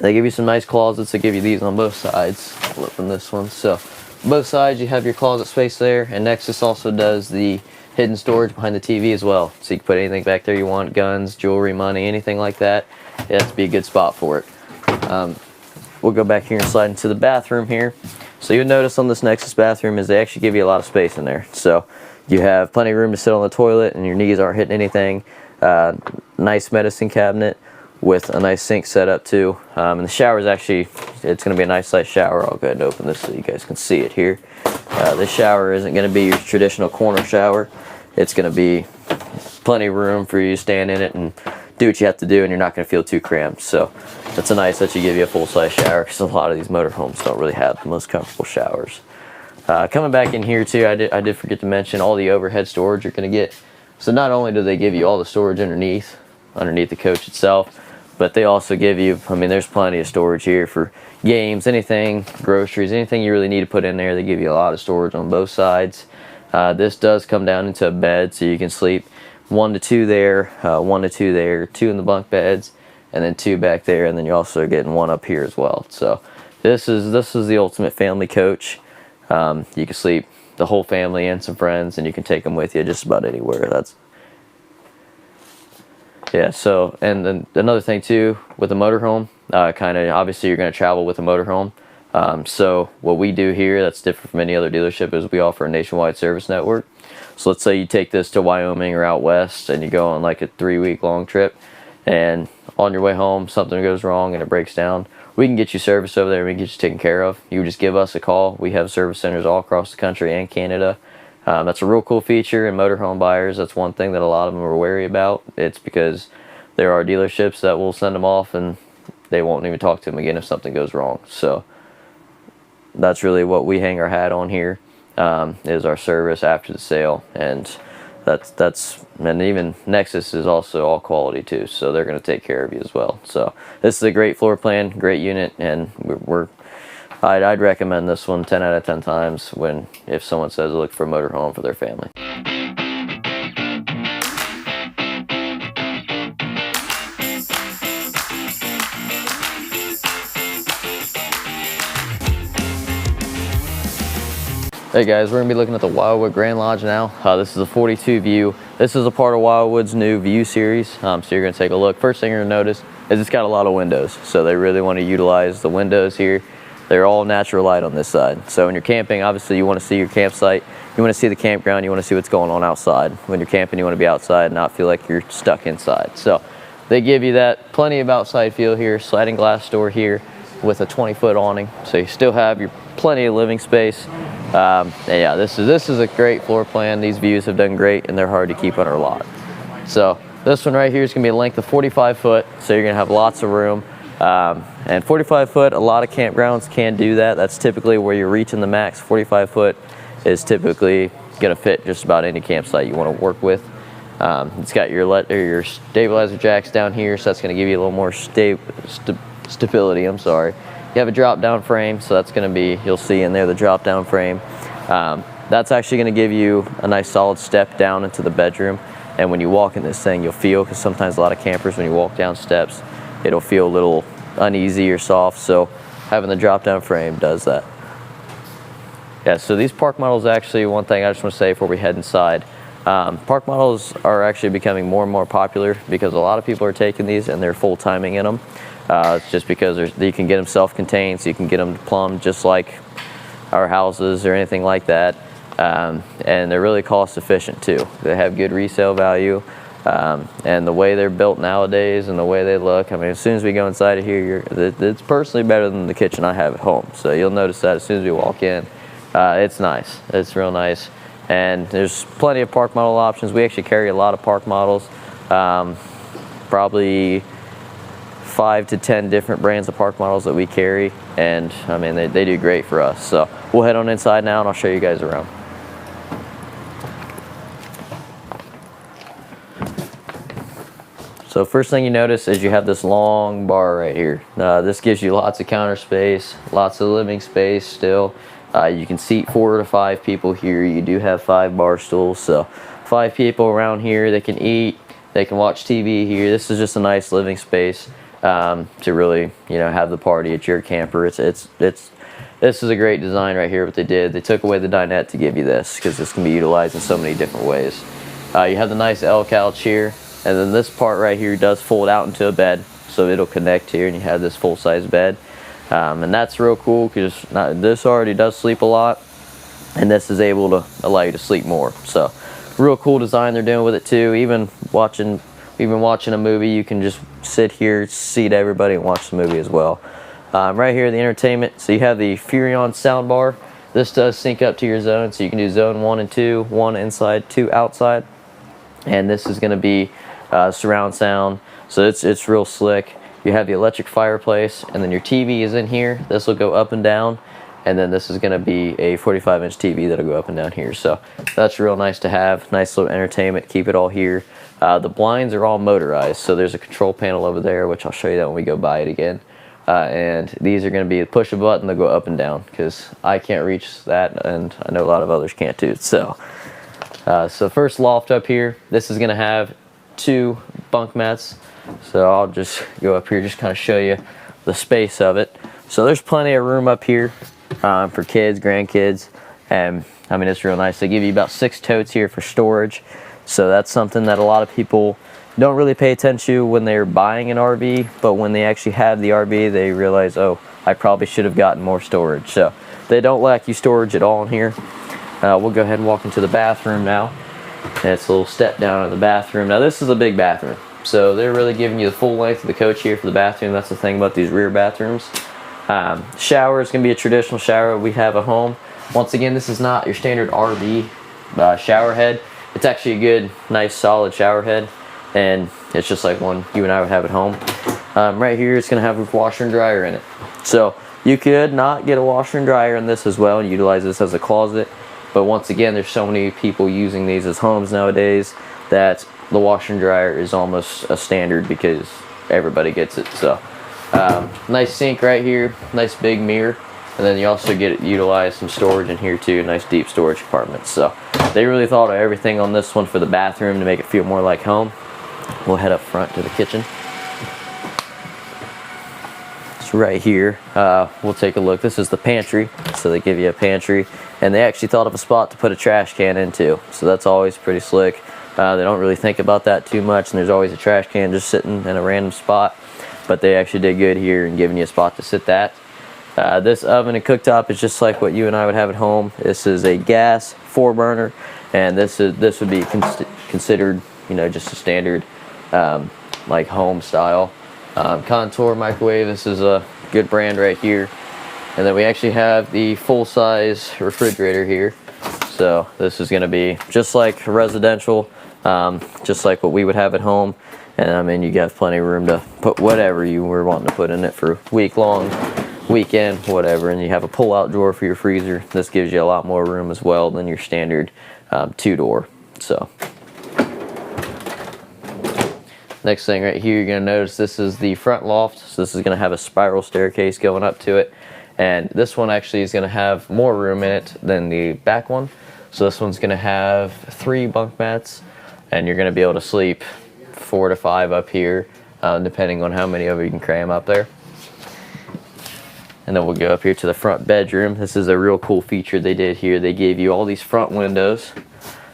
They give you some nice closets. They give you these on both sides. Flip from this one, so both sides you have your closet space there, and Nexus also does the hidden storage behind the TV as well, so you can put anything back there you want, guns, jewelry, money, anything like that. It has to be a good spot for it. We'll go back here and slide into the bathroom here. So you'll notice on this Nexus bathroom is they actually give you a lot of space in there. So you have plenty of room to sit on the toilet and your knees aren't hitting anything. Nice medicine cabinet with a nice sink set up too. And the shower is actually, it's going to be a nice size shower. I'll go ahead and open this so you guys can see it here. This shower isn't going to be your traditional corner shower. It's going to be plenty of room for you to stand in it and do what you have to do, and you're not going to feel too cramped. So it's a nice that you give you a full-size shower, because a lot of these motorhomes don't really have the most comfortable showers. Coming back in here too, I did forget to mention all the overhead storage you're going to get. So not only do they give you all the storage underneath the coach itself, but they also give you, I mean, there's plenty of storage here for games, anything, groceries, anything you really need to put in there. They give you a lot of storage on both sides. This does come down into a bed, so you can sleep 1 to 2 there, 1 to 2 there, 2 in the bunk beds, and then 2 back there, and then you're also getting 1 up here as well. So this is the ultimate family coach. You can sleep the whole family and some friends, and you can take them with you just about anywhere. Yeah, so, and then another thing too, with a motorhome, kind of, obviously you're going to travel with a motorhome. So what we do here that's different from any other dealership is we offer a nationwide service network. So let's say you take this to Wyoming or out west and you go on like a 3-week long trip, and on your way home something goes wrong and it breaks down. We can get you service over there. We can get you taken care of. You just give us a call. We have service centers all across the country and Canada. That's a real cool feature in motorhome buyers. That's one thing that a lot of them are wary about. It's because there are dealerships that will send them off and they won't even talk to them again if something goes wrong. So that's really what we hang our hat on here, is our service after the sale. And and even Nexus is also all quality too, so they're going to take care of you as well. So this is a great floor plan, great unit, and I'd recommend this one 10 out of 10 times if someone says look for a motorhome for their family. Hey guys, we're gonna be looking at the Wildwood Grand Lodge now. This is a 42 view. This is a part of Wildwood's new view series. So you're gonna take a look. First thing you're gonna notice is it's got a lot of windows. So they really want to utilize the windows here. They're all natural light on this side. So when you're camping, obviously you want to see your campsite. You want to see the campground. You want to see what's going on outside. When you're camping, you want to be outside and not feel like you're stuck inside. So they give you that plenty of outside feel here. Sliding glass door here with a 20-foot awning. So you still have your plenty of living space. And yeah, this is a great floor plan. These views have done great and they're hard to keep on our lot. So this one right here is gonna be a length of 45 foot. So you're gonna have lots of room. And 45 foot, a lot of campgrounds can do that. That's typically where you're reaching the max. 45 foot is typically gonna fit just about any campsite you wanna work with. It's got your stabilizer jacks down here, so that's gonna give you a little more stability, I'm sorry. You have a drop down frame, so that's gonna be, you'll see in there the drop down frame. That's actually gonna give you a nice solid step down into the bedroom. And when you walk in this thing, you'll feel, because sometimes a lot of campers, when you walk down steps, it'll feel a little uneasy or soft. So having the drop down frame does that. Yeah, so these park models, actually, one thing I just want to say before we head inside, park models are actually becoming more and more popular because a lot of people are taking these and they're full timing in them. It's just because you can get them self-contained, so you can get them plumbed just like our houses or anything like that. And they're really cost efficient too. They have good resale value. And the way they're built nowadays and the way they look, I mean, as soon as we go inside of here, it's personally better than the kitchen I have at home. So you'll notice that as soon as we walk in, it's nice. It's real nice. And there's plenty of park model options. We actually carry a lot of park models, probably 5 to 10 different brands of park models that we carry, and I mean they do great for us. So we'll head on inside now and I'll show you guys around. So first thing you notice is you have this long bar right here. This gives you lots of counter space, lots of living space still. You can seat 4 to 5 people here. You do have 5 bar stools, so 5 people around here. They can eat, they can watch TV here. This is just a nice living space to really, you know, have the party at your camper. This is a great design right here. What they did, they took away the dinette to give you this, because this can be utilized in so many different ways. You have the nice L couch here, and then this part right here does fold out into a bed, so it'll connect here, and you have this full-size bed. And that's real cool because this already does sleep a lot, and this is able to allow you to sleep more. So real cool design they're doing with it too. Even watching a movie, you can just sit here, seat everybody, and watch the movie as well. Right here, the entertainment. So you have the Furrion sound bar. This does sync up to your zone, so you can do zone 1 and 2, 1 inside, 2 outside. And this is going to be surround sound, so it's real slick. You have the electric fireplace, and then your TV is in here. This will go up and down, and then this is going to be a 45-inch TV that'll go up and down here. So that's real nice to have. Nice little entertainment. Keep it all here. The blinds are all motorized, so there's a control panel over there, which I'll show you that when we go by it again. And these are going to be a push a button to go up and down, because I can't reach that, and I know a lot of others can't too. So first loft up here. This is going to have 2 bunk mats. So I'll just go up here, just kind of show you the space of it. So there's plenty of room up here for kids, grandkids, and I mean, it's real nice. They give you about 6 totes here for storage. So that's something that a lot of people don't really pay attention to when they're buying an RV, but when they actually have the RV, they realize, oh, I probably should have gotten more storage. So they don't lack you storage at all in here. We'll go ahead and walk into the bathroom now. And it's a little step down in the bathroom. Now this is a big bathroom, so they're really giving you the full length of the coach here for the bathroom. That's the thing about these rear bathrooms. Shower is going to be a traditional shower we have at home. Once again, this is not your standard RV shower head. It's actually a good, nice, solid shower head, and it's just like one you and I would have at home. Right here, it's going to have a washer and dryer in it. So you could not get a washer and dryer in this as well and utilize this as a closet. But once again, there's so many people using these as homes nowadays that the washer and dryer is almost a standard because everybody gets it. So nice sink right here, nice big mirror, and then you also get utilize some storage in here too, nice deep storage compartments. So they really thought of everything on this one for the bathroom to make it feel more like home. We'll head up front to the kitchen. Right here, we'll take a look. This is the pantry, so they give you a pantry, and they actually thought of a spot to put a trash can into. So that's always pretty slick. They don't really think about that too much, and there's always a trash can just sitting in a random spot. But they actually did good here in giving you a spot to sit that. This oven and cooktop is just like what you and I would have at home. This is a gas 4-burner, and this would be considered, you know, just a standard like home style. Contour microwave. This is a good brand right here. And then we actually have the full-size refrigerator here. So this is going to be just like residential, just like what we would have at home. And I mean, you got plenty of room to put whatever you were wanting to put in it for week long, weekend, whatever. And you have a pull-out drawer for your freezer. This gives you a lot more room as well than your standard 2-door. So next thing right here, you're going to notice this is the front loft. So this is going to have a spiral staircase going up to it. And this one actually is going to have more room in it than the back one. So this one's going to have 3 bunk mats, and you're going to be able to sleep 4 to 5 up here, depending on how many of you can cram up there. And then we'll go up here to the front bedroom. This is a real cool feature they did here. They gave you all these front windows,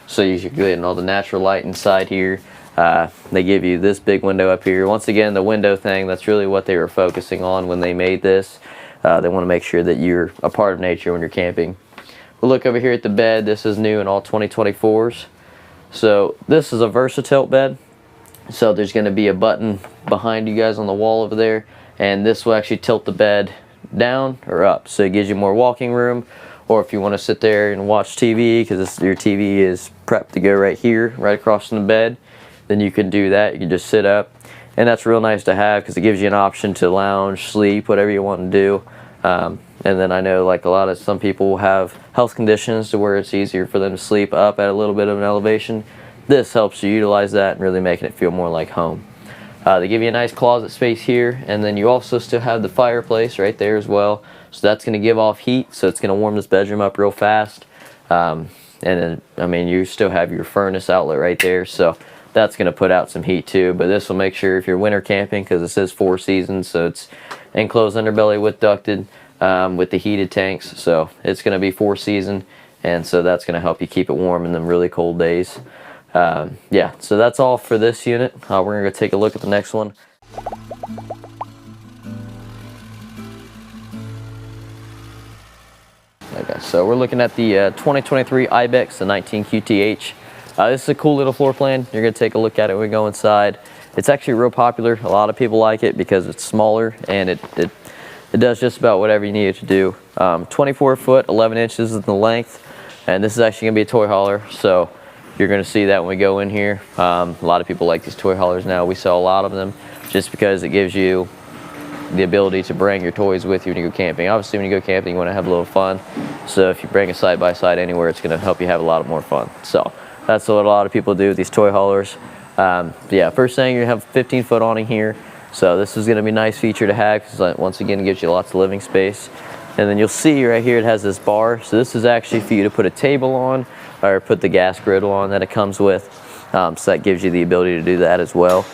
so you should get all the natural light inside here. They give you this big window up here. Once again, the window thing, that's really what they were focusing on when they made this. They want to make sure that you're a part of nature when you're camping. We'll look over here at the bed. This is new in all 2024s. So this is a versatile bed. So there's going to be a button behind you guys on the wall over there, and this will actually tilt the bed down or up. So it gives you more walking room, or if you want to sit there and watch TV, because your TV is prepped to go right here, right across from the bed, then you can do that. You can just sit up. And that's real nice to have because it gives you an option to lounge, sleep, whatever you want to do. And then I know like some people have health conditions to where it's easier for them to sleep up at a little bit of an elevation. This helps you utilize that and really making it feel more like home. They give you a nice closet space here, and then you also still have the fireplace right there as well. So that's going to give off heat, so it's going to warm this bedroom up real fast. And then, I mean, you still have your furnace outlet right there, so that's going to put out some heat too. But this will make sure if you're winter camping, because it says 4 seasons, so it's enclosed underbelly with ducted with the heated tanks, so it's going to be 4 season, and so that's going to help you keep it warm in them really cold days. Yeah, so that's all for this unit. We're going to go take a look at the next one. Okay, so we're looking at the 2023 Ibex, the 19 QTH. This is a cool little floor plan. You're going to take a look at it when we go inside. It's actually real popular. A lot of people like it because it's smaller and it does just about whatever you need it to do. 24 foot, 11 inches in the length, and this is actually going to be a toy hauler, so you're going to see that when we go in here. A lot of people like these toy haulers now. We sell a lot of them just because it gives you the ability to bring your toys with you when you go camping. Obviously, when you go camping, you want to have a little fun. So if you bring a side-by-side anywhere, it's going to help you have a lot more fun. So that's what a lot of people do with these toy haulers. Yeah, first thing, you have 15-foot awning here. So this is going to be a nice feature to have because once again, it gives you lots of living space. And then you'll see right here, it has this bar. So this is actually for you to put a table on or put the gas griddle on that it comes with. So that gives you the ability to do that as well.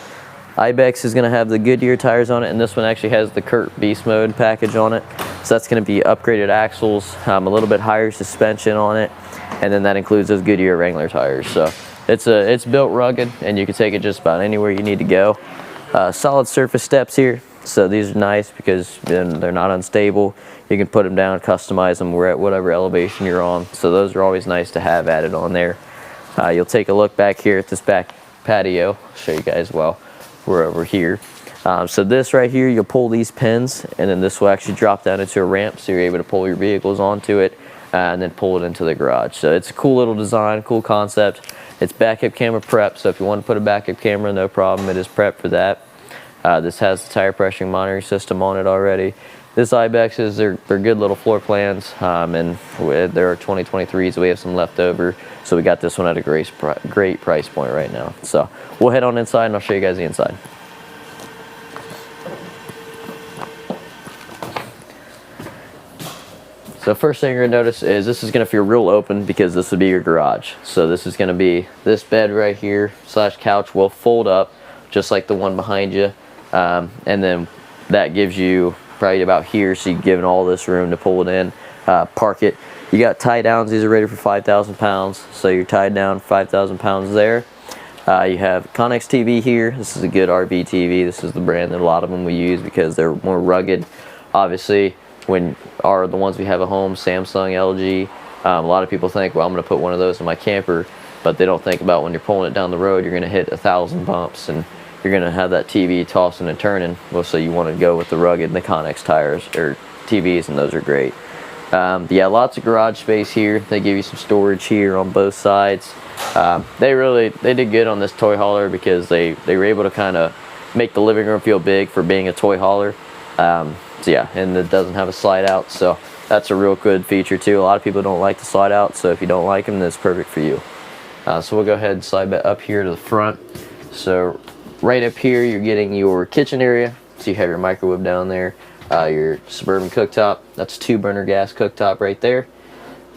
Ibex is going to have the Goodyear tires on it, and this one actually has the Kurt Beast Mode package on it. So that's going to be upgraded axles, a little bit higher suspension on it, and then that includes those Goodyear Wrangler tires. So it's built rugged, and you can take it just about anywhere you need to go. Solid surface steps here, so these are nice because they're not unstable. You can put them down, customize them at whatever elevation you're on. So those are always nice to have added on there. You'll take a look back here at this back patio. I'll show you guys well. We're over here. So this right here, you'll pull these pins, and then this will actually drop down into a ramp, so you're able to pull your vehicles onto it and then pull it into the garage. So it's a cool little design, cool concept. It's backup camera prep, so if you want to put a backup camera, no problem. It is prepped for that. This has the tire pressure monitoring system on it already. This Ibexes, they're good little floor plans, and there are 2023s. We have some left over, so we got this one at a great price point right now. So we'll head on inside, and I'll show you guys the inside. So first thing you're going to notice is this is going to feel real open because this would be your garage. So this is going to be this bed right here / couch will fold up just like the one behind you, and then that gives you probably about here, so you're given all this room to pull it in, park it. You got tie downs. These are rated for 5,000 pounds. So you're tied down 5,000 pounds there. You have Connex TV here. This is a good RV TV. This is the brand that a lot of them we use because they're more rugged. Obviously, when the ones we have at home, Samsung, LG, a lot of people think, well, I'm going to put one of those in my camper, but they don't think about when you're pulling it down the road, you're going to hit 1,000 bumps and you're going to have that TV tossing and turning. Well, so you want to go with the rugged and the Connex tires or TVs, and those are great. Yeah, lots of garage space here. They give you some storage here on both sides. They did good on this toy hauler because they were able to kind of make the living room feel big for being a toy hauler. So yeah, and it doesn't have a slide out, so that's a real good feature too. A lot of people don't like the slide out, so if you don't like them, then it's perfect for you. So we'll go ahead and slide back up here to the front. So right up here, you're getting your kitchen area. So you have your microwave down there, your Suburban cooktop. That's 2-burner gas cooktop right there,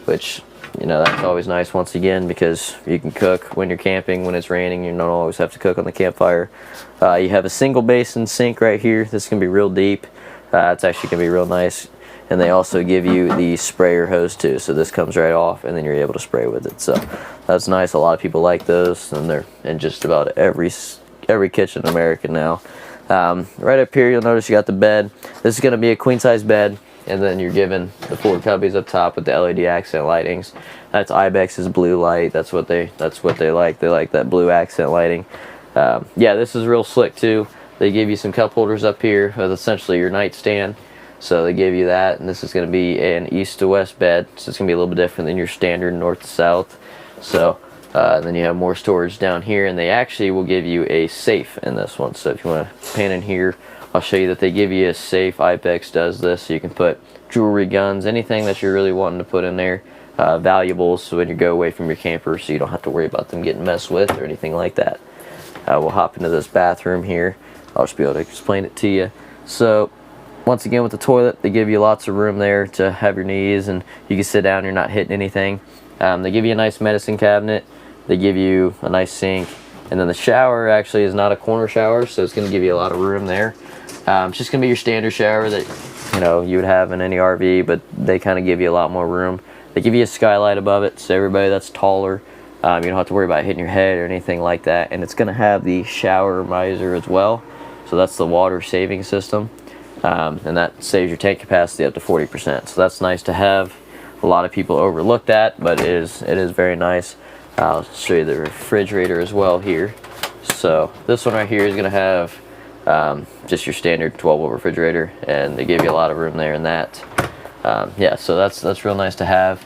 which, you know, that's always nice once again because you can cook when you're camping, when it's raining. You don't always have to cook on the campfire. You have a single basin sink right here. This can be real deep. It's actually going to be real nice. And they also give you the sprayer hose too. So this comes right off and then you're able to spray with it. So that's nice. A lot of people like those, and they're in just about every kitchen in America now. Right up here, you'll notice you got the bed. This is going to be a queen size bed. And then you're given the 4 cubbies up top with the LED accent lightings. That's Ibex's blue light. That's what they like. They like that blue accent lighting. Yeah, this is real slick too. They give you some cup holders up here with essentially your nightstand. So they give you that, and this is going to be an east to west bed. So it's going to be a little bit different than your standard north to south. So then you have more storage down here, and they actually will give you a safe in this one. So if you want to pan in here, I'll show you that they give you a safe. Ibex does this, so you can put jewelry, guns, anything that you're really wanting to put in there. Valuables, so when you go away from your camper, so you don't have to worry about them getting messed with or anything like that. We'll hop into this bathroom here. I'll just be able to explain it to you. So once again, with the toilet, they give you lots of room there to have your knees, and you can sit down, you're not hitting anything. They give you a nice medicine cabinet. They give you a nice sink. And then the shower actually is not a corner shower, so it's going to give you a lot of room there. It's just going to be your standard shower that, you know, you would have in any RV, but they kind of give you a lot more room. They give you a skylight above it, so everybody that's taller, you don't have to worry about hitting your head or anything like that. And it's going to have the shower miser as well. So that's the water saving system, and that saves your tank capacity up to 40%. So that's nice to have. A lot of people overlook that, but it is very nice. I'll show you the refrigerator as well here. So this one right here is going to have just your standard 12-volt refrigerator, and they give you a lot of room there in that. Yeah, so that's real nice to have.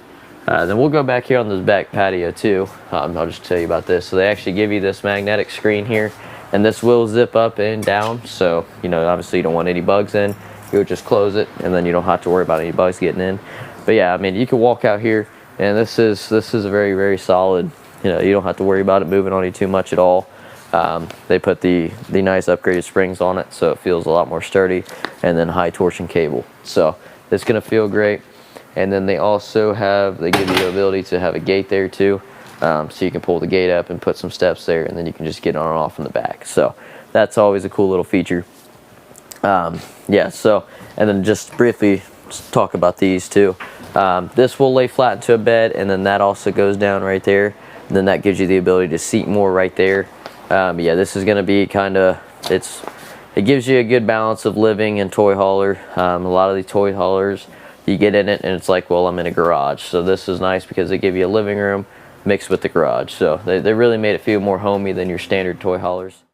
Then we'll go back here on this back patio too. I'll just tell you about this. So they actually give you this magnetic screen here, and this will zip up and down. So, you know, obviously you don't want any bugs in. You'll just close it, and then you don't have to worry about any bugs getting in. But yeah, I mean, you can walk out here, and this is a very, very solid. You know, you don't have to worry about it moving on you too much at all. They put the nice upgraded springs on it, so it feels a lot more sturdy, and then high torsion cable. So it's gonna feel great. And then they also they give you the ability to have a gate there too. So you can pull the gate up and put some steps there, and then you can just get on and off in the back. So that's always a cool little feature. Yeah, so, and then just briefly talk about these too. This will lay flat into a bed, and then that also goes down right there. And then that gives you the ability to seat more right there. Yeah, this is going to be kind of, it gives you a good balance of living and toy hauler. A lot of these toy haulers, you get in it and it's like, well, I'm in a garage. So this is nice because they give you a living room mixed with the garage. So they really made it feel more homey than your standard toy haulers.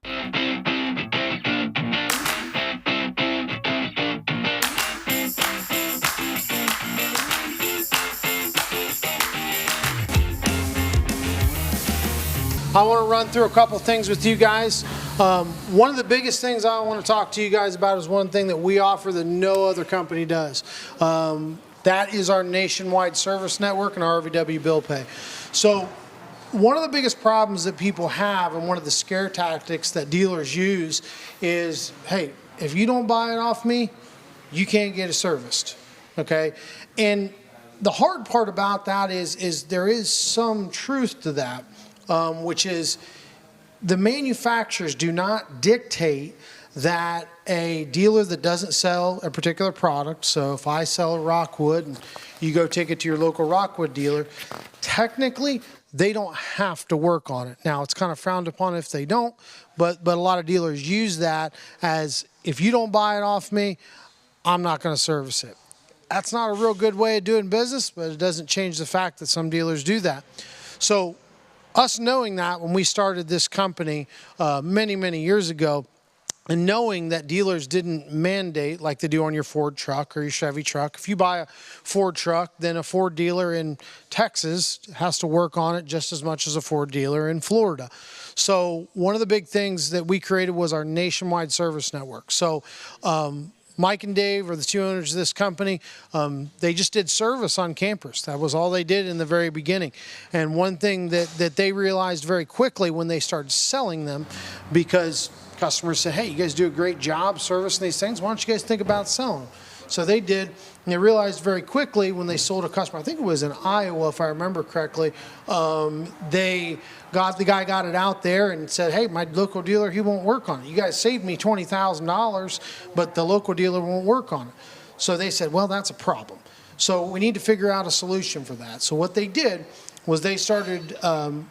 I want to run through a couple things with you guys. One of the biggest things I want to talk to you guys about is one thing that we offer that no other company does. That is our nationwide service network and our RVW bill pay. So one of the biggest problems that people have, and one of the scare tactics that dealers use, is, hey, if you don't buy it off me, you can't get it serviced, okay? And the hard part about that is there is some truth to that. Which is the manufacturers do not dictate that a dealer that doesn't sell a particular product, so if I sell a Rockwood and you go take it to your local Rockwood dealer, technically they don't have to work on it. Now, it's kind of frowned upon if they don't, but a lot of dealers use that as, if you don't buy it off me, I'm not going to service it. That's not a real good way of doing business, but it doesn't change the fact that some dealers do that. So us knowing that when we started this company many, many years ago, and knowing that dealers didn't mandate like they do on your Ford truck or your Chevy truck. If you buy a Ford truck, then a Ford dealer in Texas has to work on it just as much as a Ford dealer in Florida. So one of the big things that we created was our nationwide service network. So Mike and Dave are the two owners of this company. They just did service on campers. That was all they did in the very beginning. And one thing that they realized very quickly when they started selling them, because customers said, hey, you guys do a great job servicing these things. Why don't you guys think about selling them? So they did, and they realized very quickly when they sold a customer, I think it was in Iowa, if I remember correctly, the guy got it out there and said, hey, my local dealer, he won't work on it. You guys saved me $20,000, but the local dealer won't work on it. So they said, well, that's a problem. So we need to figure out a solution for that. So what they did was they started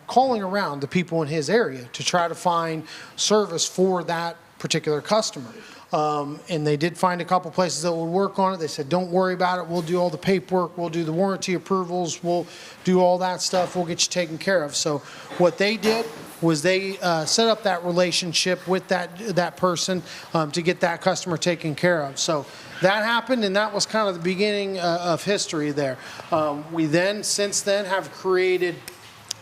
calling around the people in his area to try to find service for that particular customer. And they did find a couple places that would work on it. They said, don't worry about it. We'll do all the paperwork. We'll do the warranty approvals. We'll do all that stuff. We'll get you taken care of. So what they did was they set up that relationship with that person to get that customer taken care of. So that happened, and that was kind of the beginning of history there. We then, since then, have created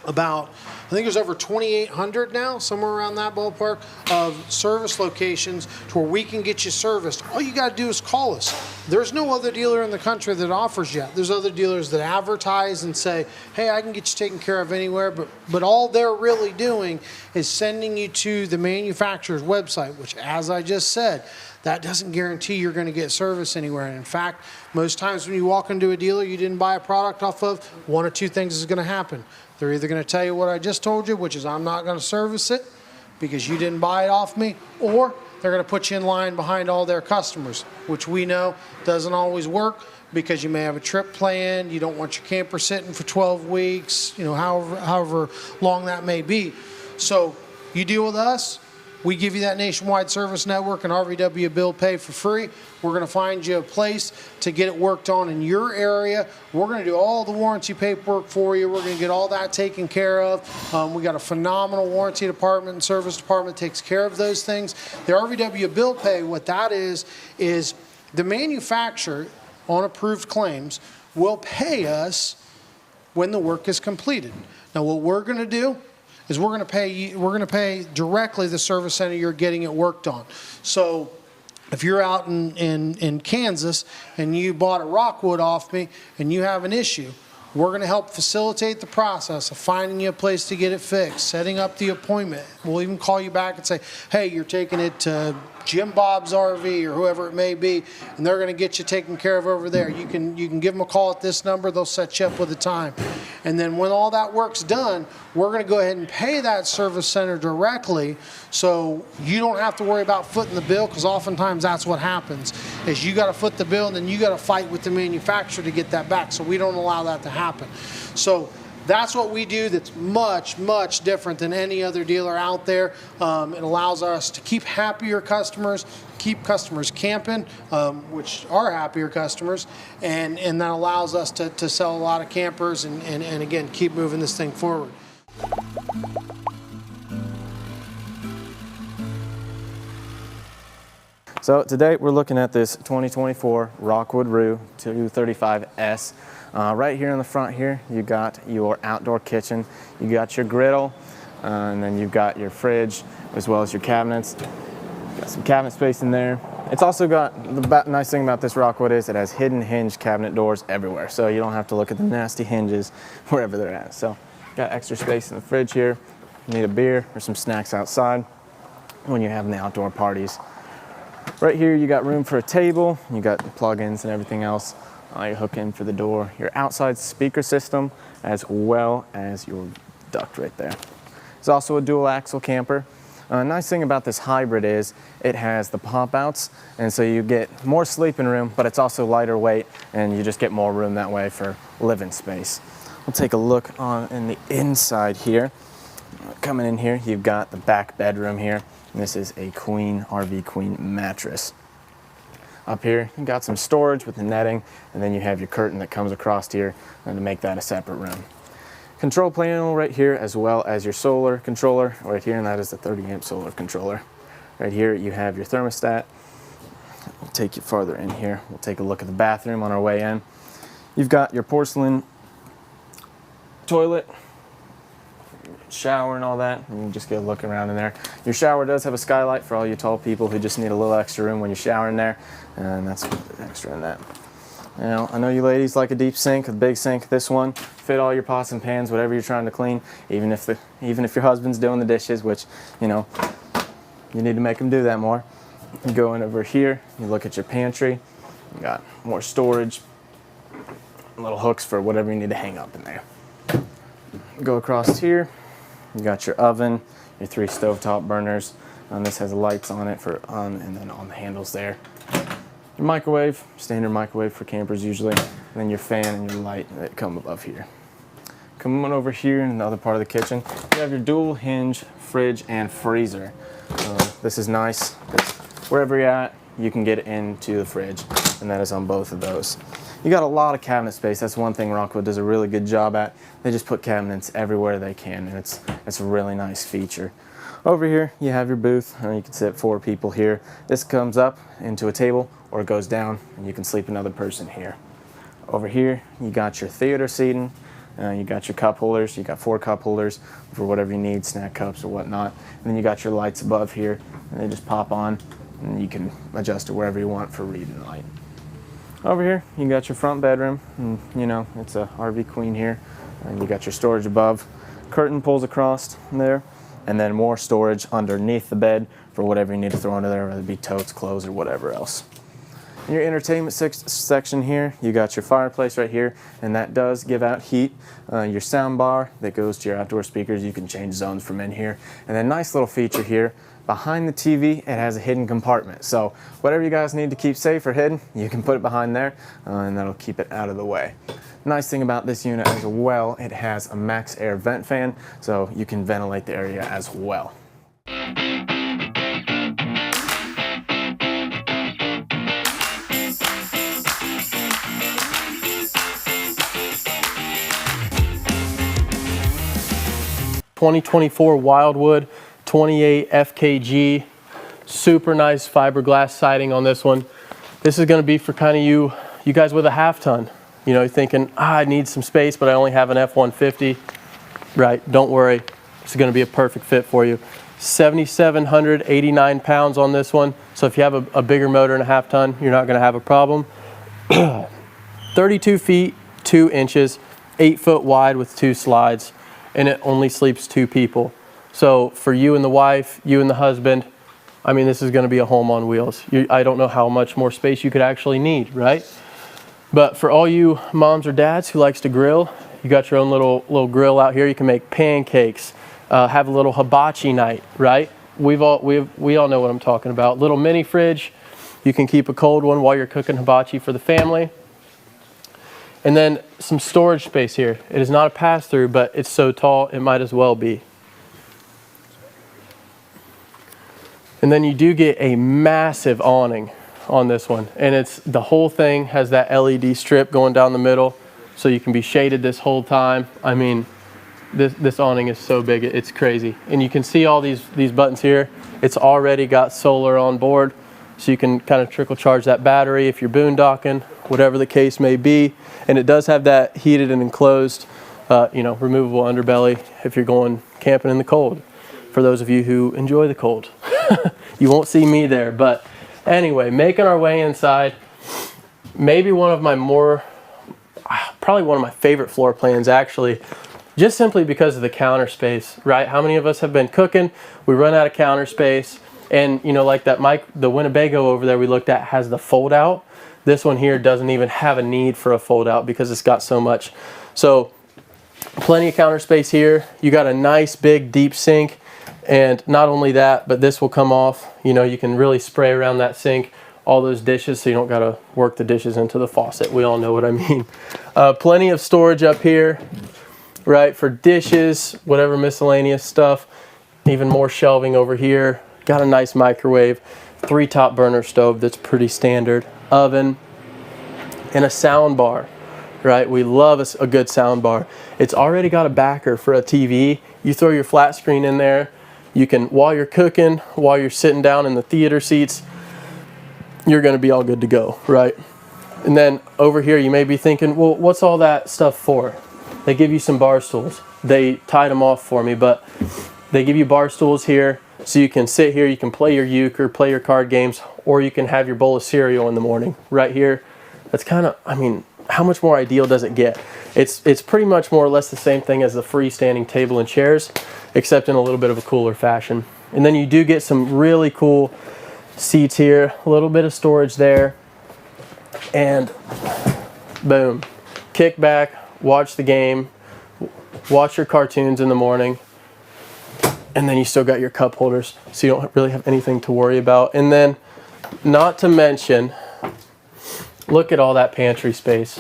about, I think there's over 2,800 now, somewhere around that ballpark, of service locations to where we can get you serviced. All you got to do is call us. There's no other dealer in the country that offers yet. There's other dealers that advertise and say, hey, I can get you taken care of anywhere, but all they're really doing is sending you to the manufacturer's website, which, as I just said, that doesn't guarantee you're going to get service anywhere. And in fact, most times when you walk into a dealer you didn't buy a product off of, one or two things is going to happen. They're either going to tell you what I just told you, which is I'm not going to service it because you didn't buy it off me, or they're going to put you in line behind all their customers, which we know doesn't always work because you may have a trip planned, you don't want your camper sitting for 12 weeks, you know, however long that may be. So you deal with us. We give you that nationwide service network and RVW bill pay for free. We're going to find you a place to get it worked on in your area. We're going to do all the warranty paperwork for you. We're going to get all that taken care of. We got a phenomenal warranty department and service department that takes care of those things. The RVW bill pay, what that is the manufacturer on approved claims will pay us when the work is completed. Now what we're going to do is we're going to pay directly the service center you're getting it worked on. So if you're out in Kansas and you bought a Rockwood off me and you have an issue, we're going to help facilitate the process of finding you a place to get it fixed, setting up the appointment. We'll even call you back and say, hey, you're taking it to Jim Bob's RV or whoever it may be, and they're going to get you taken care of over there. You can give them a call at this number. They'll set you up with a time. And then when all that work's done, we're going to go ahead and pay that service center directly so you don't have to worry about footing the bill, because oftentimes that's what happens is you got to foot the bill and then you got to fight with the manufacturer to get that back. So we don't allow that to happen. So that's what we do that's much, much different than any other dealer out there. It allows us to keep happier customers, keep customers camping, which are happier customers, and that allows us to sell a lot of campers and again, keep moving this thing forward. So today we're looking at this 2024 Rockwood Roo 235S. Right here in the front here, you got your outdoor kitchen, you got your griddle, and then you've got your fridge as well as your cabinets. Got some cabinet space in there. It's also got, the nice thing about this Rockwood is it has hidden hinge cabinet doors everywhere, so you don't have to look at the nasty hinges wherever they're at. So got extra space in the fridge here. You need a beer or some snacks outside when you're having the outdoor parties. Right here you got room for a table, you got plug-ins and everything else. Your hook in for the door, your outside speaker system, as well as your duct right there. It's also a dual axle camper. Nice thing about this hybrid is it has the pop outs, and so you get more sleeping room, but it's also lighter weight, and you just get more room that way for living space. We'll take a look on in the inside here. Coming in here, you've got the back bedroom here. And this is a queen, RV queen mattress. Up here, you've got some storage with the netting, and then you have your curtain that comes across here to make that a separate room. Control panel right here, as well as your solar controller right here, and that is the 30 amp solar controller. Right here, you have your thermostat. We'll take you farther in here. We'll take a look at the bathroom on our way in. You've got your porcelain toilet, shower and all that, and you just get a look around in there. Your shower does have a skylight for all you tall people who just need a little extra room when you're showering there, and that's extra in that. Now, I know you ladies like a deep sink, a big sink. This one fit all your pots and pans, whatever you're trying to clean, even if your husband's doing the dishes, which, you know, you need to make him do that more. You go in over here, you look at your pantry, you got more storage, little hooks for whatever you need to hang up in there. Go across here, you got your oven, your 3 stovetop burners, and this has lights on it for on, and then on the handles there. Your microwave, standard microwave for campers usually, and then your fan and your light that come above here. Come on over here in the other part of the kitchen, you have your dual hinge fridge and freezer. This is nice, because wherever you're at, you can get into the fridge, and that is on both of those. You got a lot of cabinet space. That's one thing Rockwood does a really good job at. They just put cabinets everywhere they can, and it's a really nice feature. Over here, you have your booth. You can sit 4 people here. This comes up into a table, or it goes down, and you can sleep another person here. Over here, you got your theater seating. You got your cup holders. You got 4 cup holders for whatever you need, snack cups or whatnot. And then you got your lights above here, and they just pop on, and you can adjust it wherever you want for reading light. Over here, you got your front bedroom, and you know, it's a RV queen here. And you got your storage above. Curtain pulls across there, and then more storage underneath the bed for whatever you need to throw under there, whether it be totes, clothes, or whatever else. In your entertainment section here, you got your fireplace right here, and that does give out heat. Your sound bar that goes to your outdoor speakers, you can change zones from in here. And then nice little feature here, behind the TV, it has a hidden compartment. So whatever you guys need to keep safe or hidden, you can put it behind there, and that'll keep it out of the way. Nice thing about this unit as well, it has a max air vent fan, so you can ventilate the area as well. '24 Wildwood 28 FKG, super nice fiberglass siding on this one. This is going to be for kind of you guys with a half ton. You know, you're thinking, I need some space, but I only have an F-150. Right, don't worry. This is going to be a perfect fit for you. 7,789 pounds on this one. So if you have a bigger motor and a half ton, you're not going to have a problem. 32 feet, 2 inches, 8 foot wide with 2 slides, and it only sleeps 2 people. So for you and the wife, you and the husband, I mean, this is going to be a home on wheels. I don't know how much more space you could actually need, right? But for all you moms or dads who likes to grill, you got your own little grill out here. You can make pancakes, have a little hibachi night, right? We all know what I'm talking about. Little mini fridge. You can keep a cold one while you're cooking hibachi for the family. And then some storage space here. It is not a pass-through, but it's so tall, it might as well be. And then you do get a massive awning on this one. And the whole thing has that LED strip going down the middle, so you can be shaded this whole time. I mean, this awning is so big, it's crazy. And you can see all these buttons here. It's already got solar on board, so you can kind of trickle charge that battery if you're boondocking, whatever the case may be. And it does have that heated and enclosed, removable underbelly if you're going camping in the cold. For those of you who enjoy the cold. You won't see me there, but anyway, making our way inside. Maybe probably one of my favorite floor plans actually, just simply because of the counter space, right? How many of us have been cooking? We run out of counter space, and you know, like the Winnebago over there we looked at has the fold out. This one here doesn't even have a need for a fold out because it's got so much. So plenty of counter space here. You got a nice big deep sink. And not only that, but this will come off. You know, you can really spray around that sink, all those dishes, so you don't got to work the dishes into the faucet. We all know what I mean. Plenty of storage up here, right, for dishes, whatever miscellaneous stuff. Even more shelving over here. Got a nice microwave, 3 top burner stove that's pretty standard, oven, and a sound bar, right? We love a good sound bar. It's already got a backer for a TV. You throw your flat screen in there. You can, while you're cooking, while you're sitting down in the theater seats, you're gonna be all good to go, right? And then over here, you may be thinking, well, what's all that stuff for? They give you some bar stools. They tied them off for me, but they give you bar stools here, so you can sit here, you can play your euchre, play your card games, or you can have your bowl of cereal in the morning right here. That's kind of, I mean, how much more ideal does it get? It's pretty much more or less the same thing as the freestanding table and chairs, except in a little bit of a cooler fashion. And then you do get some really cool seats here, a little bit of storage there, and boom, kick back, watch the game, watch your cartoons in the morning, and then you still got your cup holders, so you don't really have anything to worry about. And then, not to mention, look at all that pantry space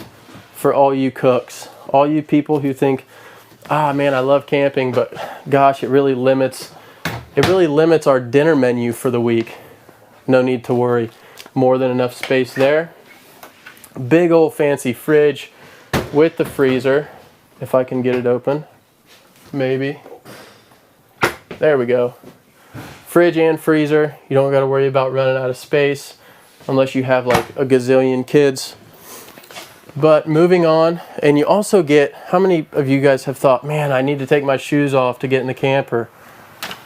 for all you cooks, all you people who think, ah man, I love camping, but gosh, it really limits our dinner menu for the week. No need to worry. More than enough space there. Big old fancy fridge with the freezer, if I can get it open, maybe. There we go. Fridge and freezer. You don't got to worry about running out of space unless you have like a gazillion kids. But moving on, and you also get, how many of you guys have thought, man, I need to take my shoes off to get in the camper,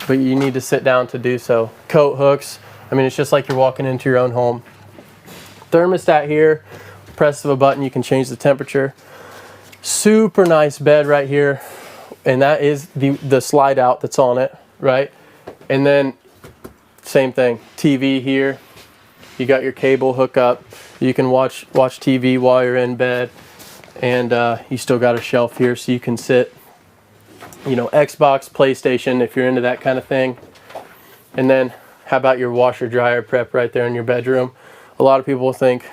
but you need to sit down to do so. Coat hooks. I mean, it's just like you're walking into your own home. Thermostat here, press of a button, you can change the temperature. Super nice bed right here, and that is the slide out that's on it, right? And then same thing, TV here. You got your cable hookup. You can watch TV while you're in bed, and you still got a shelf here so you can sit, you know, Xbox, PlayStation if you're into that kind of thing. And then how about your washer dryer prep right there in your bedroom? A lot of people think,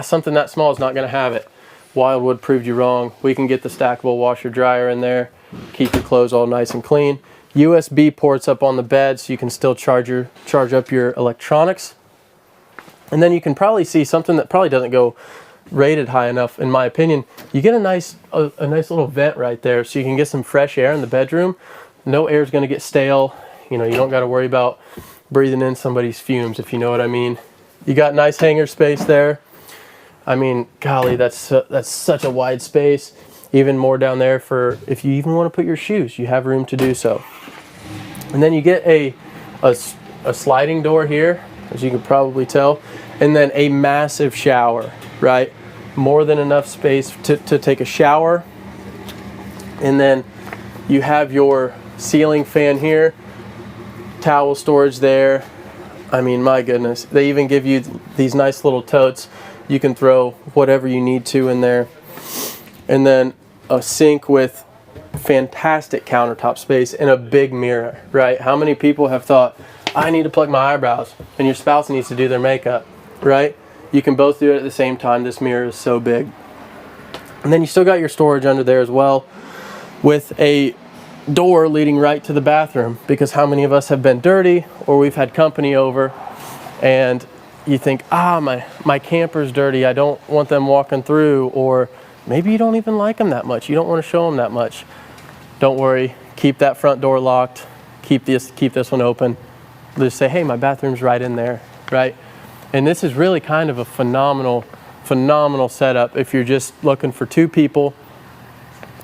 something that small is not going to have it. Wildwood proved you wrong. We can get the stackable washer dryer in there, keep your clothes all nice and clean. USB ports up on the bed so you can still charge up your electronics. And then you can probably see something that probably doesn't go rated high enough, in my opinion. You get a nice little vent right there so you can get some fresh air in the bedroom. No air is going to get stale. You know, you don't got to worry about breathing in somebody's fumes, if you know what I mean. You got nice hanger space there. I mean, golly, that's such a wide space. Even more down there for if you even want to put your shoes, you have room to do so. And then you get a sliding door here, as you can probably tell, and then a massive shower, right? More than enough space to take a shower. And then you have your ceiling fan here, towel storage there. I mean, my goodness. They even give you these nice little totes. You can throw whatever you need to in there. And then a sink with fantastic countertop space and a big mirror, right? How many people have thought, I need to pluck my eyebrows, and your spouse needs to do their makeup, right? You can both do it at the same time. This mirror is so big. And then you still got your storage under there as well, with a door leading right to the bathroom, because how many of us have been dirty or we've had company over and you think, my camper's dirty, I don't want them walking through, or maybe you don't even like them that much, you don't want to show them that much. Don't worry, keep that front door locked, keep this one open. Just say, hey, my bathroom's right in there, right? And this is really kind of a phenomenal setup if you're just looking for two people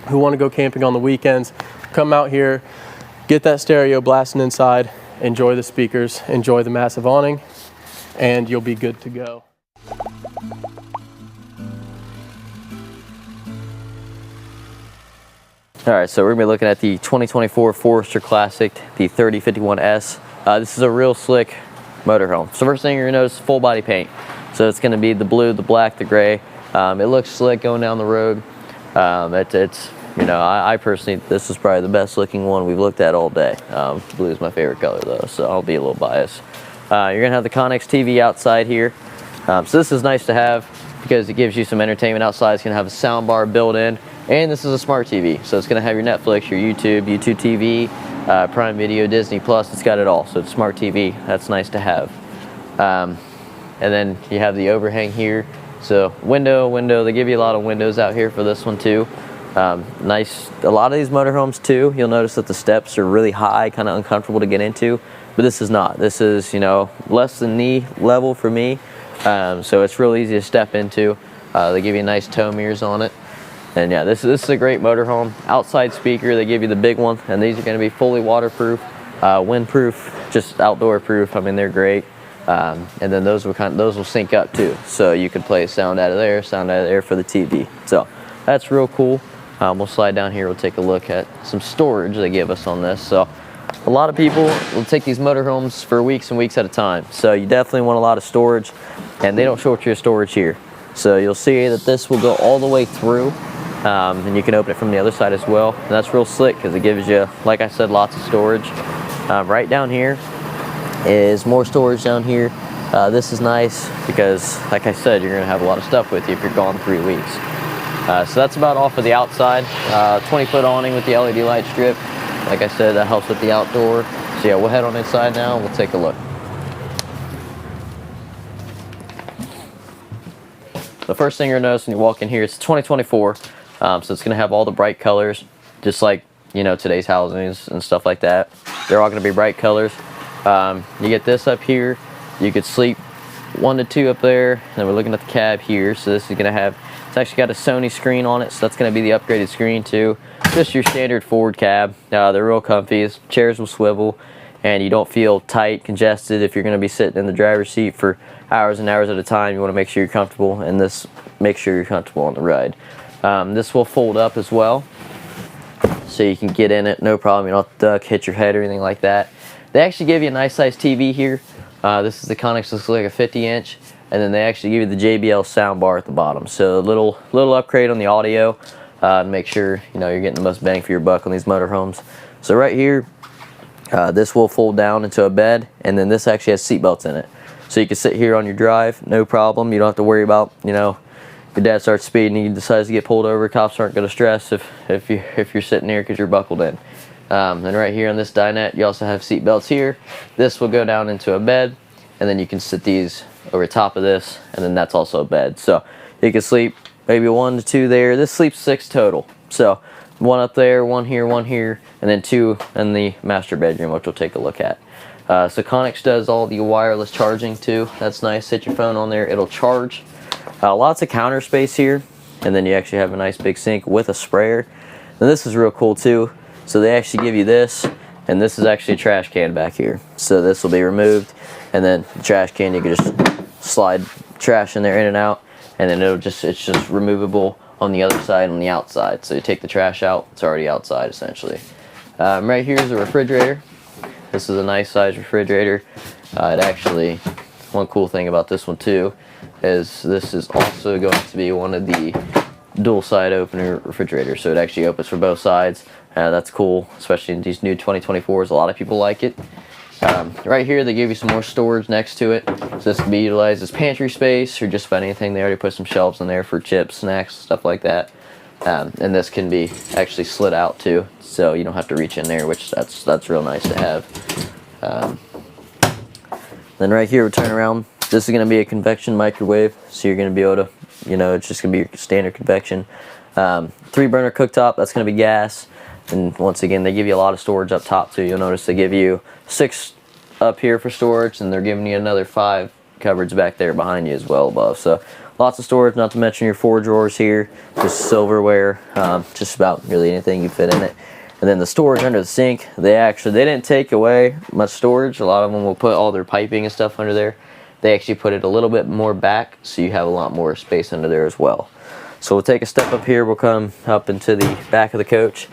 who want to go camping on the weekends. Come out here, get that stereo blasting inside, enjoy the speakers, enjoy the massive awning, and you'll be good to go. All right, so we're gonna be looking at the 2024 Forester Classic, the 3051S. This is a real slick motorhome. So first thing you're gonna notice, full body paint. So it's gonna be the blue, the black, the gray. It looks slick going down the road. It's you know, I personally, this is probably the best looking one we've looked at all day. Blue is my favorite color though, so I'll be a little biased. You're gonna have the Connex TV outside here. So this is nice to have because it gives you some entertainment outside. It's gonna have a sound bar built in, and this is a smart TV. So it's gonna have your Netflix, your YouTube TV, Prime Video, Disney Plus, it's got it all. So it's a smart TV, that's nice to have. And then you have the overhang here. So window, they give you a lot of windows out here for this one too. Nice, a lot of these motorhomes too, you'll notice that the steps are really high, kind of uncomfortable to get into, but this is not. This is, you know, less than knee level for me, so it's real easy to step into. They give you nice tow mirrors on it, and yeah, this is a great motorhome. Outside speaker, they give you the big one, and these are going to be fully waterproof, windproof, just outdoor proof. I mean, they're great. And then those will sync up too, so you can play sound out of there for the TV. So that's real cool. We'll slide down here, we'll take a look at some storage they give us on this. So a lot of people will take these motorhomes for weeks and weeks at a time, so you definitely want a lot of storage, and they don't short your storage here. So you'll see that this will go all the way through, and you can open it from the other side as well, and that's real slick because it gives you, like I said, lots of storage. Right down here is more storage down here. This is nice because, like I said, you're going to have a lot of stuff with you if you're gone 3 weeks. So that's about all for the outside. 20-foot awning with the LED light strip. Like I said, that helps with the outdoor. So yeah, we'll head on inside now and we'll take a look. The first thing you're going to notice when you walk in here, it's 2024. So it's going to have all the bright colors, just like, you know, today's housings and stuff like that. They're all going to be bright colors. You get this up here, you could sleep 1 to 2 up there, and then we're looking at the cab here. So this is going to have, it's actually got a Sony screen on it, so that's going to be the upgraded screen too. Just your standard Ford cab. They're real comfy. Chairs will swivel, and you don't feel tight, congested. If you're going to be sitting in the driver's seat for hours and hours at a time, you want to make sure you're comfortable, and this makes sure you're comfortable on the ride. This will fold up as well, so you can get in it, no problem. You don't have to duck, hit your head or anything like that. They actually give you a nice size TV here. This is the Connex, looks like a 50-inch, and then they actually give you the JBL sound bar at the bottom. So a little upgrade on the audio to make sure, you know, you're getting the most bang for your buck on these motorhomes. So right here, this will fold down into a bed, and then this actually has seat belts in it. So you can sit here on your drive, no problem. You don't have to worry about, you know, your dad starts speeding and he decides to get pulled over. Cops aren't going to stress if you're sitting here because you're buckled in. And right here on this dinette, you also have seat belts here. This will go down into a bed, and then you can sit these over top of this, and then that's also a bed. So you can sleep maybe 1 to 2 there. This sleeps 6 total. So 1 up there, 1 here, and then 2 in the master bedroom, which we'll take a look at. So Connex does all the wireless charging too. That's nice. Hit your phone on there, it'll charge. Lots of counter space here, and then you actually have a nice big sink with a sprayer. And this is real cool too. So they actually give you this, and this is actually a trash can back here. So this will be removed, and then the trash can, you can just slide trash in there in and out, and then it's just removable on the other side, on the outside. So you take the trash out, it's already outside essentially. Right here is a refrigerator. This is a nice size refrigerator. It actually, one cool thing about this one too, is this is also going to be one of the dual side opener refrigerators. So it actually opens for both sides. That's cool, especially in these new 2024s. A lot of people like it. Right here, they give you some more storage next to it. So this can be utilized as pantry space or just about anything. They already put some shelves in there for chips, snacks, stuff like that. And this can be actually slid out too, so you don't have to reach in there, which that's real nice to have. Then right here, we turn around. This is going to be a convection microwave, so you're going to be able to, you know, it's just going to be your standard convection. 3-burner cooktop, that's going to be gas. And once again, they give you a lot of storage up top too. You'll notice they give you 6 up here for storage, and they're giving you another 5 cupboards back there behind you as well above. So lots of storage, not to mention your 4 drawers here, just silverware, just about really anything you fit in it. And then the storage under the sink, they didn't take away much storage. A lot of them will put all their piping and stuff under there. They actually put it a little bit more back, so you have a lot more space under there as well. So we'll take a step up here, we'll come up into the back of the coach.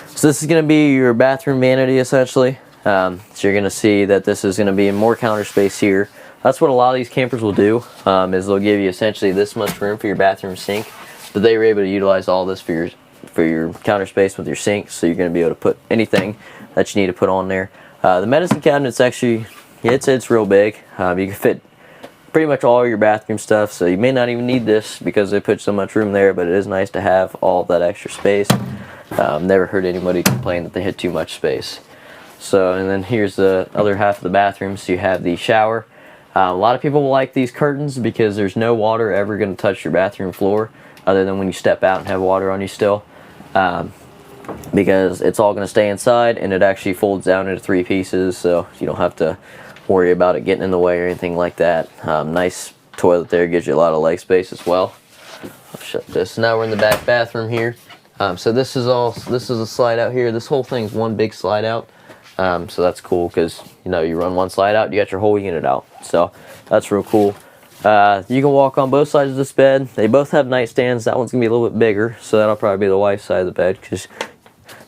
So this is going to be your bathroom vanity essentially. So you're going to see that this is going to be more counter space here. That's what a lot of these campers will do, is they'll give you essentially this much room for your bathroom sink, but they were able to utilize all this for for your counter space with your sink, so you're going to be able to put anything that you need to put on there. The medicine cabinet's actually, it's real big. You can fit pretty much all your bathroom stuff, so you may not even need this because they put so much room there, but it is nice to have all that extra space. Never heard anybody complain that they had too much space. So, and then here's the other half of the bathroom. So you have the shower. A lot of people like these curtains because there's no water ever going to touch your bathroom floor other than when you step out and have water on you still. Because it's all going to stay inside, and it actually folds down into 3 pieces, so you don't have to worry about it getting in the way or anything like that. Nice toilet there, gives you a lot of leg space as well. I'll shut this. Now we're in the back bathroom here. So this is a slide out here. This whole thing's one big slide out. So that's cool because, you know, you run one slide out, you got your whole unit out. So that's real cool. You can walk on both sides of this bed. They both have nightstands. That one's gonna be a little bit bigger, so that'll probably be the wife's side of the bed because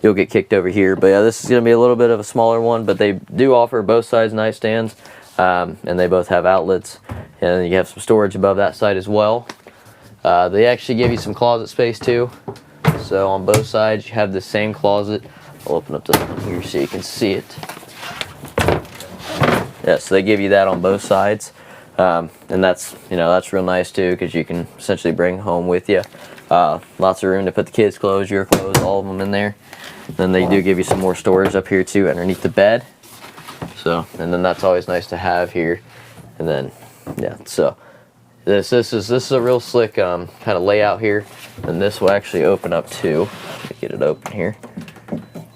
you'll get kicked over here. But yeah, this is gonna be a little bit of a smaller one, but they do offer both sides nightstands, and they both have outlets. And then you have some storage above that side as well. They actually give you some closet space too. So on both sides, you have the same closet. I'll open up this one here so you can see it. Yeah, so they give you that on both sides. And that's, you know, that's real nice too, because you can essentially bring home with you. Lots of room to put the kids' clothes, your clothes, all of them in there. Then they do give you some more storage up here too underneath the bed. So, and then that's always nice to have here. And then, yeah, so this is a real slick kind of layout here. And this will actually open up too. Let me get it open here.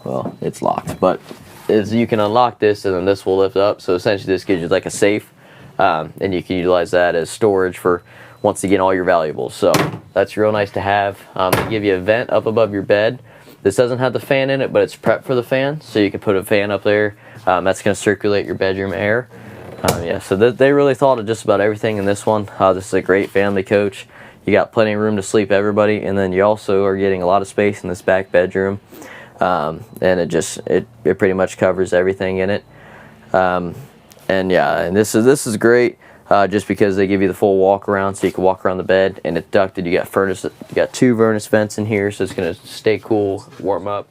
Well, it's locked, but you can unlock this and then this will lift up. So essentially this gives you like a safe, and you can utilize that as storage for once again all your valuables. So that's real nice to have. They give you a vent up above your bed. This doesn't have the fan in it, but it's prepped for the fan, so you can put a fan up there. That's going to circulate your bedroom air. Yeah, so they really thought of just about everything in this one. This is a great family coach. You got plenty of room to sleep everybody, and then you also are getting a lot of space in this back bedroom. And it pretty much covers everything in it. And yeah, and this is great just because they give you the full walk around, so you can walk around the bed, and it's ducted. You got 2 furnace vents in here, so it's gonna stay cool, warm up.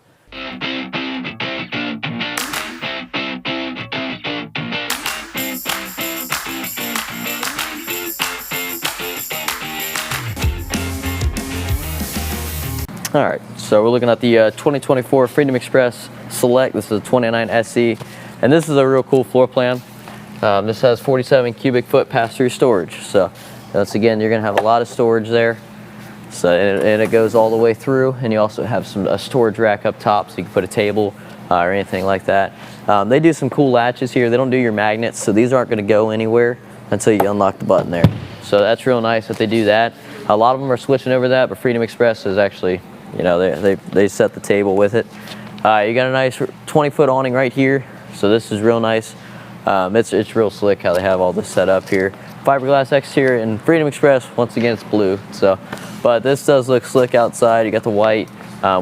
All right, so we're looking at the 2024 Freedom Express Select. This is a 29 SE, and this is a real cool floor plan. This has 47 cubic foot pass-through storage. So once again, you're gonna have a lot of storage there. So and it goes all the way through, and you also have a storage rack up top, so you can put a table or anything like that. They do some cool latches here. They don't do your magnets, so these aren't gonna go anywhere until you unlock the button there. So that's real nice that they do that. A lot of them are switching over that, but Freedom Express is actually, you know, they set the table with it. You got a nice 20-foot awning right here, so this is real nice. It's real slick how they have all this set up here. Fiberglass exterior, and Freedom Express, once again, it's blue. So, but this does look slick outside. You got the white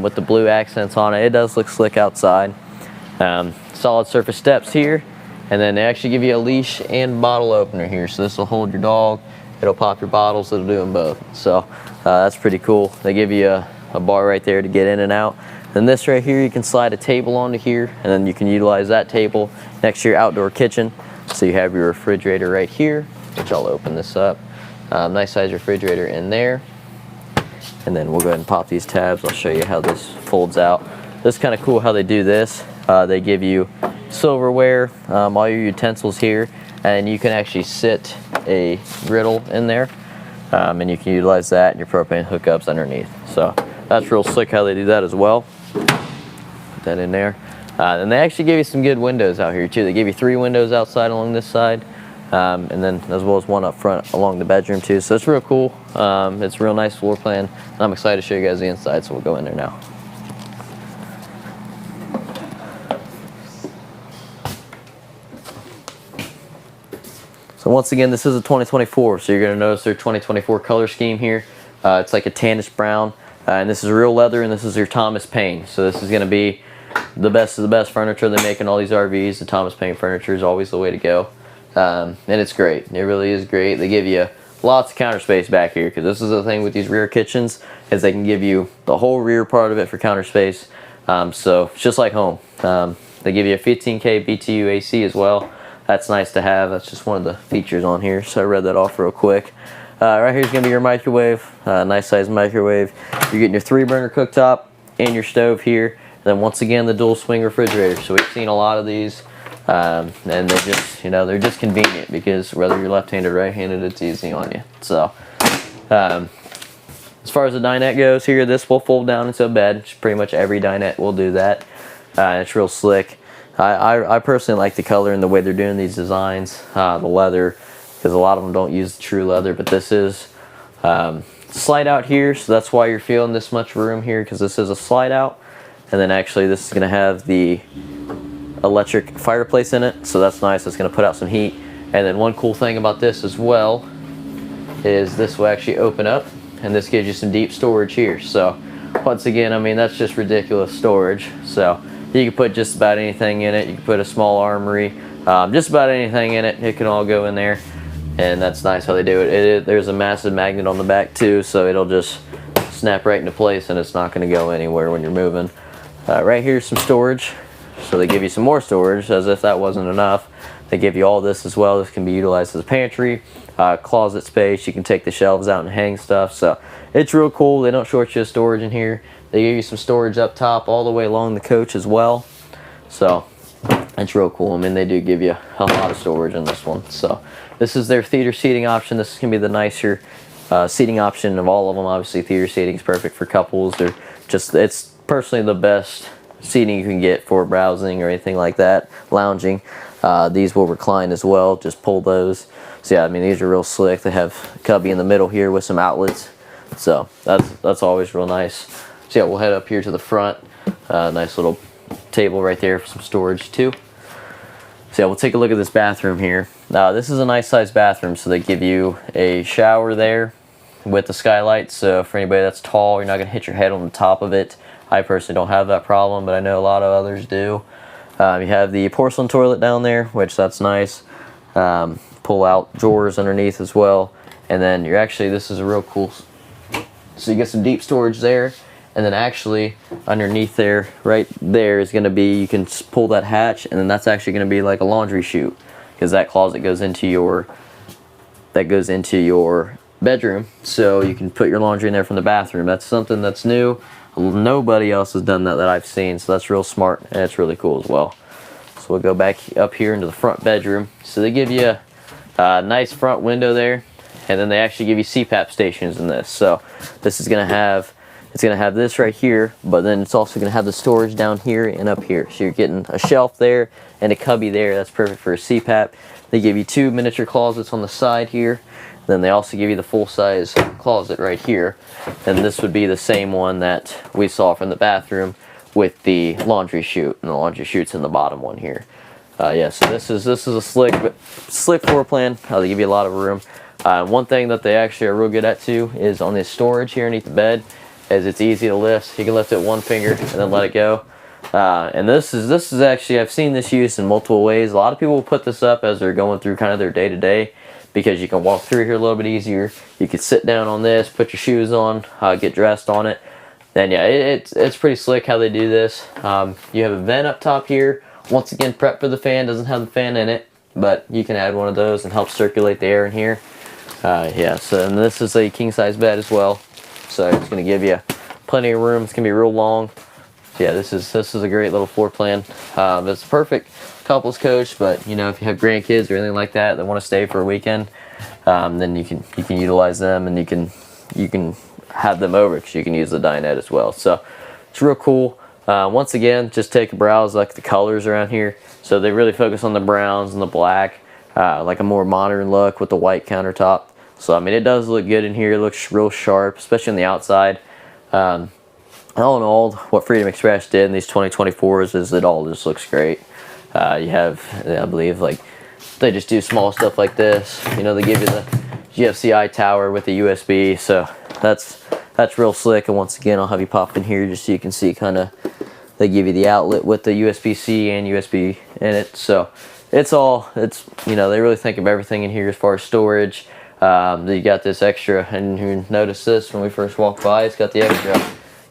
with the blue accents on it. It does look slick outside. Solid surface steps here, and then they actually give you a leash and bottle opener here. So this will hold your dog. It'll pop your bottles. It'll do them both. So that's pretty cool. They give you a bar right there to get in and out. Then this right here, you can slide a table onto here, and then you can utilize that table next to your outdoor kitchen. So you have your refrigerator right here, which I'll open this up. Nice size refrigerator in there. And then we'll go ahead and pop these tabs. I'll show you how this folds out. This is kind of cool how they do this. They give you silverware, all your utensils here, and you can actually sit a griddle in there, and you can utilize that and your propane hookups underneath. So that's real slick how they do that as well. Put that in there. And they actually give you some good windows out here too. They give you 3 windows outside along this side, and then as well as one up front along the bedroom too. So it's real cool. It's a real nice floor plan. I'm excited to show you guys the inside, so we'll go in there now. So once again, this is a 2024, so you're going to notice their 2024 color scheme here. It's like a tannish brown, and this is real leather, and this is your Thomas Paine. So this is going to be the best of the best furniture they make in all these RVs. The Thomas Paine furniture is always the way to go, and it's great. It really is great. They give you lots of counter space back here, because this is the thing with these rear kitchens, is they can give you the whole rear part of it for counter space. So it's just like home. They give you a 15K BTU AC as well. That's nice to have. That's just one of the features on here, so I read that off real quick. Right here's gonna be your microwave, nice size microwave. You're getting your 3-burner cooktop and your stove here. And then once again, the dual swing refrigerator. So we've seen a lot of these, and they're just, they're just convenient, because whether you're left-handed or right-handed, it's easy on you. So as far as the dinette goes here, this will fold down into a bed. Pretty much every dinette will do that. It's real slick. I personally like the color and the way they're doing these designs, the leather, because a lot of them don't use true leather, but this is slide out here, so that's why you're feeling this much room here, because this is a slide out. And then actually this is going to have the electric fireplace in it, so that's nice. It's going to put out some heat. And then one cool thing about this as well is this will actually open up, and this gives you some deep storage here. So once again, I mean, that's just ridiculous storage. So you can put just about anything in it. You can put a small armory, just about anything in it. It can all go in there. And that's nice how they do it. There's a massive magnet on the back too, so it'll just snap right into place, and it's not going to go anywhere when you're moving. Right here's some storage, so they give you some more storage, as if that wasn't enough. They give you all this as well. This can be utilized as a pantry, closet space. You can take the shelves out and hang stuff, so it's real cool. They don't short you of storage in here. They give you some storage up top all the way along the coach as well, so it's real cool. I mean, they do give you a lot of storage in this one. So this is their theater seating option. This is going to be the nicer seating option of all of them. Obviously, theater seating is perfect for couples. They're just, it's personally the best seating you can get for browsing or anything like that, lounging. These will recline as well. Just pull those. So yeah, I mean, these are real slick. They have a cubby in the middle here with some outlets. So that's always real nice. So yeah, we'll head up here to the front. Nice little table right there for some storage too. So yeah, we'll take a look at this bathroom here. This is a nice sized bathroom, so they give you a shower there with the skylight. So for anybody that's tall, you're not gonna hit your head on the top of it. I personally don't have that problem, but I know a lot of others do. You have the porcelain toilet down there, which that's nice. Pull out drawers underneath as well. And then you're actually, this is a real cool, so you get some deep storage there. And then actually underneath there, right there is going to be, you can pull that hatch, and then that's actually going to be like a laundry chute, because that closet goes into your bedroom, so you can put your laundry in there from the bathroom. That's something that's new. Nobody else has done that I've seen, so that's real smart, and it's really cool as well. So we'll go back up here into the front bedroom. So they give you a nice front window there, and then they actually give you CPAP stations in this. So this is going to have, it's going to have this right here, but then it's also going to have the storage down here and up here. So you're getting a shelf there and a cubby there. That's perfect for a CPAP. They give you 2 miniature closets on the side here. Then they also give you the full-size closet right here. And this would be the same one that we saw from the bathroom with the laundry chute. And the laundry chute's in the bottom one here. Yeah, so this is a slick floor plan. They give you a lot of room. One thing that they actually are real good at too is on this storage here underneath the bed, as it's easy to lift. You can lift it one finger and then let it go. And this is actually, I've seen this used in multiple ways. A lot of people will put this up as they're going through kind of their day-to-day, because you can walk through here a little bit easier. You can sit down on this, put your shoes on, get dressed on it. Then yeah, it's pretty slick how they do this. You have a vent up top here. Once again, prep for the fan. Doesn't have the fan in it, but you can add one of those and help circulate the air in here. Yeah, so and this is a king-size bed as well. So it's going to give you plenty of room. It's going to be real long. So yeah, this is a great little floor plan. It's perfect couples coach, but you know, if you have grandkids or anything like that that want to stay for a weekend, then you can utilize them, and you can have them over, because you can use the dinette as well. So it's real cool. Once again, just take a browse like the colors around here. So they really focus on the browns and the black, like a more modern look with the white countertop. So I mean, it does look good in here. It looks real sharp, especially on the outside. All in all, what Freedom Express did in these 2024s is it all just looks great. You have, I believe, like they just do small stuff like this. You know, they give you the GFCI tower with the USB, so that's real slick. And once again, I'll have you pop in here just so you can see kind of, they give you the outlet with the USB-C and USB in it. So it's you know, they really think of everything in here as far as storage. You got this extra, and you notice this when we first walked by, it's got the extra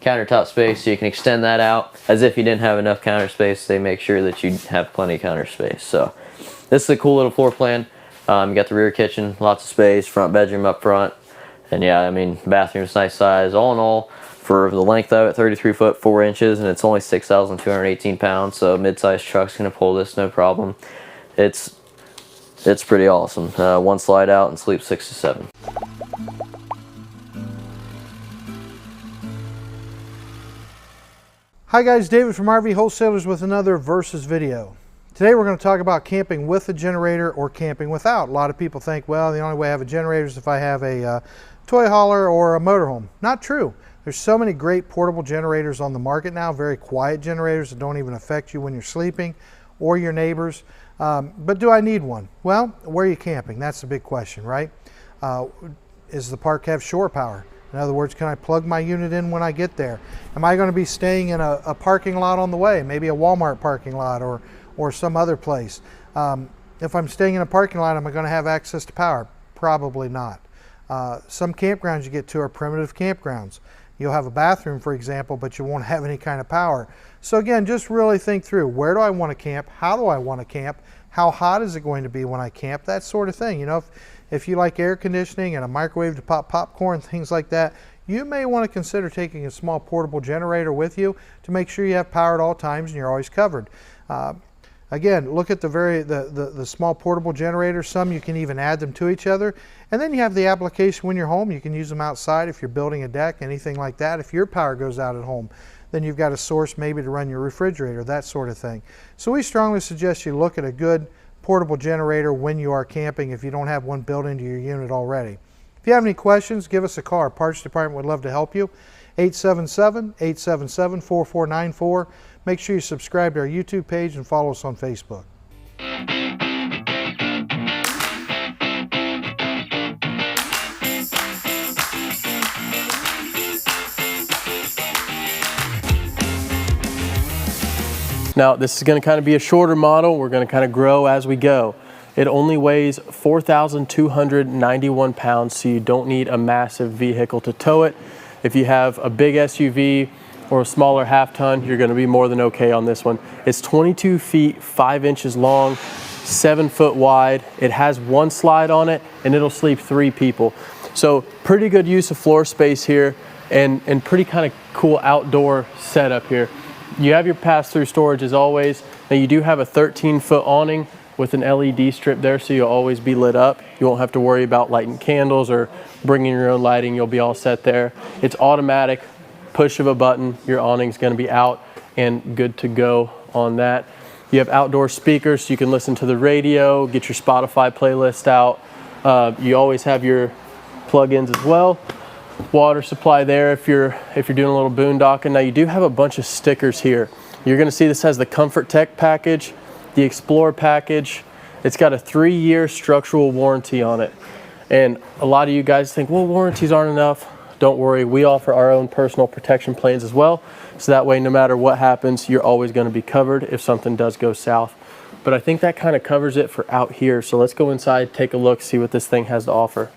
countertop space, so you can extend that out. As if you didn't have enough counter space, they make sure that you have plenty of counter space. So this is a cool little floor plan. You got the rear kitchen, lots of space, front bedroom up front, and yeah, I mean, bathroom's nice size. All in all, for the length of it, 33 foot 4 inches, and it's only 6,218 pounds, so mid-sized truck's gonna pull this no problem. It's pretty awesome. One slide out and sleep 6 to 7. Hi guys, David from RV Wholesalers with another Versus video. Today we're going to talk about camping with a generator or camping without. A lot of people think, well, the only way I have a generator is if I have a toy hauler or a motorhome. Not true. There's so many great portable generators on the market now, very quiet generators that don't even affect you when you're sleeping or your neighbors. But do I need one? Well, where are you camping? That's the big question, right? Is the park have shore power? In other words, can I plug my unit in when I get there? Am I going to be staying in a parking lot on the way, maybe a Walmart parking lot or some other place? If I'm staying in a parking lot, am I going to have access to power? Probably not. Some campgrounds you get to are primitive campgrounds. You'll have a bathroom, for example, but you won't have any kind of power. So again, just really think through, where do I want to camp? How do I want to camp? How hot is it going to be when I camp? That sort of thing. You know, if you like air conditioning and a microwave to pop popcorn, things like that, you may want to consider taking a small portable generator with you to make sure you have power at all times and you're always covered. Again, look at the small portable generators. Some you can even add them to each other. And then you have the application when you're home. You can use them outside if you're building a deck, anything like that. If your power goes out at home, then you've got a source maybe to run your refrigerator, that sort of thing. So we strongly suggest you look at a good portable generator when you are camping if you don't have one built into your unit already. If you have any questions, give us a call. Our parts department would love to help you. 877-877-4494. Make sure you subscribe to our YouTube page and follow us on Facebook. Now this is going to kind of be a shorter model. We're going to kind of grow as we go. It only weighs 4,291 pounds, so you don't need a massive vehicle to tow it. If you have a big SUV or a smaller half-ton, you're going to be more than okay on this one. It's 22 feet 5 inches long, 7 foot wide. It has one slide on it, and it'll sleep 3 people. So pretty good use of floor space here, and pretty kind of cool outdoor setup here. You have your pass-through storage as always. Now you do have a 13-foot awning with an LED strip there, so you'll always be lit up. You won't have to worry about lighting candles or bringing your own lighting. You'll be all set there. It's automatic, push of a button, your awning's going to be out and good to go on that. You have outdoor speakers, so you can listen to the radio, get your Spotify playlist out. You always have your plug-ins as well. Water supply there if you're doing a little boondocking. Now you do have a bunch of stickers here. You're going to see this has the Comfort Tech package, the Explore package. It's got a 3-year structural warranty on it. And a lot of you guys think, well, warranties aren't enough. Don't worry, we offer our own personal protection plans as well. So that way, no matter what happens, you're always going to be covered if something does go south. But I think that kind of covers it for out here. So let's go inside, take a look, see what this thing has to offer.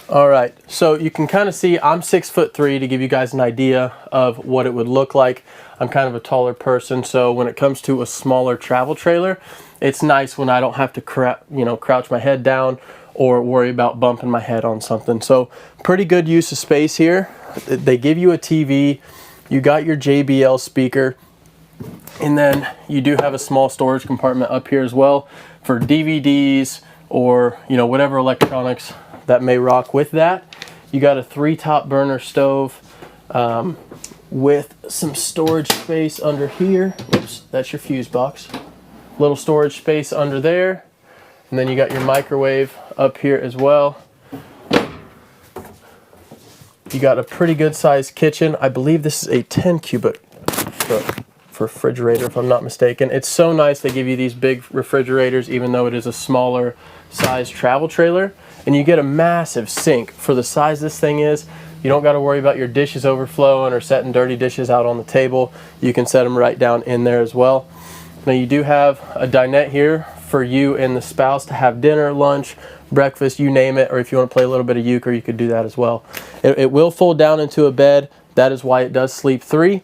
All right, so you can kind of see I'm 6'3" to give you guys an idea of what it would look like. I'm kind of a taller person, so when it comes to a smaller travel trailer, it's nice when I don't have to crouch my head down or worry about bumping my head on something. So pretty good use of space here. They give you a TV, you got your JBL speaker, and then you do have a small storage compartment up here as well for DVDs or whatever electronics that may rock with that. You got a 3 top burner stove with some storage space under here. Oops, that's your fuse box. Little storage space under there. And then you got your microwave up here as well. You got a pretty good sized kitchen. I believe this is a 10 cubic foot for refrigerator, if I'm not mistaken. It's so nice they give you these big refrigerators, even though it is a smaller size travel trailer. And you get a massive sink for the size this thing is. You don't got to worry about your dishes overflowing or setting dirty dishes out on the table. You can set them right down in there as well. Now you do have a dinette here for you and the spouse to have dinner, lunch, breakfast, you name it, or if you want to play a little bit of euchre, you could do that as well. It will fold down into a bed. That is why it does sleep 3.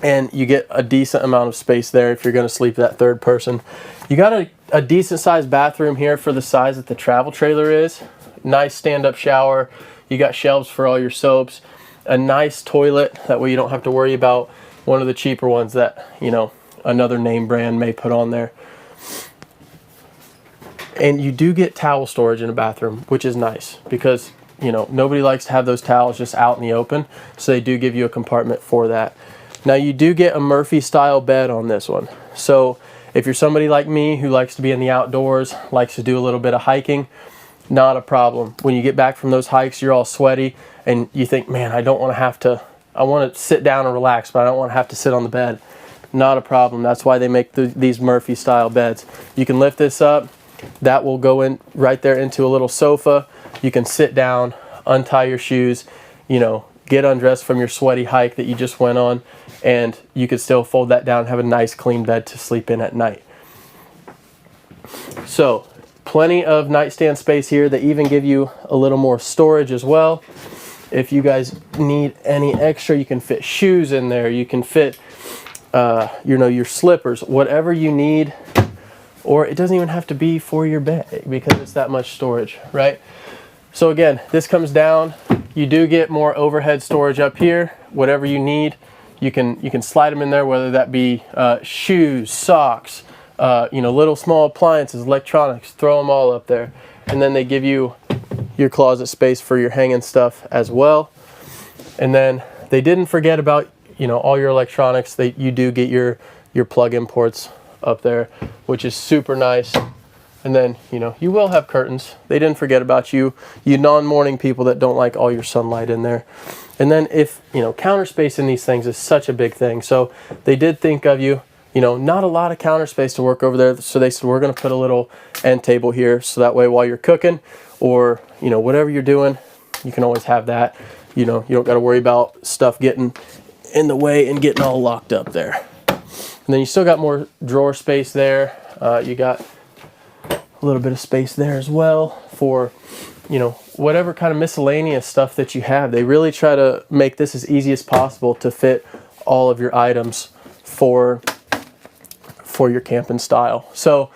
And you get a decent amount of space there if you're going to sleep that third person. You got a decent sized bathroom here for the size that the travel trailer is. Nice stand-up shower. You got shelves for all your soaps. A nice toilet. That way you don't have to worry about one of the cheaper ones that, you know, another name brand may put on there. And you do get towel storage in a bathroom, which is nice because, you know, nobody likes to have those towels just out in the open. So they do give you a compartment for that. Now you do get a Murphy style bed on this one. So if you're somebody like me who likes to be in the outdoors, likes to do a little bit of hiking, not a problem. When you get back from those hikes, you're all sweaty and you think, man, I want to sit down and relax, but I don't want to have to sit on the bed. Not a problem. That's why they make these Murphy style beds. You can lift this up. That will go in right there into a little sofa. You can sit down, untie your shoes, you know, get undressed from your sweaty hike that you just went on, and you could still fold that down and have a nice clean bed to sleep in at night. So plenty of nightstand space here. They even give you a little more storage as well. If you guys need any extra, you can fit shoes in there. You can fit, you know, your slippers, whatever you need. Or it doesn't even have to be for your bed because it's that much storage, right? So again, this comes down. You do get more overhead storage up here. Whatever you need, you can slide them in there, whether that be shoes, socks, you know, little small appliances, electronics, throw them all up there. And then they give you your closet space for your hanging stuff as well. And then they didn't forget about, you know, all your electronics. You do get your plug-in ports up there, which is super nice. And then, you know, you will have curtains. They didn't forget about you non-morning people that don't like all your sunlight in there. And then if, you know, counter space in these things is such a big thing. So they did think of you, you know, not a lot of counter space to work over there. So they said, we're going to put a little end table here. So that way while you're cooking or, you know, whatever you're doing, you can always have that. You know, you don't got to worry about stuff getting in the way and getting all locked up there. And then you still got more drawer space there. You got a little bit of space there as well for, you know, whatever kind of miscellaneous stuff that you have. They really try to make this as easy as possible to fit all of your items for your camping style. So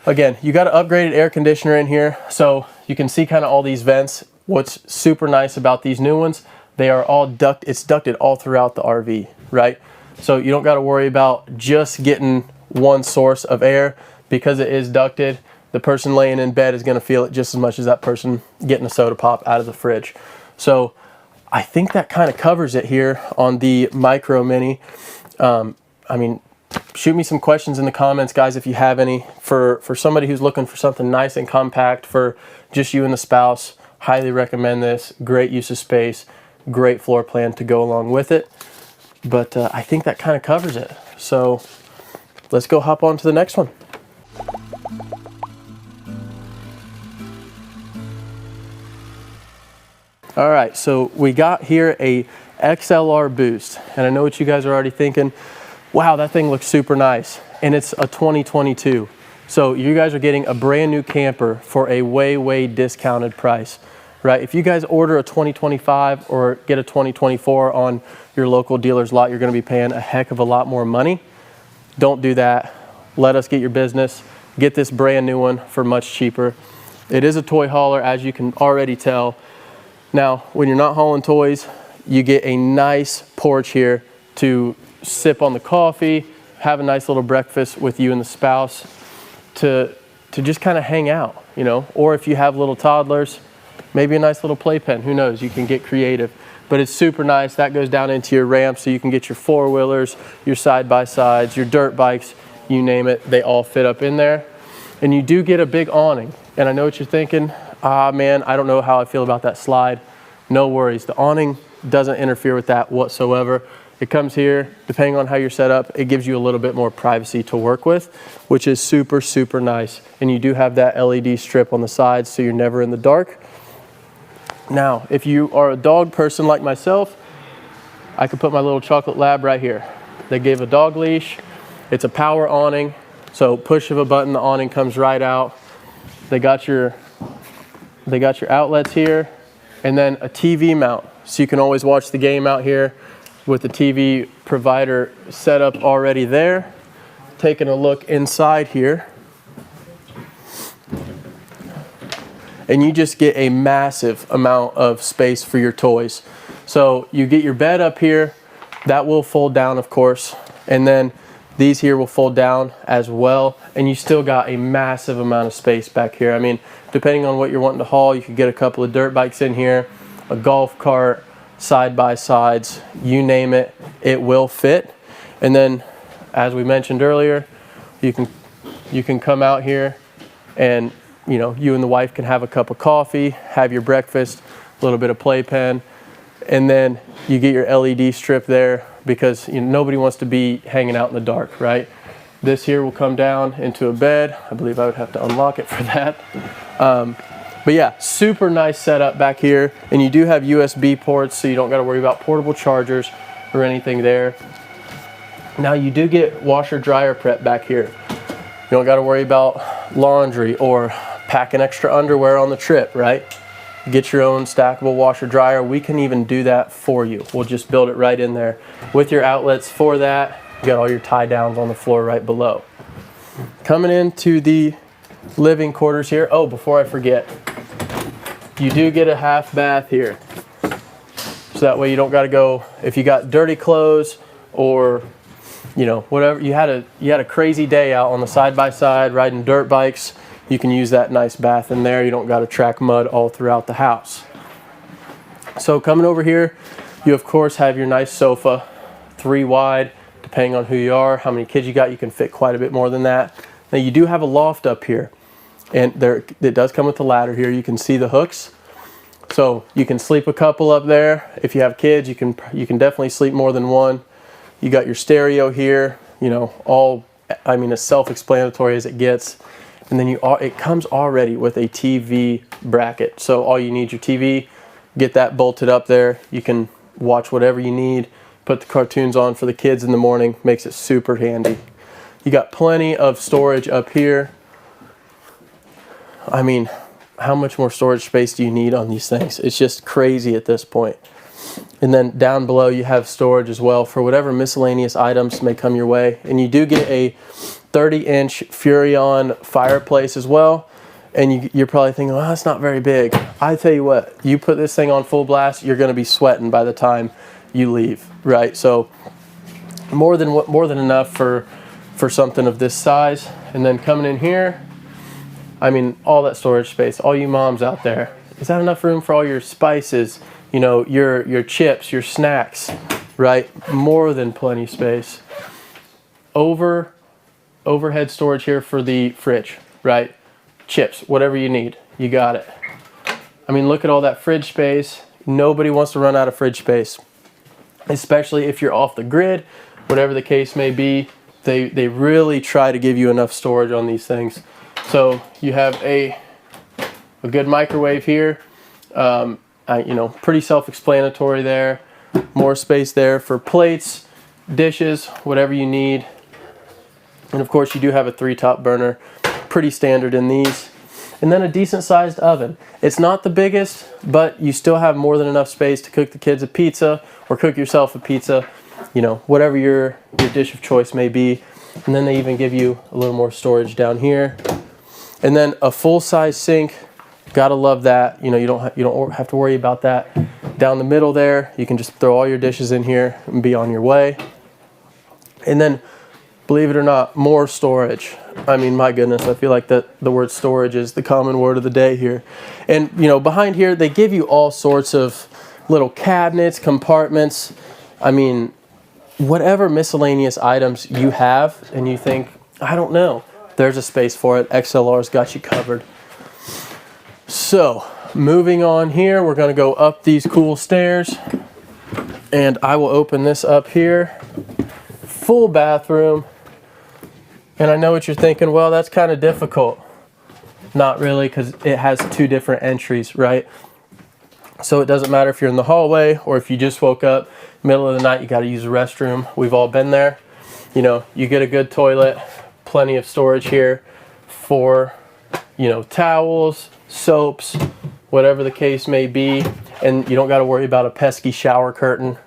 again, you got an upgraded air conditioner in here. So you can see kind of all these vents. What's super nice about these new ones, they are all it's ducted all throughout the RV, right? So you don't got to worry about just getting one source of air because it is ducted. The person laying in bed is going to feel it just as much as that person getting a soda pop out of the fridge. So I think that kind of covers it here on the Micro Mini. I mean, shoot me some questions in the comments, guys, if you have any. For somebody who's looking for something nice and compact for just you and the spouse, highly recommend this. Great use of space, great floor plan to go along with it. But I think that kind of covers it. So let's go hop on to the next one. All right, so we got here a XLR Boost. And I know what you guys are already thinking. Wow, that thing looks super nice. And it's a 2022. So you guys are getting a brand new camper for a way discounted price, right? If you guys order a 2025 or get a 2024 on your local dealer's lot, you're gonna be paying a heck of a lot more money. Don't do that. Let us get your business. Get this brand new one for much cheaper. It is a toy hauler, as you can already tell. Now, when you're not hauling toys, you get a nice porch here to sip on the coffee, have a nice little breakfast with you and the spouse, to just kind of hang out, you know. Or if you have little toddlers, maybe a nice little playpen, who knows, you can get creative. But it's super nice. That goes down into your ramp so you can get your four-wheelers, your side-by-sides, your dirt bikes, you name it, they all fit up in there. And you do get a big awning. And I know what you're thinking, man, I don't know how I feel about that slide. No worries, the awning doesn't interfere with that whatsoever. It comes here, depending on how you're set up, it gives you a little bit more privacy to work with, which is super nice. And you do have that LED strip on the sides so you're never in the dark. Now, if you are a dog person like myself, I could put my little chocolate lab right here. They gave a dog leash. It's a power awning, So push of a button, the awning comes right out. They got your outlets here, and then a TV mount. So you can always watch the game out here with the TV provider set up already there. Taking a look inside here. And you just get a massive amount of space for your toys. So you get your bed up here, that will fold down, of course, and then these here will fold down as well, and you still got a massive amount of space back here. I mean, depending on what you're wanting to haul, you could get a couple of dirt bikes in here, a golf cart, side-by-sides, you name it, it will fit. And then, as we mentioned earlier, you can come out here and you and the wife can have a cup of coffee, have your breakfast, a little bit of playpen, and then you get your LED strip there because nobody wants to be hanging out in the dark, right? This here will come down into a bed. I believe I would have to unlock it for that. But yeah, super nice setup back here. And you do have USB ports, so you don't got to worry about portable chargers or anything there. Now you do get washer dryer prep back here. You don't got to worry about laundry or packing extra underwear on the trip, right? Get your own stackable washer dryer. We can even do that for you. We'll just build it right in there with your outlets for that. You got all your tie downs on the floor right below. Coming into the living quarters here. Oh, before I forget, you do get a half bath here. So that way you don't got to go, if you got dirty clothes or whatever, you had a crazy day out on the side-by-side riding dirt bikes, you can use that nice bath in there. You don't got to track mud all throughout the house. So coming over here, you of course have your nice sofa, 3 wide, depending on who you are, how many kids you got, you can fit quite a bit more than that. Now you do have a loft up here, and it does come with a ladder here. You can see the hooks. So you can sleep a couple up there. If you have kids, you can definitely sleep more than one. You got your stereo here, as self-explanatory as it gets. And then it comes already with a TV bracket. So all you need your TV, get that bolted up there. You can watch whatever you need, put the cartoons on for the kids in the morning, makes it super handy. You got plenty of storage up here. I mean, how much more storage space do you need on these things? It's just crazy at this point. And then down below you have storage as well for whatever miscellaneous items may come your way. And you do get a 30-inch Furrion fireplace as well. And you're probably thinking, well, that's not very big. I tell you what, you put this thing on full blast, you're going to be sweating by the time you leave, right? So more than enough for something of this size. And then coming in here, I mean, all that storage space, all you moms out there, is that enough room for all your spices, your chips, your snacks, right? More than plenty of space. Overhead storage here for the fridge, right? Chips, whatever you need, you got it. I mean, look at all that fridge space. Nobody wants to run out of fridge space, especially if you're off the grid, whatever the case may be. They really try to give you enough storage on these things. So you have a good microwave here. Pretty self-explanatory there. More space there for plates, dishes, whatever you need. And of course you do have a 3-top burner, pretty standard in these. And then a decent sized oven. It's not the biggest, but you still have more than enough space to cook the kids a pizza or cook yourself a pizza, whatever your dish of choice may be. And then they even give you a little more storage down here. And then a full-size sink. Gotta love that. You don't have to worry about that. Down the middle there, you can just throw all your dishes in here and be on your way. And then, believe it or not, more storage. I mean, my goodness, I feel like the word storage is the common word of the day here. And behind here, they give you all sorts of little cabinets, compartments. I mean, whatever miscellaneous items you have and you think, I don't know, there's a space for it. XLR's got you covered. So, moving on here, we're going to go up these cool stairs, and I will open this up here. Full bathroom. And I know what you're thinking, well, that's kind of difficult. Not really, because it has 2 different entries, right? So it doesn't matter if you're in the hallway or if you just woke up, middle of the night, you got to use the restroom. We've all been there. You get a good toilet, plenty of storage here for, you know, towels, soaps, whatever the case may be. And you don't got to worry about a pesky shower curtain,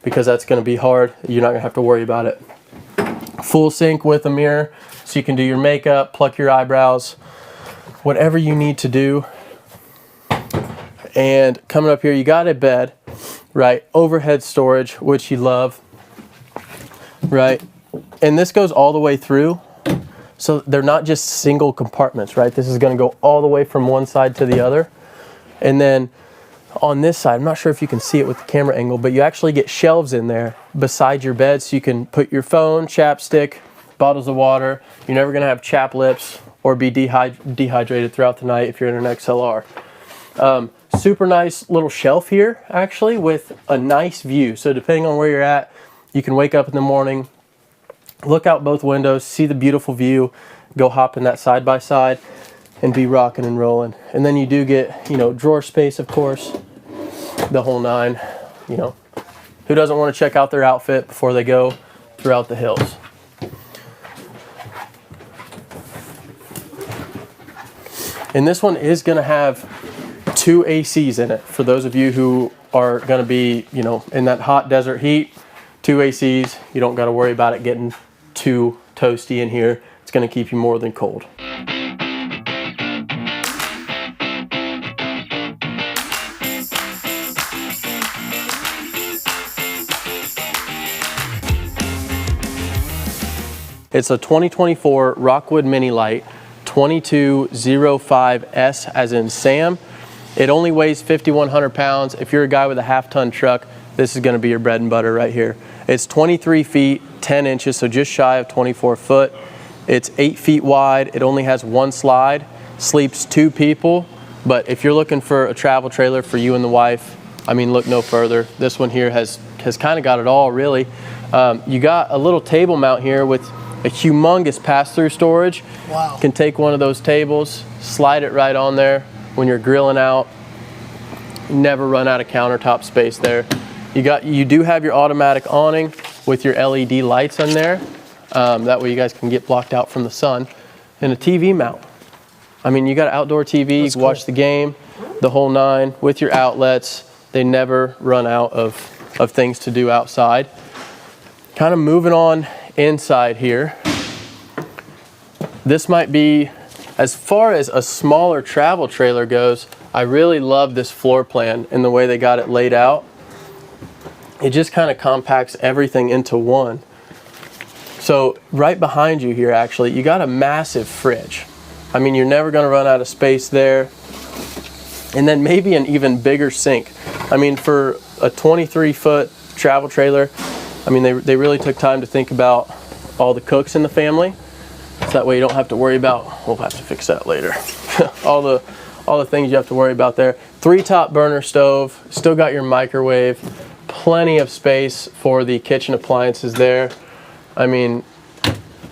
because that's going to be hard. You're not going to have to worry about it. Full sink with a mirror, so you can do your makeup, pluck your eyebrows, whatever you need to do. And coming up here, you got a bed, right? Overhead storage, which you love, right? And this goes all the way through. So they're not just single compartments, right? This is going to go all the way from one side to the other. And then on this side, I'm not sure if you can see it with the camera angle, but you actually get shelves in there beside your bed, so you can put your phone, chapstick, bottles of water. You're never going to have chapped lips or be dehydrated throughout the night if you're in an XLR. Super nice little shelf here, actually, with a nice view. So depending on where you're at, you can wake up in the morning, look out both windows, see the beautiful view, go hop in that side-by-side, and be rocking and rolling. And then you do get, you know, drawer space, of course, the whole nine. You know, who doesn't want to check out their outfit before they go throughout the hills? And this one is going to have 2 ACs in it. For those of you who are going to be, you know, in that hot desert heat, 2 ACs. You don't got to worry about it getting too toasty in here. It's going to keep you more than cold. It's a 2024 Rockwood Mini Lite 2205S as in Sam. It only weighs 5,100 pounds. If you're a guy with a half-ton truck, this is going to be your bread and butter right here. It's 23 feet, 10 inches, so just shy of 24 foot. It's 8 feet wide. It only has 1 slide, sleeps 2 people. But if you're looking for a travel trailer for you and the wife, I mean, look no further. This one here has kind of got it all, really. You got a little table mount here with a humongous pass-through storage. Wow. You can take one of those tables, slide it right on there when you're grilling out. Never run out of countertop space there. You do have your automatic awning with your LED lights on there. That way you guys can get blocked out from the sun. And a TV mount. I mean, you got an outdoor TV, you can watch the game, the whole nine with your outlets. They never run out of things to do outside. Kind of moving on inside here. This might be, as far as a smaller travel trailer goes, I really love this floor plan and the way they got it laid out. It just kind of compacts everything into one. So right behind you here, actually, you got a massive fridge. I mean, you're never going to run out of space there. And then maybe an even bigger sink. I mean, for a 23-foot travel trailer, I mean, they really took time to think about all the cooks in the family. So that way you don't have to worry about, we'll have to fix that later. all the things you have to worry about there. 3 top burner stove, still got your microwave, plenty of space for the kitchen appliances there. I mean,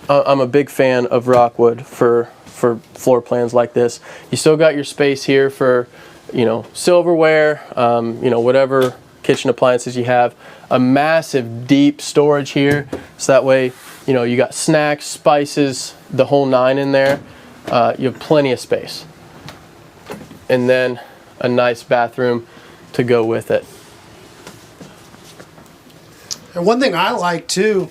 I'm a big fan of Rockwood for floor plans like this. You still got your space here for, you know, silverware, you know, whatever kitchen appliances you have. A massive deep storage here, so that way, you know, you got snacks, spices, the whole nine in there. You have plenty of space. And then a nice bathroom to go with it. And one thing I like too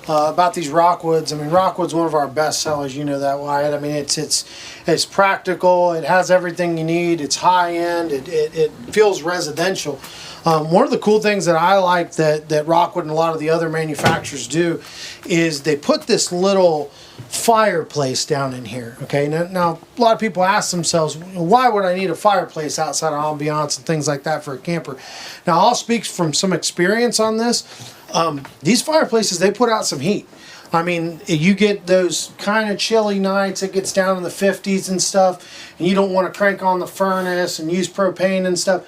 about these Rockwoods, I mean, Rockwood's one of our best sellers, you know that, Wyatt. I mean, it's practical, it has everything you need, it's high end, it feels residential. One of the cool things that I like that Rockwood and a lot of the other manufacturers do is they put this little fireplace down in here. Okay, now a lot of people ask themselves, why would I need a fireplace outside of ambiance and things like that for a camper? Now, I'll speak from some experience on this. These fireplaces, they put out some heat. I mean, you get those kind of chilly nights, it gets down in the 50s and stuff, and you don't want to crank on the furnace and use propane and stuff.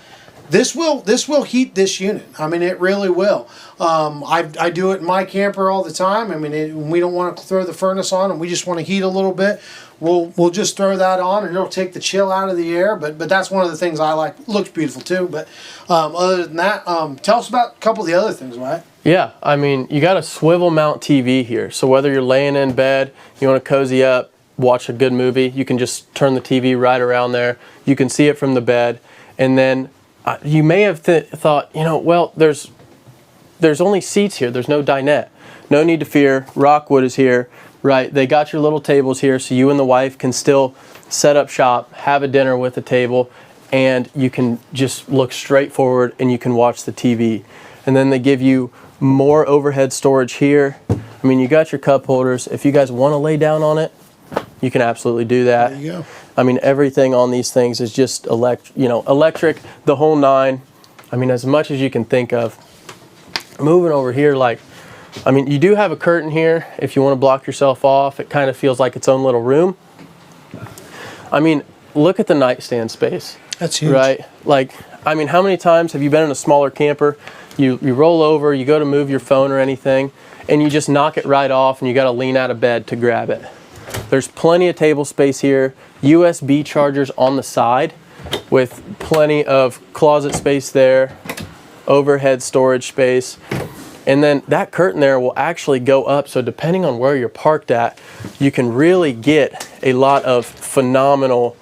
This will heat this unit. I mean, it really will. I do it in my camper all the time. I mean, we don't want to throw the furnace on and we just want to heat a little bit. We'll just throw that on and it'll take the chill out of the air. But that's one of the things I like. It looks beautiful too. But other than that, tell us about a couple of the other things, right? Yeah, I mean, you got a swivel mount TV here. So whether you're laying in bed, you want to cozy up, watch a good movie, you can just turn the TV right around there. You can see it from the bed. And then you may have thought, you know, well, there's only seats here. There's no dinette. No need to fear. Rockwood is here, right? They got your little tables here so you and the wife can still set up shop, have a dinner with a table, and you can just look straight forward and you can watch the TV. And then they give you more overhead storage here. I mean, you got your cup holders. If you guys want to lay down on it, you can absolutely do that. There you go. I mean, everything on these things is just electric, the whole nine. I mean, as much as you can think of. Moving over here, I mean, you do have a curtain here if you want to block yourself off. It kind of feels like its own little room. I mean, look at the nightstand space. That's huge. Right? Like, I mean, how many times have you been in a smaller camper? You roll over, you go to move your phone or anything, and you just knock it right off and you got to lean out of bed to grab it. There's plenty of table space here, USB chargers on the side with plenty of closet space there, overhead storage space. And then that curtain there will actually go up, so depending on where you're parked at, you can really get a lot of phenomenal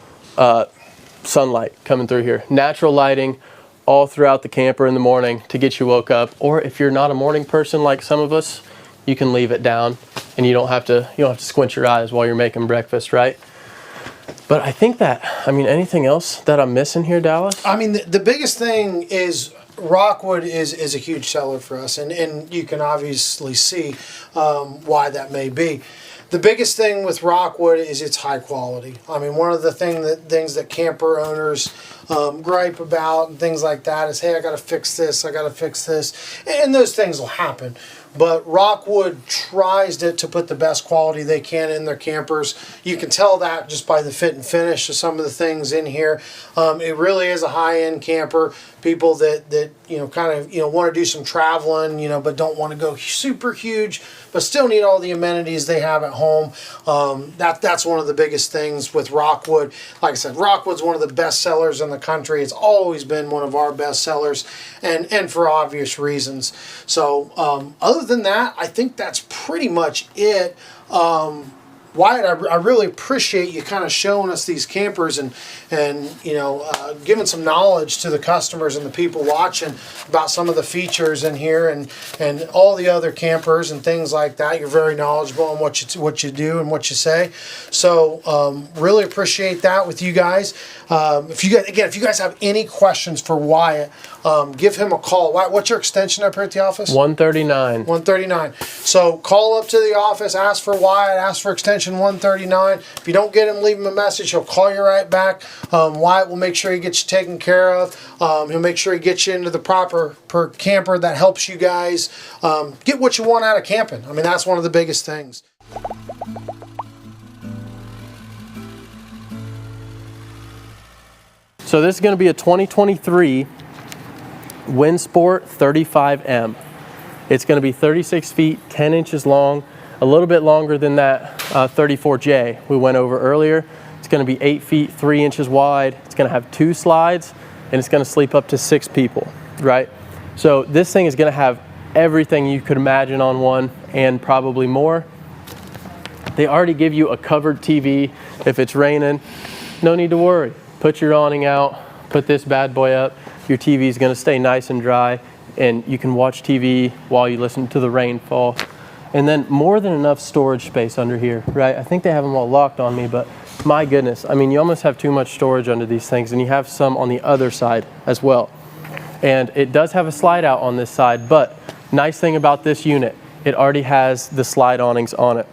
sunlight coming through here. Natural lighting all throughout the camper in the morning to get you woke up. Or if you're not a morning person like some of us, you can leave it down and you don't have to squint your eyes while you're making breakfast, right? But I think anything else that I'm missing here, Dallas? I mean, the biggest thing is Rockwood is a huge seller for us, and you can obviously see why that may be. The biggest thing with Rockwood is its high quality. I mean, one of the things that camper owners gripe about and things like that is, hey, I got to fix this, and those things will happen. But Rockwood tries to put the best quality they can in their campers. You can tell that just by the fit and finish of some of the things in here. It really is a high-end camper. People that want to do some traveling, but don't want to go super huge, but still need all the amenities they have at home. That's one of the biggest things with Rockwood. Like I said, Rockwood's one of the best sellers in the country. It's always been one of our best sellers, and for obvious reasons. So other than that, I think that's pretty much it. Wyatt, I really appreciate you kind of showing us these campers and giving some knowledge to the customers and the people watching about some of the features in here and all the other campers and things like that. You're very knowledgeable on what you do and what you say. So really appreciate that with you guys. If you guys have any questions for Wyatt, give him a call. Wyatt, what's your extension up here at the office? 139. 139. So call up to the office, ask for Wyatt, ask for extension 139. If you don't get him, leave him a message. He'll call you right back. Wyatt will make sure he gets you taken care of. He'll make sure he gets you into the proper camper that helps you guys get what you want out of camping. I mean, that's one of the biggest things. So this is going to be a 2023 Windsport 35M. It's going to be 36 feet, 10 inches long, a little bit longer than that 34J we went over earlier. It's going to be 8 feet, 3 inches wide. It's going to have 2 slides, and it's going to sleep up to 6 people, right? So this thing is going to have everything you could imagine on one and probably more. They already give you a covered TV if it's raining. No need to worry. Put your awning out, put this bad boy up. Your TV is going to stay nice and dry, and you can watch TV while you listen to the rain fall. And then more than enough storage space under here, right? I think they have them all locked on me, but my goodness, I mean, you almost have too much storage under these things, and you have some on the other side as well. And it does have a slide out on this side, but nice thing about this unit, it already has the slide awnings on it.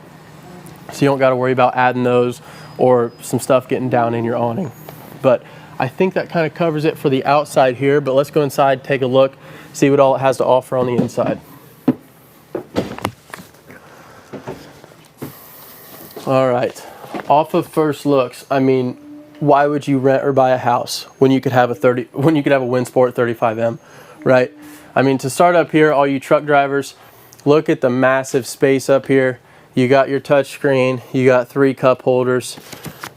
So you don't got to worry about adding those or some stuff getting down in your awning. But I think that kind of covers it for the outside here, but let's go inside, take a look, see what all it has to offer on the inside. All right, off of first looks, I mean, why would you rent or buy a house when you could have a Windsport 35M, right? I mean, to start up here, all you truck drivers, look at the massive space up here. You got your touch screen, you got 3 cup holders,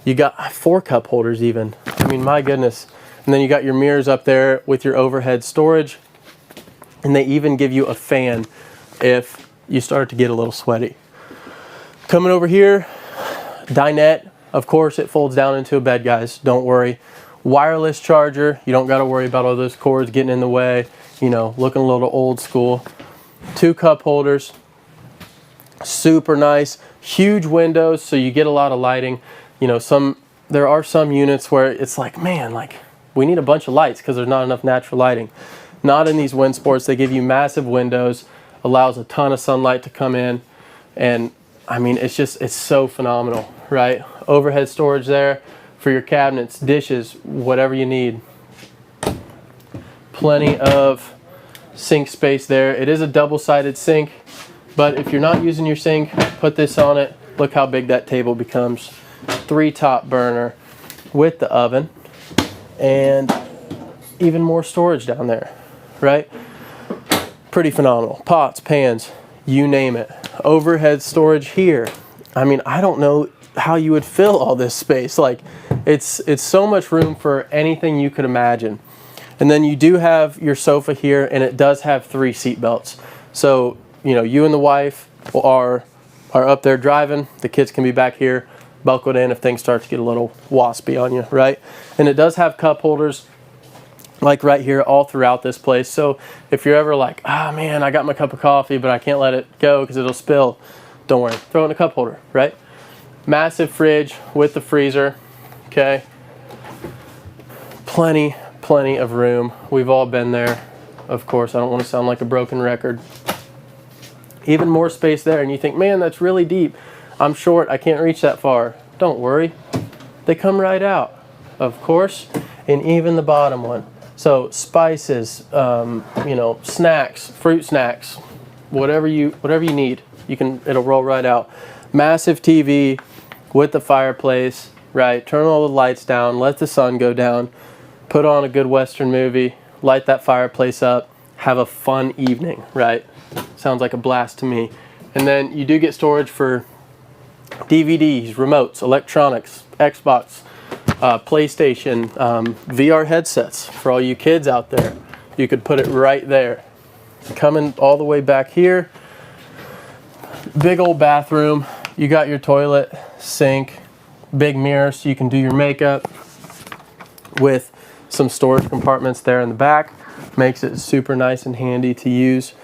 you got 4 cup holders even. I mean, my goodness. And then you got your mirrors up there with your overhead storage. And they even give you a fan if you start to get a little sweaty. Coming over here, dinette. Of course, it folds down into a bed, guys. Don't worry. Wireless charger. You don't got to worry about all those cords getting in the way. You know, looking a little old school. 2 cup holders. Super nice. Huge windows, so you get a lot of lighting. You know, there are some units where it's like, man, like we need a bunch of lights because there's not enough natural lighting. Not in these wind sports. They give you massive windows, allows a ton of sunlight to come in, and I mean, it's so phenomenal, right? Overhead storage there for your cabinets, dishes, whatever you need. Plenty of sink space there. It is a double-sided sink, but if you're not using your sink, put this on it. Look how big that table becomes. 3 top burner with the oven, and even more storage down there, right? Pretty phenomenal. Pots, pans, you name it. Overhead storage here. I mean, I don't know how you would fill all this space. Like, it's so much room for anything you could imagine. And then you do have your sofa here, and it does have 3 seat belts. So, you know, you and the wife are up there driving. The kids can be back here, buckled in if things start to get a little waspy on you, right? And it does have cup holders like right here all throughout this place. So if you're ever like, ah, man, I got my cup of coffee, but I can't let it go because it'll spill, don't worry, throw it in a cup holder, right? Massive fridge with the freezer, okay? Plenty of room. We've all been there. Of course, I don't want to sound like a broken record. Even more space there, and you think, man, that's really deep. I'm short, I can't reach that far. Don't worry, they come right out, of course, and even the bottom one. So spices, you know, snacks, fruit snacks, whatever you need, it'll roll right out. Massive TV with the fireplace, right? Turn all the lights down, let the sun go down, put on a good Western movie, light that fireplace up, have a fun evening, right? Sounds like a blast to me. And then you do get storage for DVDs, remotes, electronics, Xbox, PlayStation, VR headsets for all you kids out there. You could put it right there. Coming all the way back here, big old bathroom. You got your toilet, sink, big mirror so you can do your makeup with some storage compartments there in the back. Makes it super nice and handy to use.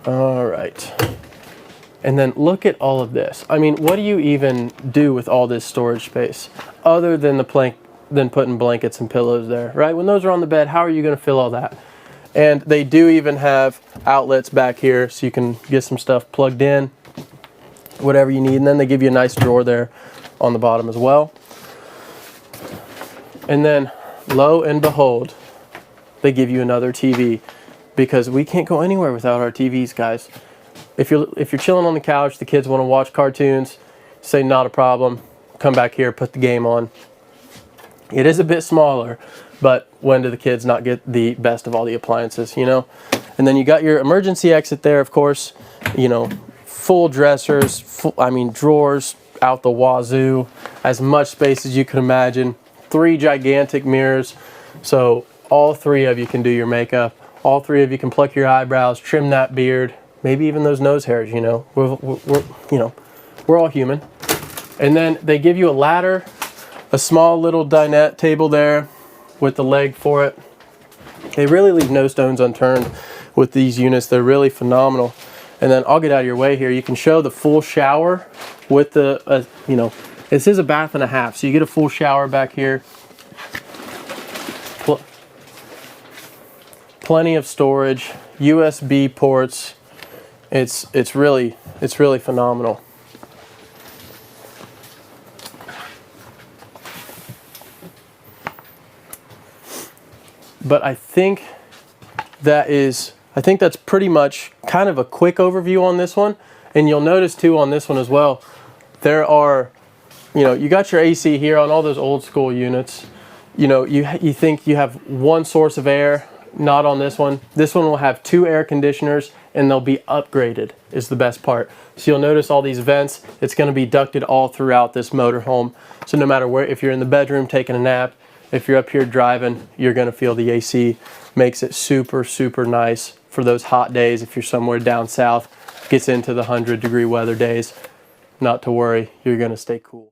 All right. And then look at all of this. I mean, what do you even do with all this storage space other than putting blankets and pillows there, right? When those are on the bed, how are you going to fill all that? And they do even have outlets back here so you can get some stuff plugged in, whatever you need. And then they give you a nice drawer there on the bottom as well. And then lo and behold, they give you another TV because we can't go anywhere without our TVs, guys. If you're chilling on the couch, the kids want to watch cartoons, say not a problem, come back here, put the game on. It is a bit smaller, but when do the kids not get the best of all the appliances, you know? And then you got your emergency exit there, of course, you know, full dressers, drawers out the wazoo, as much space as you can imagine. 3 gigantic mirrors, so all 3 of you can do your makeup. All 3 of you can pluck your eyebrows, trim that beard, maybe even those nose hairs, you know. We're all human. And then they give you a ladder, a small little dinette table there with the leg for it. They really leave no stones unturned with these units. They're really phenomenal. And then I'll get out of your way here. You can show the full shower with the, this is a bath and a half, so you get a full shower back here. Plenty of storage, USB ports. It's really phenomenal. But I think that's pretty much kind of a quick overview on this one. And you'll notice too on this one as well, there are, you got your AC here on all those old school units. You think you have one source of air, not on this one. This one will have 2 air conditioners and they'll be upgraded is the best part. So you'll notice all these vents, it's going to be ducted all throughout this motorhome. So no matter where, if you're in the bedroom taking a nap, If you're up here driving, you're gonna feel the AC makes it super, super nice for those hot days. If you're somewhere down south, gets into the 100-degree weather days, not to worry, you're gonna stay cool.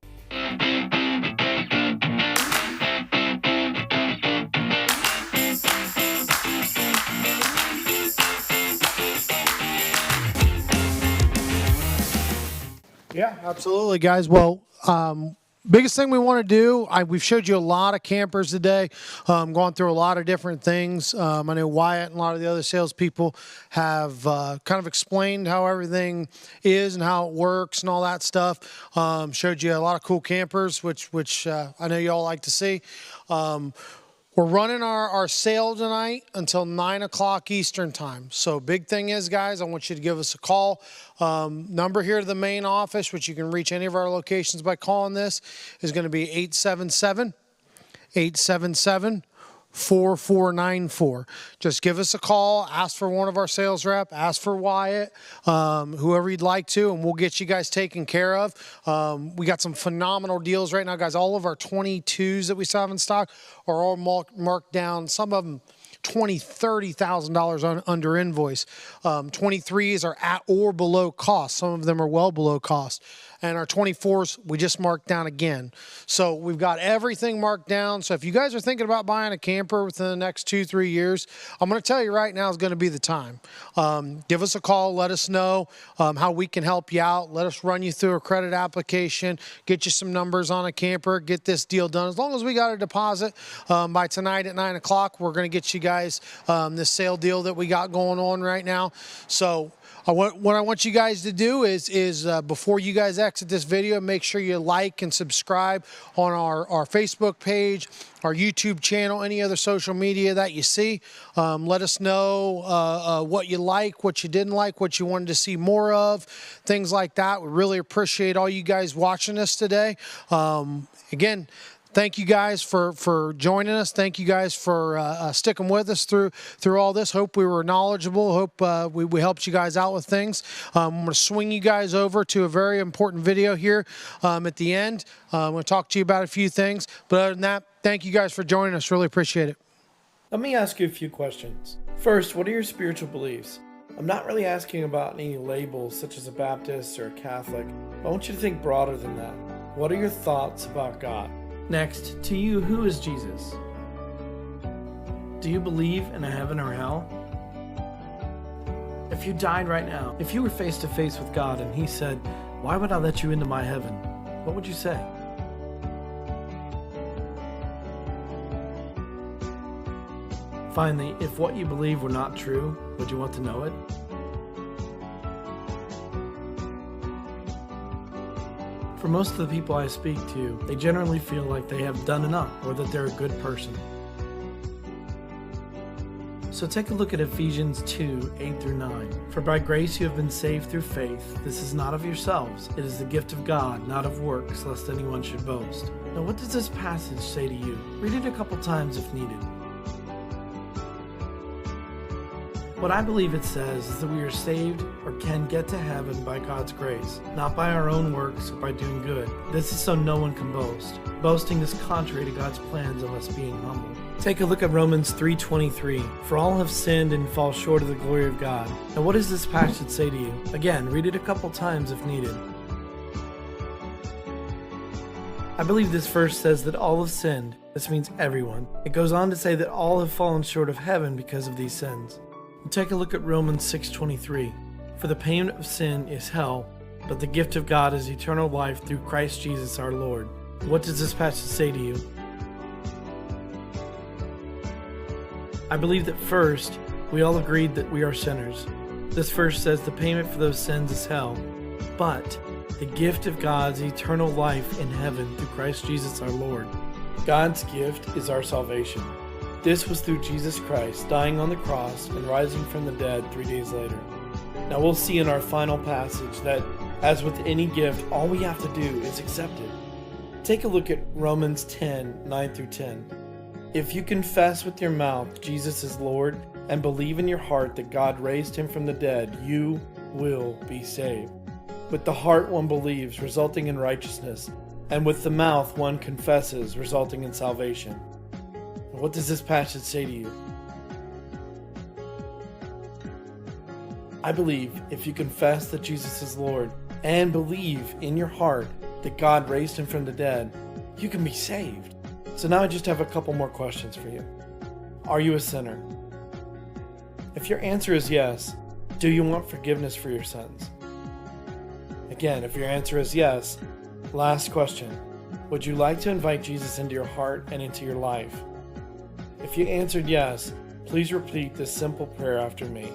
Yeah, absolutely, guys. Well, biggest thing we want to do, we've showed you a lot of campers today, gone through a lot of different things. I know Wyatt and a lot of the other salespeople have kind of explained how everything is and how it works and all that stuff. Showed you a lot of cool campers, which I know you all like to see. We're running our sale tonight until 9 o'clock Eastern time. So big thing is, guys, I want you to give us a call. Number here to the main office, which you can reach any of our locations by calling this, is going to be 877-877-4494. Just give us a call, ask for one of our sales rep, ask for Wyatt, whoever you'd like to, and we'll get you guys taken care of. We got some phenomenal deals right now, guys. All of our 22s that we still have in stock are all marked down. Some of them $20,000, $30,000 under invoice. 23s are at or below cost. Some of them are well below cost. And our 24s, we just marked down again. So we've got everything marked down. So if you guys are thinking about buying a camper within the next 2-3 years, I'm going to tell you right now is going to be the time. Give us a call. Let us know how we can help you out. Let us run you through a credit application, get you some numbers on a camper, get this deal done. As long as we got a deposit by tonight at 9 o'clock, we're going to get you guys this sale deal that we got going on right now. So what I want you guys to do is before you guys exit this video, make sure you like and subscribe on our Facebook page, our YouTube channel, any other social media that you see. Let us know what you like, what you didn't like, what you wanted to see more of, things like that. We really appreciate all you guys watching us today. Again, thank you guys for joining us. Thank you guys for sticking with us through all this. Hope we were knowledgeable. Hope we helped you guys out with things. I'm going to swing you guys over to a very important video here at the end. I'm going to talk to you about a few things. But other than that, thank you guys for joining us. Really appreciate it. Let me ask you a few questions. First, what are your spiritual beliefs? I'm not really asking about any labels such as a Baptist or a Catholic. I want you to think broader than that. What are your thoughts about God? Next, to you, who is Jesus? Do you believe in a heaven or hell? If you died right now, if you were face to face with God and He said, "Why would I let you into my heaven?" what would you say? Finally, if what you believe were not true, would you want to know it? For most of the people I speak to, they generally feel like they have done enough or that they're a good person. So take a look at Ephesians 2, 8 through 9. For by grace you have been saved through faith. This is not of yourselves. It is the gift of God, not of works, lest anyone should boast. Now what does this passage say to you? Read it a couple times if needed. What I believe it says is that we are saved or can get to heaven by God's grace, not by our own works or by doing good. This is so no one can boast. Boasting is contrary to God's plans of us being humble. Take a look at Romans 3:23. For all have sinned and fall short of the glory of God. Now what does this passage say to you? Again, read it a couple times if needed. I believe this verse says that all have sinned. This means everyone. It goes on to say that all have fallen short of heaven because of these sins. Take a look at Romans 6:23. For the payment of sin is hell, but the gift of God is eternal life through Christ Jesus our Lord. What does this passage say to you? I believe that first, we all agreed that we are sinners. This verse says the payment for those sins is hell, but the gift of God's eternal life in heaven through Christ Jesus our Lord. God's gift is our salvation. This was through Jesus Christ dying on the cross and rising from the dead 3 days later. Now we'll see in our final passage that, as with any gift, all we have to do is accept it. Take a look at Romans 10, 9 through 10. If you confess with your mouth Jesus is Lord and believe in your heart that God raised him from the dead, you will be saved. With the heart one believes, resulting in righteousness, and with the mouth one confesses, resulting in salvation. What does this passage say to you? I believe if you confess that Jesus is Lord and believe in your heart that God raised him from the dead, you can be saved. So now I just have a couple more questions for you. Are you a sinner? If your answer is yes, do you want forgiveness for your sins? Again, if your answer is yes, last question. Would you like to invite Jesus into your heart and into your life? If you answered yes, please repeat this simple prayer after me.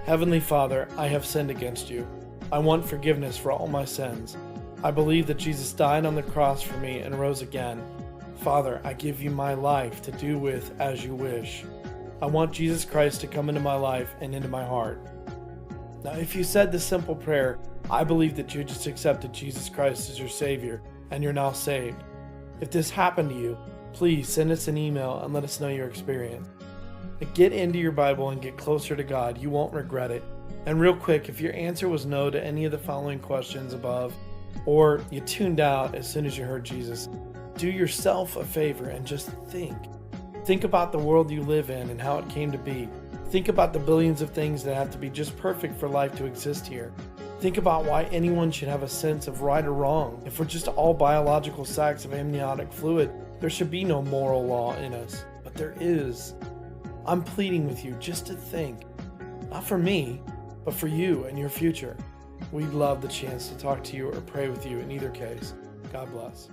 Heavenly Father, I have sinned against you. I want forgiveness for all my sins. I believe that Jesus died on the cross for me and rose again. Father, I give you my life to do with as you wish. I want Jesus Christ to come into my life and into my heart. Now, if you said this simple prayer, I believe that you just accepted Jesus Christ as your Savior and you're now saved. If this happened to you, please send us an email and let us know your experience. Get into your Bible and get closer to God. You won't regret it. And real quick, if your answer was no to any of the following questions above, or you tuned out as soon as you heard Jesus, do yourself a favor and just think. Think about the world you live in and how it came to be. Think about the billions of things that have to be just perfect for life to exist here. Think about why anyone should have a sense of right or wrong. If we're just all biological sacs of amniotic fluid, there should be no moral law in us. But there is. I'm pleading with you just to think. Not for me, but for you and your future. We'd love the chance to talk to you or pray with you in either case. God bless.